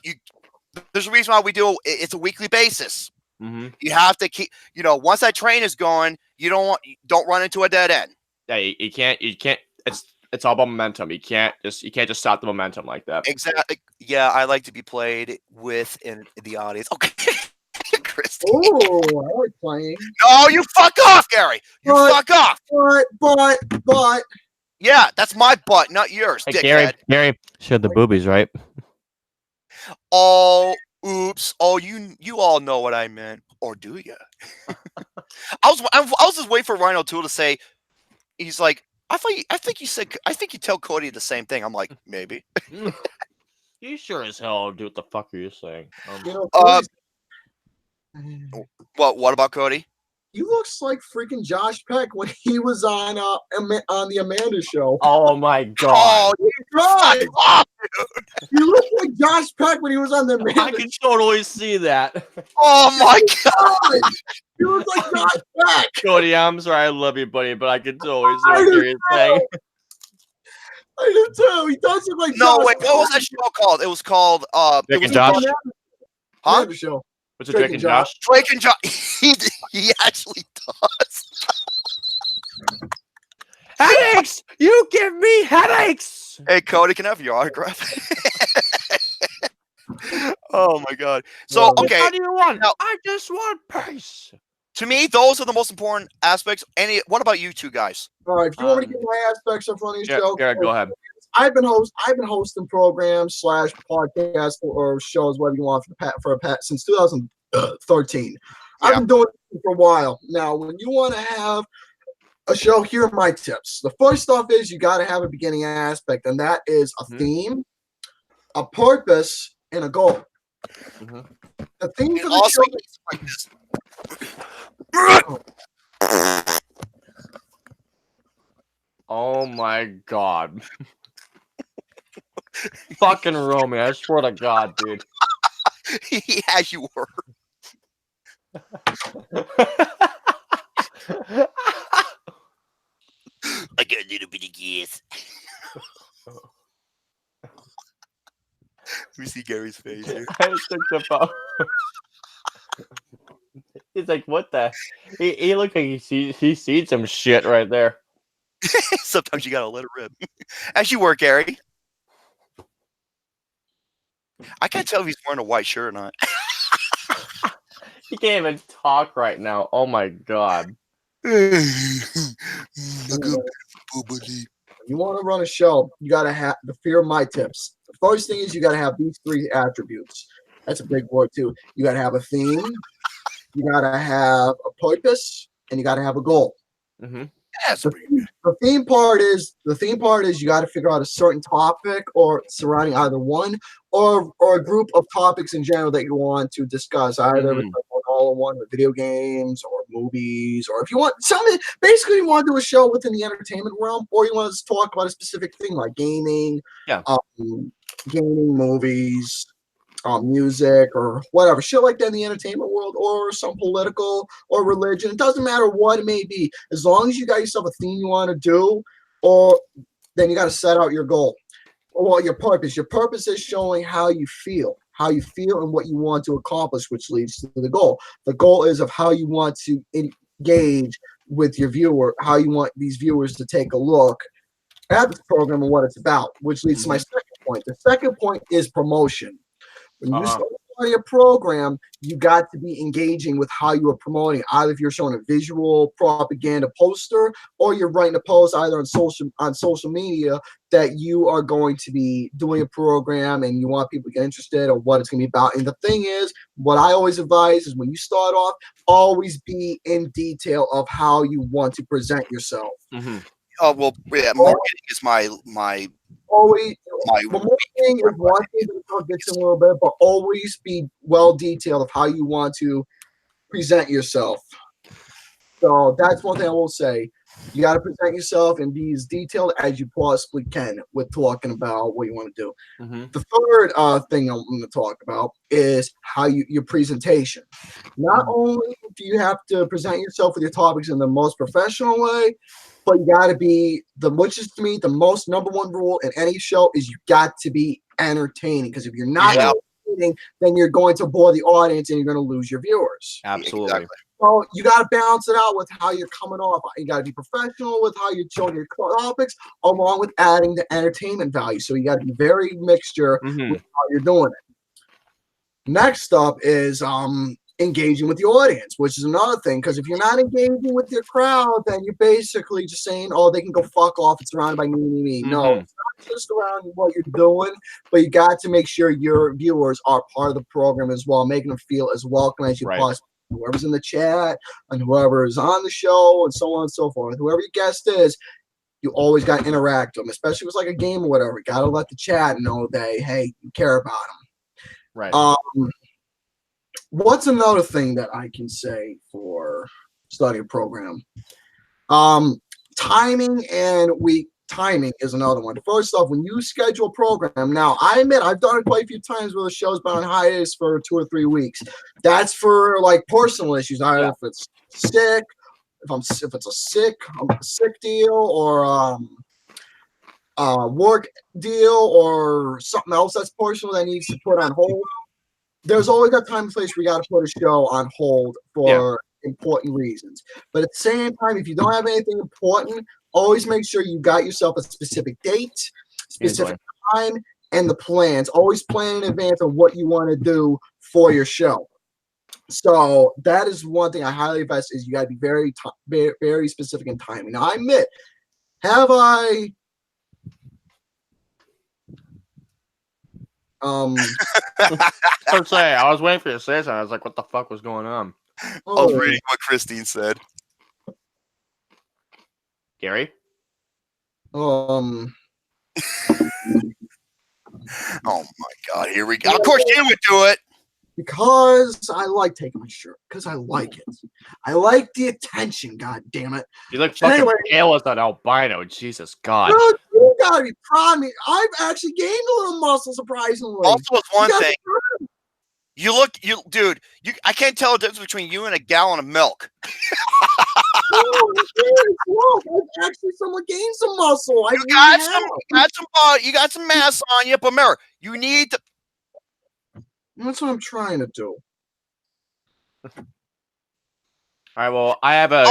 there's a reason why we do it's a weekly basis. Mm-hmm. You have to keep, once that train is going, you don't run into a dead end. Yeah, you can't. It's all about momentum. You can't just stop the momentum like that. Exactly. Yeah, I like to be played with in the audience. Okay. Christy. Oh, I like playing. No, you fuck off, Gary. Fuck off. But. Yeah, that's my butt, not yours, hey, dickhead. Gary, showed the boobies, right? Oh, oops. Oh, you all know what I meant, or do you? I was just waiting for Ryan O'Toole to say. He's like, I think you tell Cody the same thing. I'm like, maybe. You sure as hell do what the fuck are you saying? What about Cody? He looks like freaking Josh Peck when he was on the Amanda show. Oh my god. Oh, God. God. He looked like Josh Peck when he was on the Amanda I can totally see that. Oh my God. show. He looks like Josh Peck. Cody, I'm sorry, I love you, buddy, but I can totally see what you're saying. I do too. He does look like No, Josh wait, what was that show called? It was called Drake it was and Josh? Huh? Amanda show. What's it, Drake and Josh? Drake and Josh. He actually does. Headaches! You give me headaches! Hey Cody, can I have your autograph? Oh my God. So okay, What do you want? Now- I just want peace. to me, those are the most important aspects. What about you two guys? All right, if you want me to get my aspects up front of your show, Garrett, go ahead. I've been hosting programs / podcasts or shows, whatever you want, since 2013. I've been doing it for a while now. When you want to have a show, here are my tips. The first stuff is you got to have a beginning aspect, and that is a theme, a purpose, and a goal. The theme for the Also, show. Oh my god. Fucking Romy, I swear to God, dude. he has you work. I got a little bit of gas. Let me see Gary's face here. I just took the phone. He's like, what the? He looked like he seen some shit right there. Sometimes you gotta let it rip. As you work, Gary. I can't tell if he's wearing a white shirt or not. He can't even talk right now. Oh my god. If you want to run a show, you got to have the fear of my tips. The first thing is you got to have these 3 attributes. That's a big word too. You got to have a theme, you got to have a purpose, and you got to have a goal. The theme part is you got to figure out a certain topic or surrounding either one or a group of topics in general that you want to discuss, either with all in one with video games or movies, or if you want something, basically you want to do a show within the entertainment realm, or you want to talk about a specific thing like gaming, movies, music, or whatever shit like that in the entertainment world, or some political or religion. It doesn't matter what it may be, as long as you got yourself a theme you want to do, or then you got to set out your goal. Well, your purpose. Your purpose is showing how you feel and what you want to accomplish, which leads to the goal. The goal is of how you want to engage with your viewer, how you want these viewers to take a look at the program and what it's about, which leads to my second point. The second point is promotion. When you start promoting a program, you got to be engaging with how you are promoting. Either if you're showing a visual propaganda poster, or you're writing a post either on social media that you are going to be doing a program and you want people to get interested or what it's going to be about. And the thing is, what I always advise is when you start off, always be in detail of how you want to present yourself. Well, yeah, marketing is my always marketing is one thing that I'll get to in a little bit, but always be well detailed of how you want to present yourself. So that's one thing I will say. You got to present yourself and be as detailed as you possibly can with talking about what you want to do. The third thing I'm going to talk about is how your presentation. Not only do you have to present yourself with your topics in the most professional way, but you got to be which is to me the most number one rule in any show is you got to be entertaining. Because if you're not entertaining, then you're going to bore the audience and you're going to lose your viewers. Absolutely. Exactly. So you got to balance it out with how you're coming off. You got to be professional with how you're showing your topics, along with adding the entertainment value. So you got to be very mixture with how you're doing it. Next up is engaging with the audience, which is another thing. Because if you're not engaging with your crowd, then you're basically just saying, "Oh, they can go fuck off. It's surrounded by me." No, it's not just around what you're doing, but you got to make sure your viewers are part of the program as well, making them feel as welcome as you possibly. Whoever's in the chat and whoever is on the show and so on and so forth, whoever your guest is, you always got to interact with them, especially if it's like a game or whatever. You got to let the chat know that, hey, you care about them. Right. what's another thing that I can say for study a program? Timing is another one. First off, when you schedule a program, now I admit I've done it quite a few times where the show's been on hiatus for 2 or 3 weeks. That's for like personal issues, either if it's sick, if it's a sick deal, or work deal, or something else that's personal that needs to put on hold. There's always a time and place where you got to put a show on hold for important reasons. But at the same time, if you don't have anything important, always make sure you got yourself a specific date, specific time, and the plans. Always plan in advance of what you want to do for your show. So that is one thing I highly advise, is you got to be very, very specific in timing. Now, I admit, have I... I was waiting for you to say something. I was like, what the fuck was going on? I was reading what Christine said. Gary? Oh my God, here we go. Of course you would do it. Because I like taking my shirt. Because I like it. I like the attention, god damn it. You look fucking pale as an albino, Jesus God. Dude, you gotta be proud of me. I've actually gained a little muscle, surprisingly. Also, it's one thing. Dude, I can't tell the difference between you and a gallon of milk. I've actually somewhat gained some muscle. You got some mass on you, but remember, you need to. That's what I'm trying to do. All right, well, I have a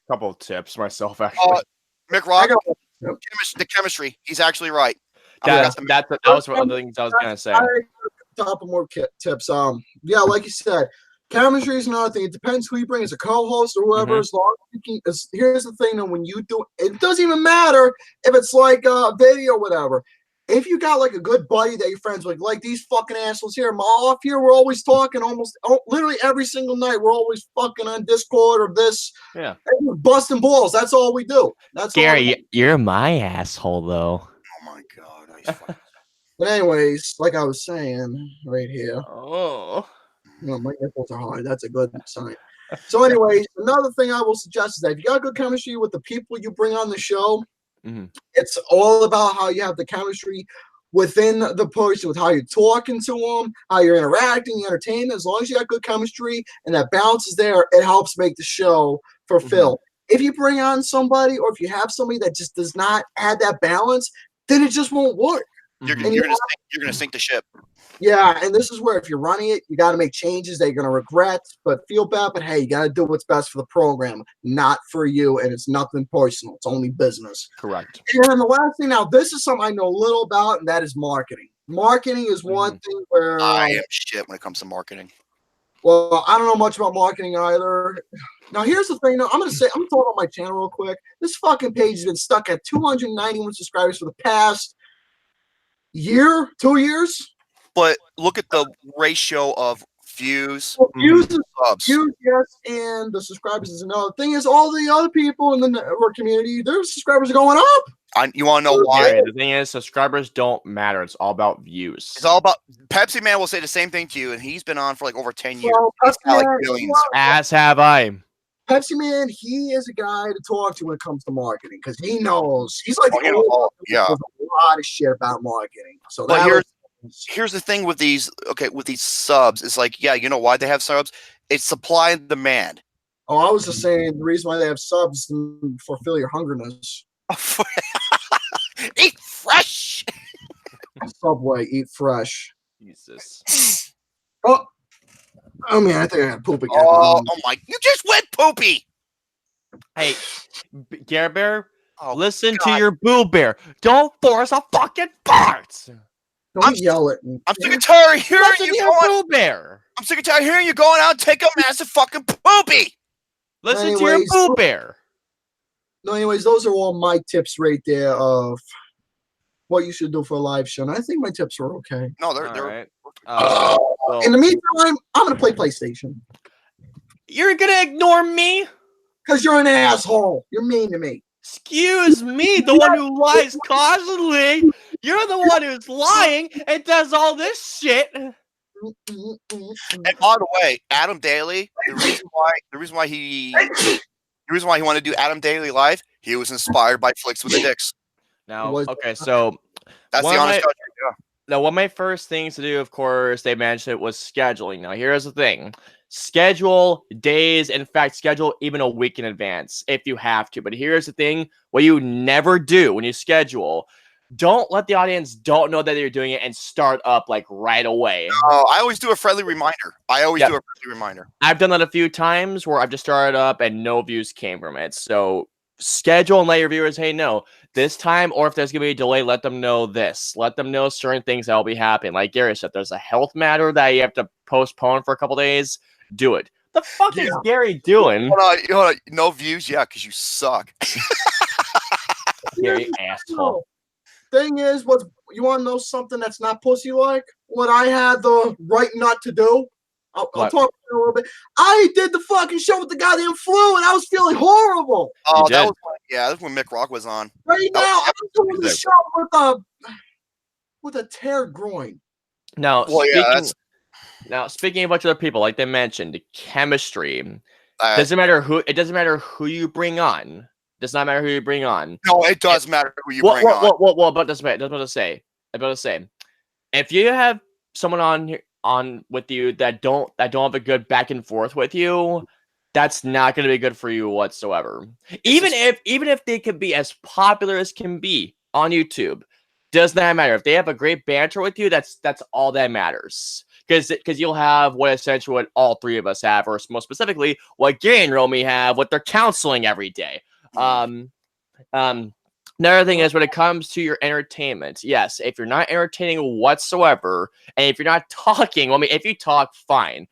couple of tips myself, actually. Mick Rock, the chemistry. He's actually right. That was one of the things I was going to say. Top of more tips. Yeah, like you said, chemistry is another thing. It depends who you bring as a co-host or whoever. As long as you can, here's the thing: that when you do, it doesn't even matter if it's like a video or whatever. If you got like a good buddy that you're friends with, like these fucking assholes here, off here, we're always talking literally every single night. We're always fucking on Discord or this. Yeah. Busting balls. That's all we do. That's Gary, you're my asshole, though. Oh my God. But anyways, like I was saying right here. Oh. My nipples are hard. That's a good sign. So anyways, another thing I will suggest is that if you got good chemistry with the people you bring on the show, it's all about how you have the chemistry within the person, with how you're talking to them, how you're interacting, you entertain them. As long as you got good chemistry and that balance is there, it helps make the show fulfill. If you bring on somebody, or if you have somebody that just does not add that balance, then it just won't work. You're gonna sink the ship. Yeah, and this is where if you're running it, you got to make changes that you're going to regret, but feel bad. But hey, you got to do what's best for the program, not for you, and it's nothing personal. It's only business. Correct. And then the last thing, now this is something I know a little about, and that is marketing. Marketing is one thing where I am shit when it comes to marketing. Well, I don't know much about marketing either. Now, here's the thing. I'm talking about my channel real quick. This fucking page has been stuck at 291 subscribers for the past year, 2 years. But look at the ratio of views, views, subs. Views, yes, and the subscribers is another thing. Is all the other people in the network community, their subscribers are going up. You want to know why? The thing is, subscribers don't matter. It's all about views. It's all about. Pepsi Man will say the same thing to you, and he's been on for like over 10 years. Well, as have I. Pepsi Man, he is a guy to talk to when it comes to marketing, because he knows. He's like, a lot of shit about marketing. So here's the thing with these subs. It's like, yeah, you know why they have subs? It's supply and demand. Oh, I was just saying the reason why they have subs is to fulfill your hungerness. Eat fresh. Subway, eat fresh. Jesus. Oh man, I think I got poop again. Oh my! You just went poopy. Hey, GareBear, listen to your Boo Bear. Don't force a fucking fart. Don't yell at me. I'm sick and tired of hearing you Boo Bear. I'm sick and tired of hearing you going out and take a massive fucking poopy. Listen to your Boo Bear. No, anyways, those are all my tips right there of what you should do for a live show. And I think my tips are okay. No, they're right. In the meantime, I'm gonna play PlayStation. You're gonna ignore me? Because you're an asshole. You're mean to me. Excuse me, the one who lies constantly. You're the one who's lying and does all this shit. And by the way, Adam Daly, the reason why he wanted to do Adam Daly live, he was inspired by Flicks with the Dicks. Now, okay, so That's the honest country. Yeah. Now, one of my first things to do, of course, they mentioned it was scheduling. Now, here's the thing. Schedule days, in fact, schedule even a week in advance if you have to. But here's the thing. What you never do when you schedule, don't let the audience don't know that you're doing it and start up like right away. No, I always do a friendly reminder. I've done that a few times where I've just started up and no views came from it. So schedule and let your viewers, hey, no, this time, or if there's going to be a delay, let them know this. Let them know certain things that will be happening. Like Gary said, there's a health matter that you have to postpone for a couple days. Do it. The fuck is Gary doing? Hold on. No views? Yeah, because you suck. Gary, asshole. Thing is, you want to know something that's not pussy-like? What I had the right not to do? I'll talk about it a little bit. I did the fucking show with the goddamn flu, and I was feeling horrible. Oh, that was when Mick Rock was on. Right now, I'm doing the show with a tear groin. Now, speaking of a bunch of other people, like they mentioned, chemistry. Doesn't matter who. It doesn't matter who you bring on. Does not matter who you bring on. No, it does matter who you bring on. Well, but that's what I was about to say. If you have someone on with you that don't have a good back and forth with you, that's not going to be good for you whatsoever. Even if they could be as popular as can be on YouTube, does not matter. If they have a great banter with you, that's all that matters. Because you'll have what all three of us have, or most specifically, what Gary and Romy have with their counseling every day. Another thing is when it comes to your entertainment, yes, if you're not entertaining whatsoever, and if you're not talking, well, I mean, if you talk, fine.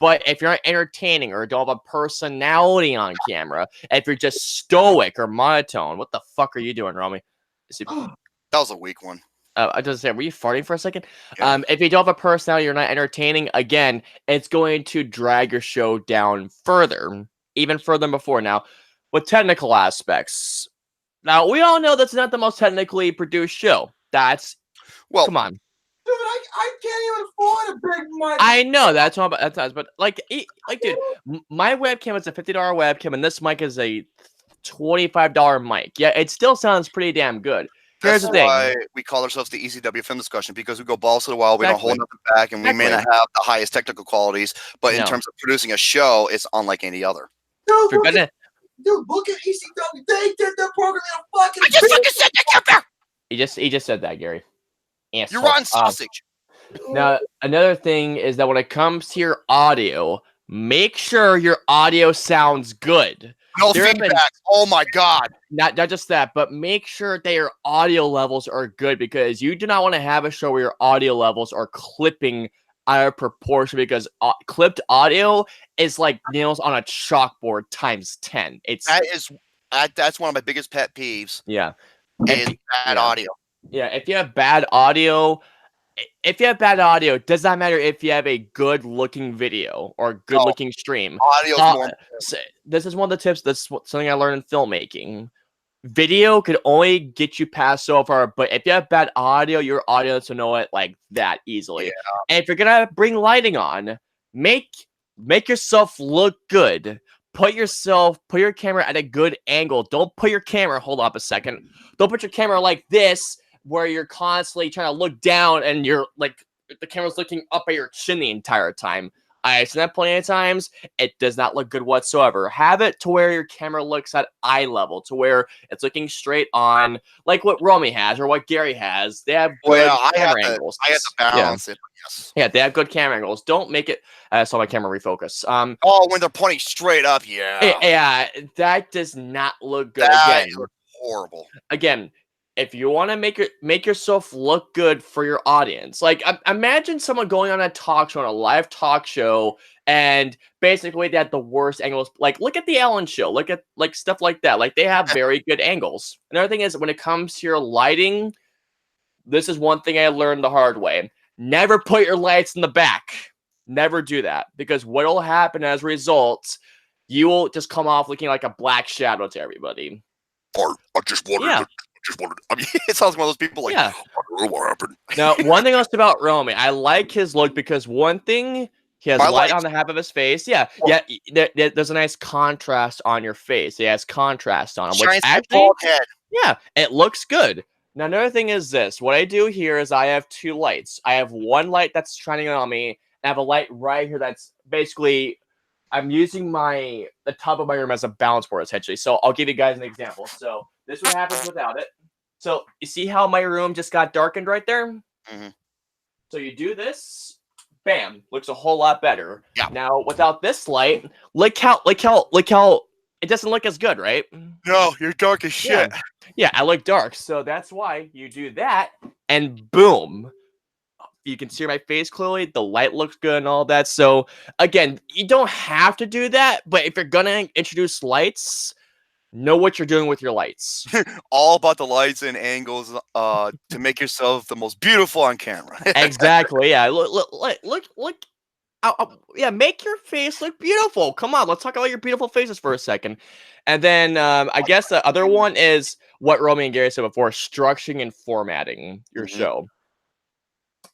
But if you're not entertaining or don't have a personality on camera, if you're just stoic or monotone, what the fuck are you doing, Romy? That was a weak one. I just said, were you farting for a second? Yeah. If you don't have a personality, you're not entertaining, again, it's going to drag your show down further, even further than before. Now, with technical aspects, now we all know that's not the most technically produced show. Come on. Dude, I can't even afford a big mic. I know that's all, but like, dude, my webcam is a $50 webcam, and this mic is a $25 mic. Yeah, it still sounds pretty damn good. Here's the thing. Why we call ourselves the ECW Film Discussion, because we go balls to the wall, we don't hold nothing back, and we may not have the highest technical qualities, but in terms of producing a show, it's unlike any other. Dude, look at ECW. They did their program in a fucking. I just fucking said that, GareBear! He just said that, Gary. You're rotten sausage. Now, another thing is that when it comes to your audio, make sure your audio sounds good. No feedback. Oh my god. Not just that, but make sure that your audio levels are good, because you do not want to have a show where your audio levels are clipping out of proportion, because clipped audio is like nails on a chalkboard times 10. That's one of my biggest pet peeves. Yeah. Is bad audio. Yeah, if you have bad audio, it does not matter if you have a good-looking video or good-looking stream. Audio's more. This is one of the tips. That's something I learned in filmmaking. Video could only get you past so far, but if you have bad audio, your audience will know it like that easily. Yeah. And if you're gonna bring lighting on, make yourself look good. Put your camera at a good angle. Don't put your camera. Hold up a second. Don't put your camera like this, where you're constantly trying to look down and you're like the camera's looking up at your chin the entire time. I've seen that plenty of times. It does not look good whatsoever. Have it to where your camera looks at eye level, to where it's looking straight on, like what Romy has or what Gary has. They have good camera angles. I have to balance it. Yes. Yeah, they have good camera angles. Don't make it. I saw my camera refocus. When they're pointing straight up, yeah, that does not look good. That looks horrible. Again, if you want to make yourself look good for your audience, like imagine someone going on a talk show, on a live talk show, and basically they had the worst angles. Like, look at the Ellen Show, look at like stuff like that. Like, they have very good angles. Another thing is, when it comes to your lighting, this is one thing I learned the hard way. Never put your lights in the back. Never do that, because what will happen as a result, you will just come off looking like a black shadow to everybody. I just wanted to just wanted. I mean, it sounds like one of those people like, Yeah. I don't know what happened. Now, one thing else about Romy, I like his look because one thing, he has light on the half of his face. Yeah, there's a nice contrast on your face. He has contrast on him, which actually, yeah, it looks good. Now, another thing is this. What I do here is I have two lights. I have one light that's shining on me, and I have a light right here that's basically, I'm using the top of my room as a balance board, essentially. So I'll give you guys an example. So this is what happens without it. So you see how my room just got darkened right there? Mm-hmm. So you do this. Bam, looks a whole lot better. Yeah. Now, without this light, look how it doesn't look as good, right? No, you're dark as shit. Yeah, I look dark. So that's why you do that, and boom. You can see my face clearly. The light looks good and all that. So again, you don't have to do that, but if you're gonna introduce lights, know what you're doing with your lights. All about the lights and angles to make yourself the most beautiful on camera. Exactly. Yeah. Look. Yeah. Make your face look beautiful. Come on. Let's talk about your beautiful faces for a second. And then I guess the other one is what Romy and Gary said before: structuring and formatting your show.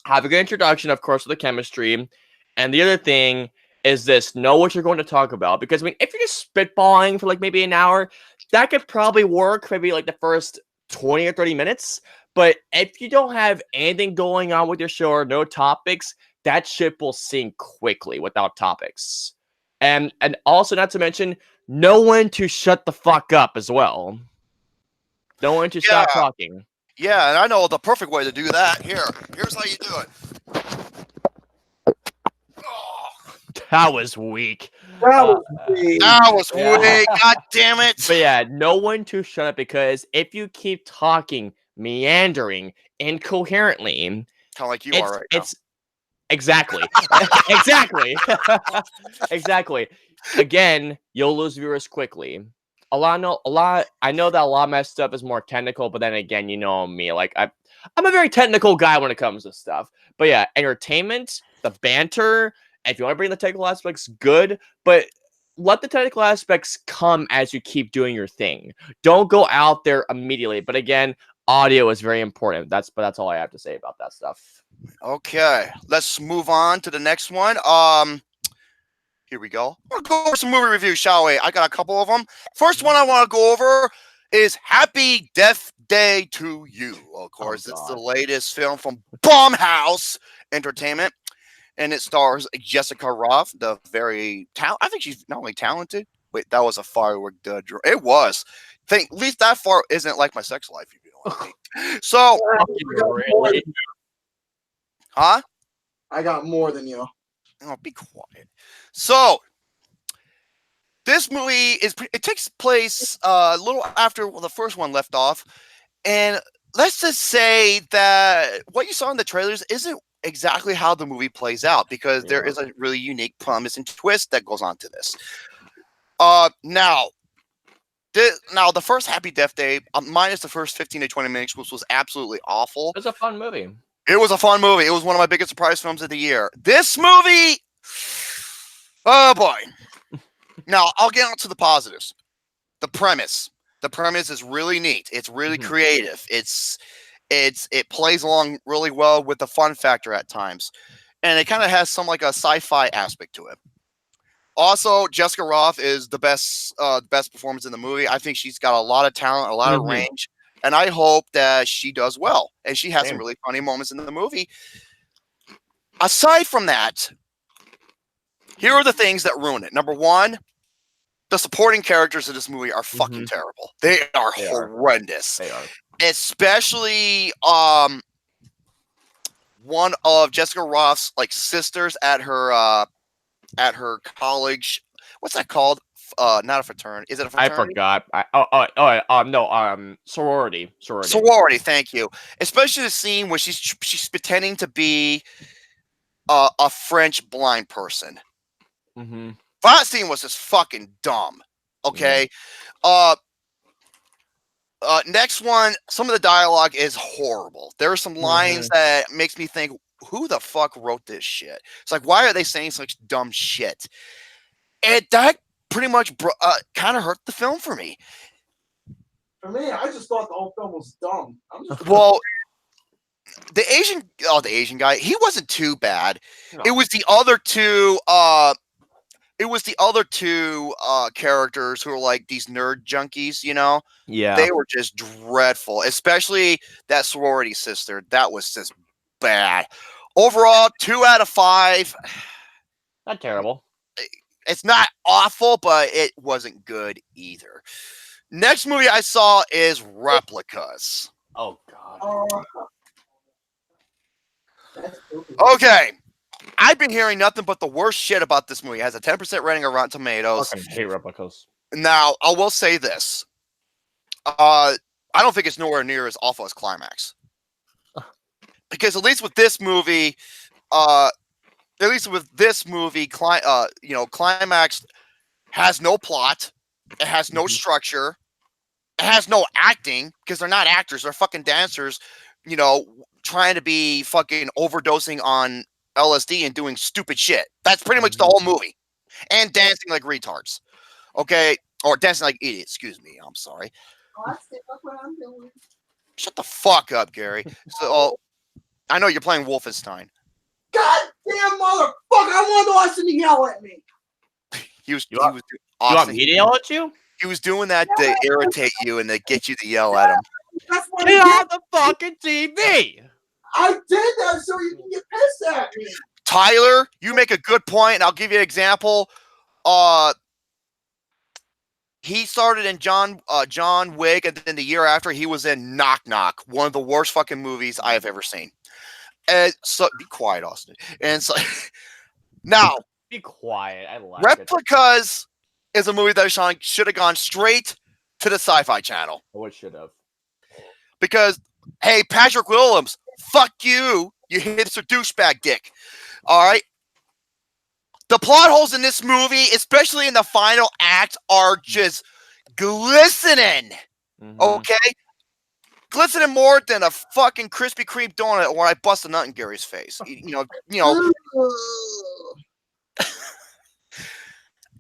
Have a good introduction, of course, with the chemistry. And the other thing is this: know what you're going to talk about. Because I mean, if you're just spitballing for like maybe an hour, that could probably work maybe like the first 20 or 30 minutes. But if you don't have anything going on with your show or no topics, that ship will sink quickly without topics. And also, not to mention, know when to shut the fuck up as well. Know when to stop talking. Yeah, and I know the perfect way to do that. Here's how you do it. That was weak. That was weak. God damn it. But yeah, know when to shut up, because if you keep talking, meandering, incoherently, kind of like you are right now. It's exactly, exactly. Again, you'll lose viewers quickly. I know that a lot of my stuff is more technical, but then again, you know me, like I'm a very technical guy when it comes to stuff. But yeah, entertainment, the banter. If you want to bring the technical aspects, good, but let the technical aspects come as you keep doing your thing. Don't go out there immediately. But again, audio is very important. That's all I have to say about that stuff. Okay, let's move on to the next one. Here we go. We'll go over some movie reviews, shall we? I got a couple of them. First one I want to go over is Happy Death Day to You. Of course, it's the latest film from Blumhouse Entertainment, and it stars Jessica Rothe, the very I think she's not only talented. Wait, that was a firework dud. It was. At least that far isn't like my sex life, if you know what I mean. So, really? Huh? I got more than you. Oh, be quiet. So, this movie it takes place a little after the first one left off, and let's just say that what you saw in the trailers isn't exactly how the movie plays out, because there is a really unique premise and twist that goes on to this. Now the first Happy Death Day, minus the first 15 to 20 minutes, which was absolutely awful. It was a fun movie. It was a fun movie. It was one of my biggest surprise films of the year. This movie, oh boy. Now, I'll get on to the positives. The premise. The premise is really neat. It's really creative. It plays along really well with the fun factor at times. And it kind of has some like a sci-fi aspect to it. Also, Jessica Rothe is the best performance in the movie. I think she's got a lot of talent, a lot of range. And I hope that she does well. And she has some really funny moments in the movie. Aside from that, here are the things that ruin it. Number one, the supporting characters of this movie are fucking terrible. They are horrendous. They are. Especially one of Jessica Roth's like sisters at her college. What's that called? Not a fraternity. Is it a fraternity? I forgot. No. Sorority. Sorority. Thank you. Especially the scene where she's pretending to be a French blind person. That scene was just fucking dumb. Okay. Next one. Some of the dialogue is horrible. There are some lines that makes me think, who the fuck wrote this shit? It's like, why are they saying such dumb shit? And that pretty much kind of hurt the film for me. For me, I just thought the whole film was dumb. Well, the Asian guy, he wasn't too bad. No. It was the other two. It was the other two characters who were like these nerd junkies. You know, Yeah. they were just dreadful. Especially that sorority sister. That was just bad. Overall, 2 out of 5. Not terrible. It's not awful, but it wasn't good either. Next movie I saw is Replicas. Oh God. Okay. I've been hearing nothing but the worst shit about this movie. It has a 10% rating on Rotten Tomatoes. I fucking hate Replicas. Now, I will say this. I don't think it's nowhere near as awful as Climax. Because at least with this movie, Climax has no plot. It has no structure. It has no acting because they're not actors. They're fucking dancers, you know, trying to be fucking overdosing on LSD and doing stupid shit. That's pretty much the whole movie. And dancing like retards. Okay? Or dancing like idiots. Excuse me. I'm sorry. Shut the fuck up, Gary. So, I know you're playing Wolfenstein. Goddamn motherfucker! I want Austin to yell at me. You want me to yell at you? He was doing that to irritate you and to get you to yell at him. That's what Get I off the fucking TV! I did that so you can get pissed at me. Tyler, you make a good point, and I'll give you an example. He started in John Wick, and then the year after, he was in Knock Knock, one of the worst fucking movies I have ever seen. And so, be quiet, Austin. And so, now, Be quiet. I like it. Replicas is a movie that should have gone straight to the Sci-Fi Channel. Oh, it should have. Because, hey, Patrick Williams, fuck you, you hipster douchebag dick. All right? The plot holes in this movie, especially in the final act, are just glistening. Okay? Glistening more than a fucking Krispy Kreme donut when I bust a nut in Gary's face. You know.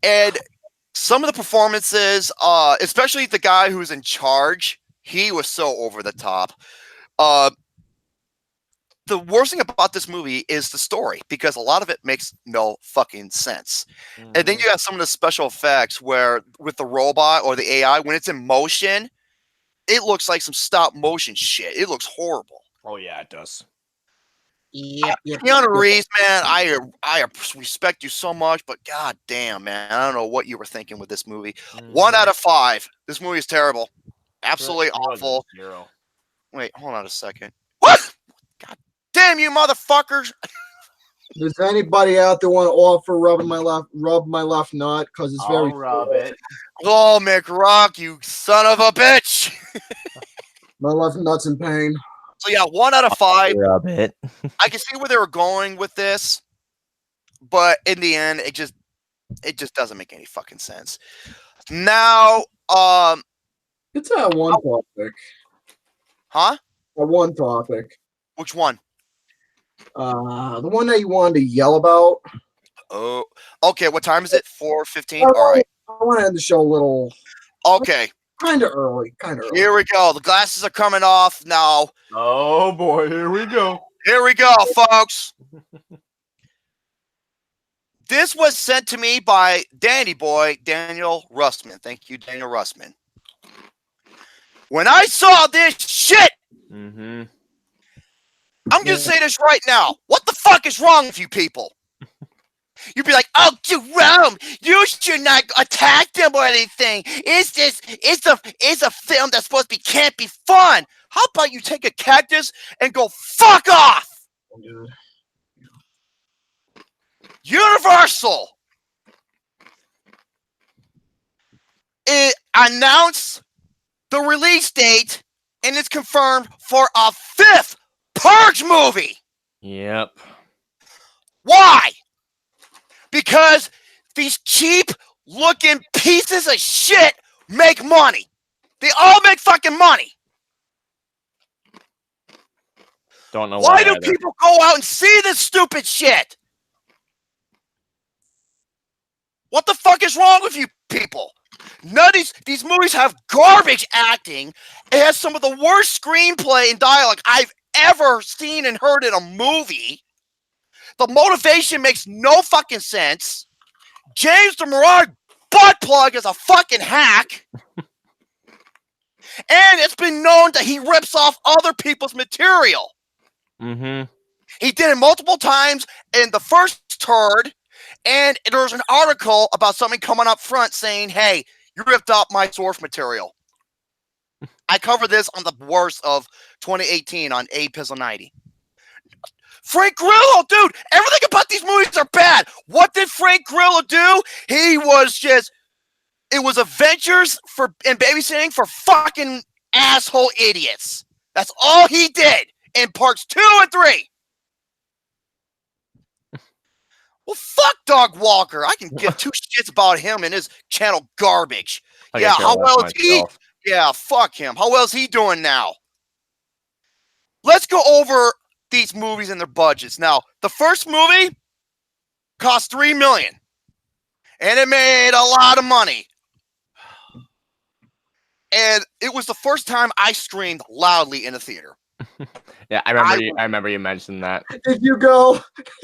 And some of the performances, especially the guy who's in charge, he was so over the top. The worst thing about this movie is the story, because a lot of it makes no fucking sense. And then you have some of the special effects where with the robot or the AI, when it's in motion, it looks like some stop motion shit. It looks horrible. Oh yeah, it does. Keanu Reeves, man, I respect you so much, but god damn, man, I don't know what you were thinking with this movie. 1 out of 5. This movie is terrible. Absolutely awful. 0. Wait, hold on a second. What? God damn you, motherfuckers! Does anybody out there want to offer rub my left nut? Because it's very. I'll rub it. Oh, McRock, you son of a bitch! My left nut's in pain. So yeah, 1 out of 5. Rub it. I can see where they were going with this, but in the end, it just doesn't make any fucking sense. Now, It's that one topic. huh? That one topic. Which one? The one that you wanted to yell about. Oh, okay. What time is it? 4:15. All right. I want to end the show a little. Okay. Kind of early. Here we go. The glasses are coming off now. Oh boy, here we go. Here we go, folks. This was sent to me by Danny Boy, Daniel Rusman. Thank you, Daniel Rusman. When I saw this shit, I'm going to say this right now. What the fuck is wrong with you people? You'd be like, oh, Jerome, you should not attack them or anything. It's a film that's supposed to be campy fun. How about you take a cactus and go fuck off? Universal. It announced the release date, and it's confirmed for a 5th Purge movie. Yep. Why? Because these cheap-looking pieces of shit make money. They all make fucking money. Don't know why do people go out and see this stupid shit? What the fuck is wrong with you people? None of these movies have garbage acting. It has some of the worst screenplay and dialogue I've ever seen and heard in a movie. The motivation makes no fucking sense. James the Mirage butt plug is a fucking hack. And it's been known that he rips off other people's material. Mm-hmm. He did it multiple times in the first turd, and there was an article about something coming up front saying, hey, you ripped off my source material. I covered this on the worst of 2018 on A Pizzle 90. Frank Grillo, dude, everything about these movies are bad. What did Frank Grillo do? He was just... It was adventures and babysitting for fucking asshole idiots. That's all he did in parts 2 and 3. Well, fuck Doug Walker. I can give two shits about him and his channel garbage. Yeah, how well is he? Yeah, fuck him. How well is he doing now? Let's go over these movies and their budgets. Now, the first movie cost $3 million, and it made a lot of money. And it was the first time I screamed loudly in a theater. Yeah, I remember you mentioned that. Did you go?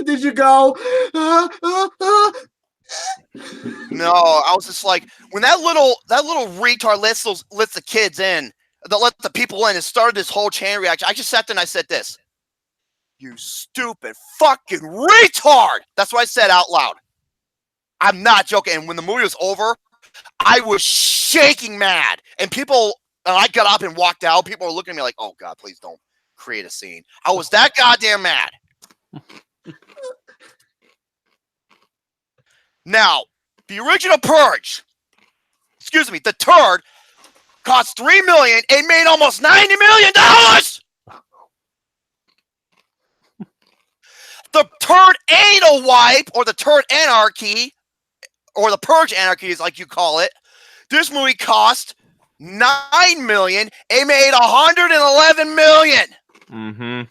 Did you go? No, I was just like, when that little retard lets the kids in, let the people in, and started this whole chain reaction. I just sat there and I said this: "You stupid fucking retard!" That's what I said out loud. I'm not joking. And when the movie was over, I was shaking mad, and I got up and walked out. People were looking at me like, "Oh God, please don't create a scene." I was that goddamn mad. Now, the original Purge, the turd, cost $3 million. It made almost $90 million. The turd anal wipe, or the turd anarchy, or the Purge anarchy, is like you call it. This movie cost $9 million. It made $111 million. Mm-hmm.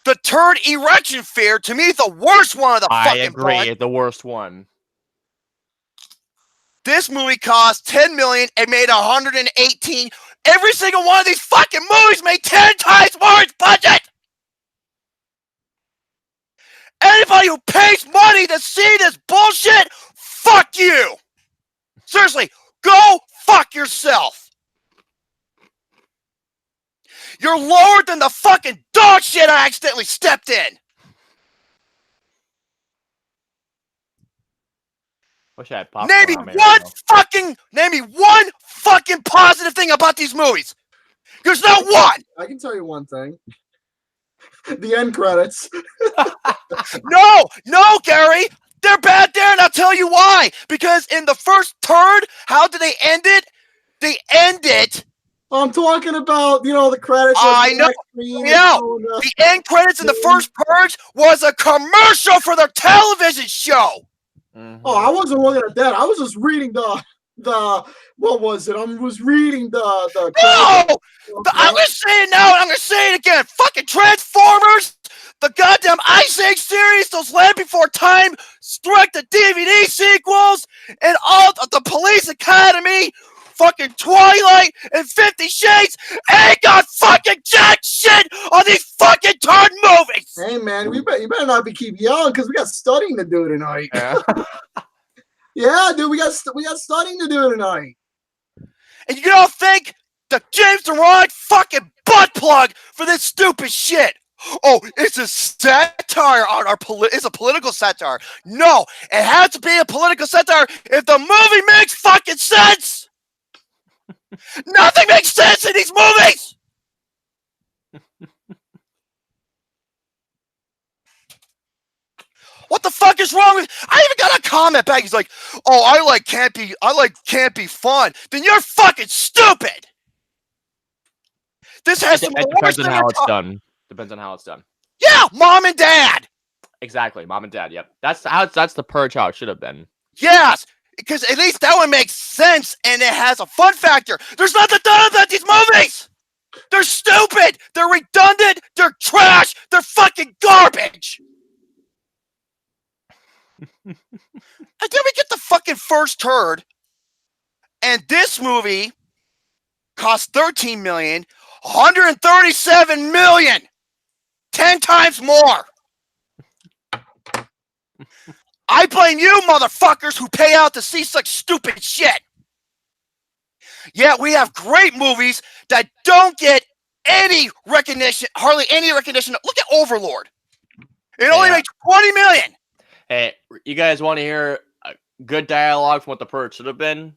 The turd erection fear, to me, the worst one of the fucking I agree, bunch. the worst one. This movie cost $10 million. It made $118. Every single one of these fucking movies made 10 times more its budget. Anybody who pays money to see this bullshit, fuck you. Seriously, go fuck yourself. You're lower than the fucking dog shit I accidentally stepped in. Wish I had popcorn Name me on me one fucking positive thing about these movies. There's not one. I can tell you one thing. The end credits. No, Gary. They're bad there, and I'll tell you why. Because in the first turd, how did they end it? They end it. I'm talking about, the credits. I know. Yeah. The end credits in the first Purge was a commercial for their television show. Mm-hmm. Oh, I wasn't looking at that. I was just reading the what was it? I was reading the No! I'm going to say it now, and I'm going to say it again. Fucking Transformers, the goddamn Ice Age series, those Land Before Time, Strike the DVD sequels, and all the Police Academy, fucking Twilight, and 50 Shades ain't got fucking jack shit on these fucking turd movies! Hey, man, you better not keep yelling, because we got studying to do tonight. Yeah. Yeah, dude, we got studying to do tonight. And you don't think the James the Ride fucking butt plug for this stupid shit? Oh, it's a satire on our it's a political satire. No, it has to be a political satire if the movie makes fucking sense. Nothing makes sense in these movies. What the fuck is wrong with? I even got a comment back. He's like, "Oh, I like can't be fun." Then you're fucking stupid. This has It depends on how it's done. Depends on how it's done. Yeah, mom and dad. Exactly, mom and dad. Yep, that's the Purge how it should have been. Yes, because at least that one makes sense and it has a fun factor. There's nothing done about these movies. They're stupid. They're redundant. They're trash. They're fucking garbage. And then we get the fucking first turd, And this movie cost $13 million, $137 million, 10 times more. I blame you, motherfuckers, who pay out to see such stupid shit. Yeah, we have great movies that don't get any recognition, hardly any recognition. Look at Overlord. It only made $20 million. Hey, you guys want to hear good dialogue from what the Purge should have been?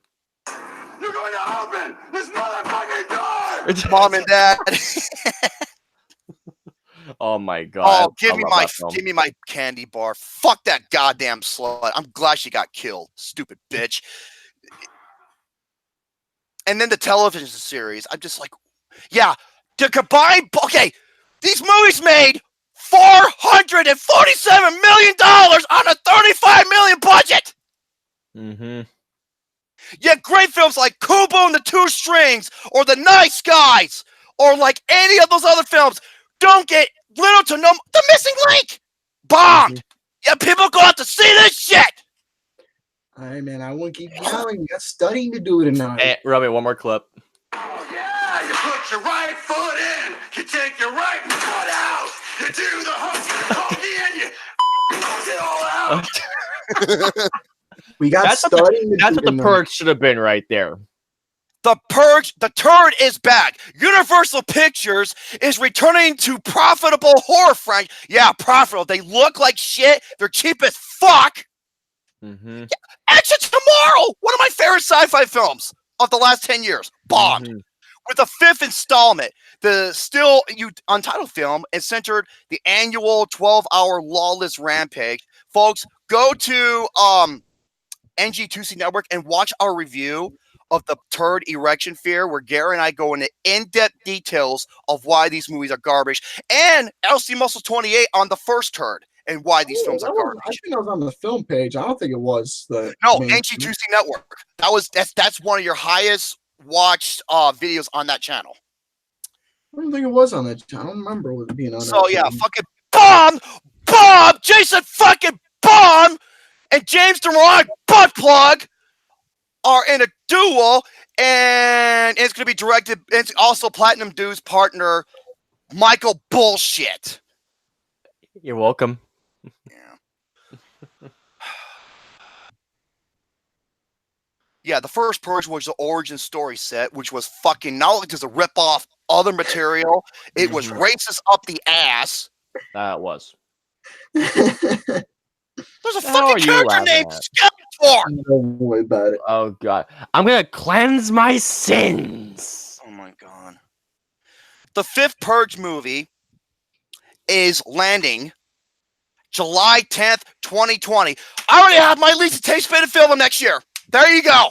You're going to open this motherfucking door! It's Mom and Dad. Oh my god. Oh, give me my candy bar. Fuck that goddamn slut. I'm glad she got killed, stupid bitch. And then the television series, I'm just like, yeah, to combine, okay, these movies made $447 million on a $35 million budget. Mm-hmm. Yet great films like Kubo and the Two Strings, or The Nice Guys, or like any of those other films, don't get little to no. The Missing Link bombed. Yeah, people go out to see this shit. All right, man. I won't keep yelling. You got studying to do tonight. Hey, Romy, one more clip. Oh, yeah, you put your right foot in, you take your right foot out, you do the hokey and you it all out. We got That's studying to do what the tonight. Purge should have been right there. The Purge, the turd is back. Universal Pictures is returning to profitable horror franchise. Yeah, profitable. They look like shit. They're cheap as fuck. Mm-hmm. Yeah, Action Tomorrow, one of my favorite sci-fi films of the last 10 years, bombed. Mm-hmm. With the 5th installment, the still untitled film is centered the annual 12-hour lawless rampage. Folks, go to NG2C Network and watch our review of the Turd Erection Fear, where Gary and I go into in-depth details of why these movies are garbage, and LC Muscle 28 on the first Turd and why these films are garbage. I think I was on the film page. I don't think it was the NG2C Network. That's one of your highest watched videos on that channel. I don't think it was on that. I don't remember it being on. So that yeah, channel. fucking bomb, Jason fucking bomb, and James DeMorag butt plug are in a duel, and it's gonna be directed. It's also Platinum Dude's partner, Michael Bullshit. You're welcome. Yeah, the first Purge was the origin story set, which was fucking not only just a rip off other material, it was racist up the ass. That was. There's a fucking character named Skeletor. Don't worry about it. Oh god, I'm gonna cleanse my sins. Oh my god. The 5th Purge movie is landing July 10th, 2020. I already have my least anticipated film next year. There you go.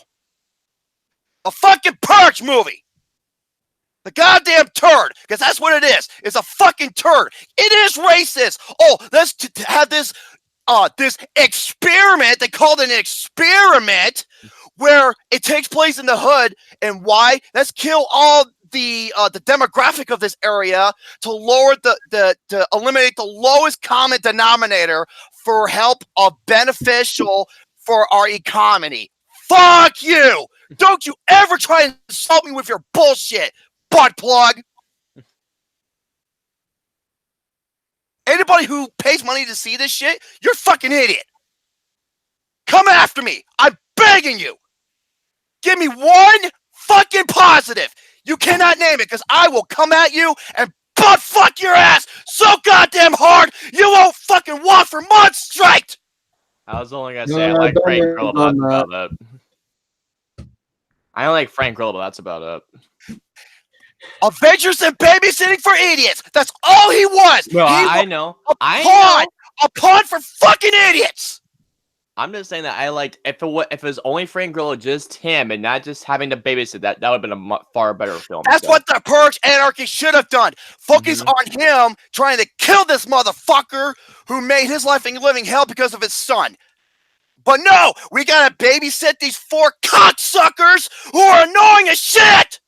A fucking Purge movie. The goddamn turd. Because that's what it is. It's a fucking turd. It is racist. Oh, let's have this this experiment. They called it an experiment where it takes place in the hood. And why? Let's kill all the demographic of this area to lower to eliminate the lowest common denominator for help of beneficial for our economy. Fuck you! Don't you ever try and insult me with your bullshit, butt plug! Anybody who pays money to see this shit, you're a fucking idiot. Come after me. I'm begging you. Give me one fucking positive. You cannot name it, because I will come at you and butt fuck your ass so goddamn hard you won't fucking walk for months straight. I was only gonna say I like Frank Grillo, but that's about it. I don't like Frank Grillo, but that's about it. Avengers and babysitting for idiots. That's all he was. No, I was know. a pawn for fucking idiots. I'm just saying that I liked if it was only Frank Grillo, just him, and not just having to babysit. That would have been a far better film. That's what the Purge Anarchy should have done. Focus on him trying to kill this motherfucker who made his life a living hell because of his son. But no, we gotta babysit these 4 cocksuckers who are annoying as shit.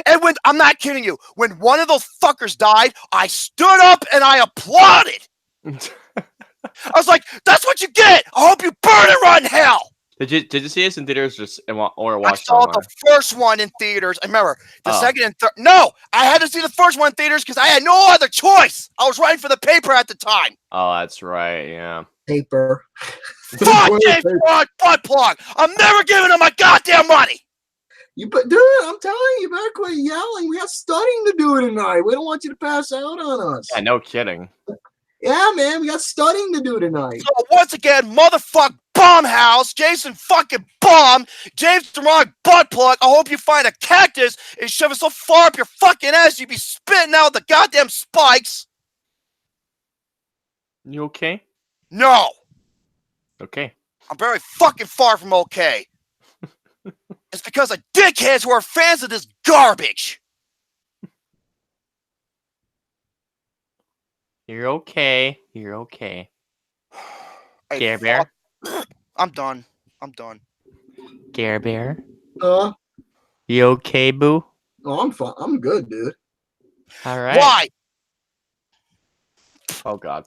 And when I'm not kidding you, when one of those fuckers died, I stood up and I applauded. I was like, that's what you get. I hope you burn and rot in hell. Did you see this in theaters or I watch it saw online? the first one in theaters. I remember the Oh. second and third. No, I had to see the first one in theaters because I had no other choice. I was writing for the paper at the time. Oh, that's right. Yeah. Paper. Fuck James Bond, butt plug. I'm never giving him my goddamn money. Dude, I'm telling you, you better quit yelling. We got studying to do tonight. We don't want you to pass out on us. Yeah, no kidding. Yeah, man, we got studying to do tonight. So once again, motherfuck bomb house, Jason fucking bomb, James the wrong butt plug. I hope you find a cactus and shove it so far up your fucking ass you be spitting out the goddamn spikes. You okay? No, Okay. I'm very fucking far from okay. It's because of dickheads who are fans of this garbage. You're okay. You're okay. Hey, GareBear. I'm done. I'm done. GareBear. You okay, boo? Oh, I'm fine. I'm good, dude. All right. Why? Oh God.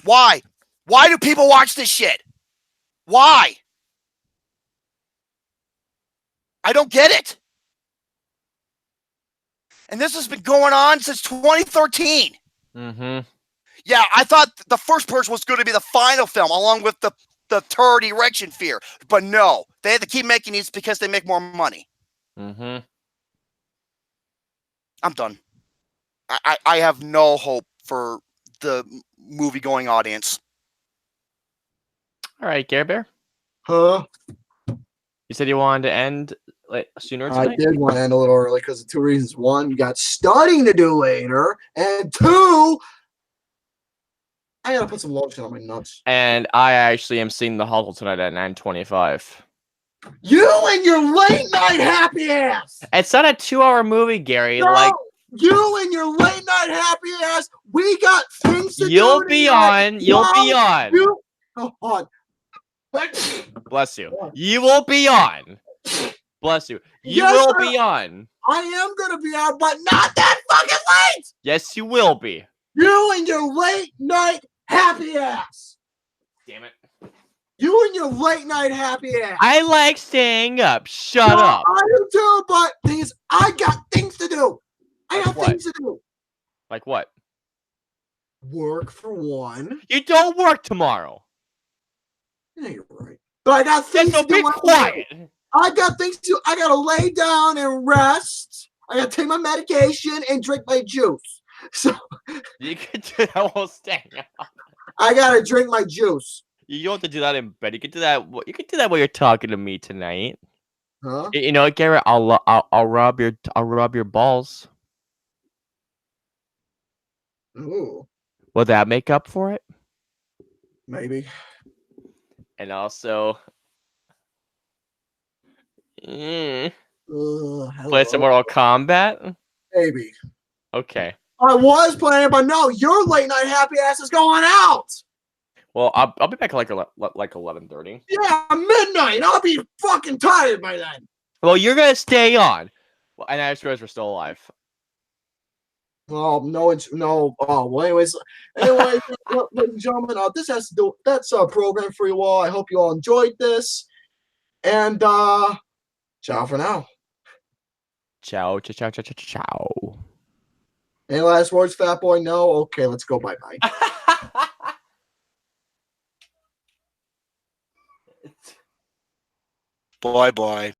Why? Why do people watch this shit? Why? I don't get it. And this has been going on since 2013. Mm-hmm. Yeah, I thought the first Purge was going to be the final film, along with the third Erection Fear. But no, they had to keep making these because they make more money. Mm-hmm. I'm done. I have no hope for the movie-going audience. All right, GareBear. Huh? You said you wanted to end sooner tonight? I did want to end a little early because of two reasons. One, you got studying to do later. And two, I got to put some lotion on my nuts. And I actually am seeing The Hustle tonight at 9:25. You and your late night happy ass. It's not a 2-hour movie, Gary. No, Like you and your late night happy ass. We got things to do. you'll be tonight. on. You'll be on. You, oh, on. Bless you. You will be on. Bless you. You Yes, will sir. be on. I am gonna be on, but not that fucking late. Yes, you will be. You and your late night happy ass. Damn it. You and your late night happy ass. I like staying up. Shut No, up. I do too, but thing is, I got things to do. I got What? things to do. Like what? Work for one. You don't work tomorrow. Yeah, you're right. But I got things So to do. be quiet. I got things to do. I gotta lay down and rest. I gotta take my medication and drink my juice. So You can do that while staying up. I gotta drink my juice. You don't have to do that in bed. You can do that. You can do that while you're talking to me tonight. Huh? You know what, Garrett? I'll rub your balls. Ooh, Will that make up for it? maybe. And also, play Hello. some Mortal Kombat. Maybe. Okay. I was playing, but no, your late night happy ass is going out. Well, I'll be back at like 11:30. Yeah, midnight. I'll be fucking tired by then. Well, you're gonna stay on. Well, and I just realized we're still alive. Oh no, it's no. Oh well. Anyways, ladies and gentlemen, this has to do. That's a program for you all. I hope you all enjoyed this, and ciao for now. Ciao, ciao, ciao, ciao, ciao. Any last words, fat boy? No. Okay, let's go. Bye bye. Bye bye.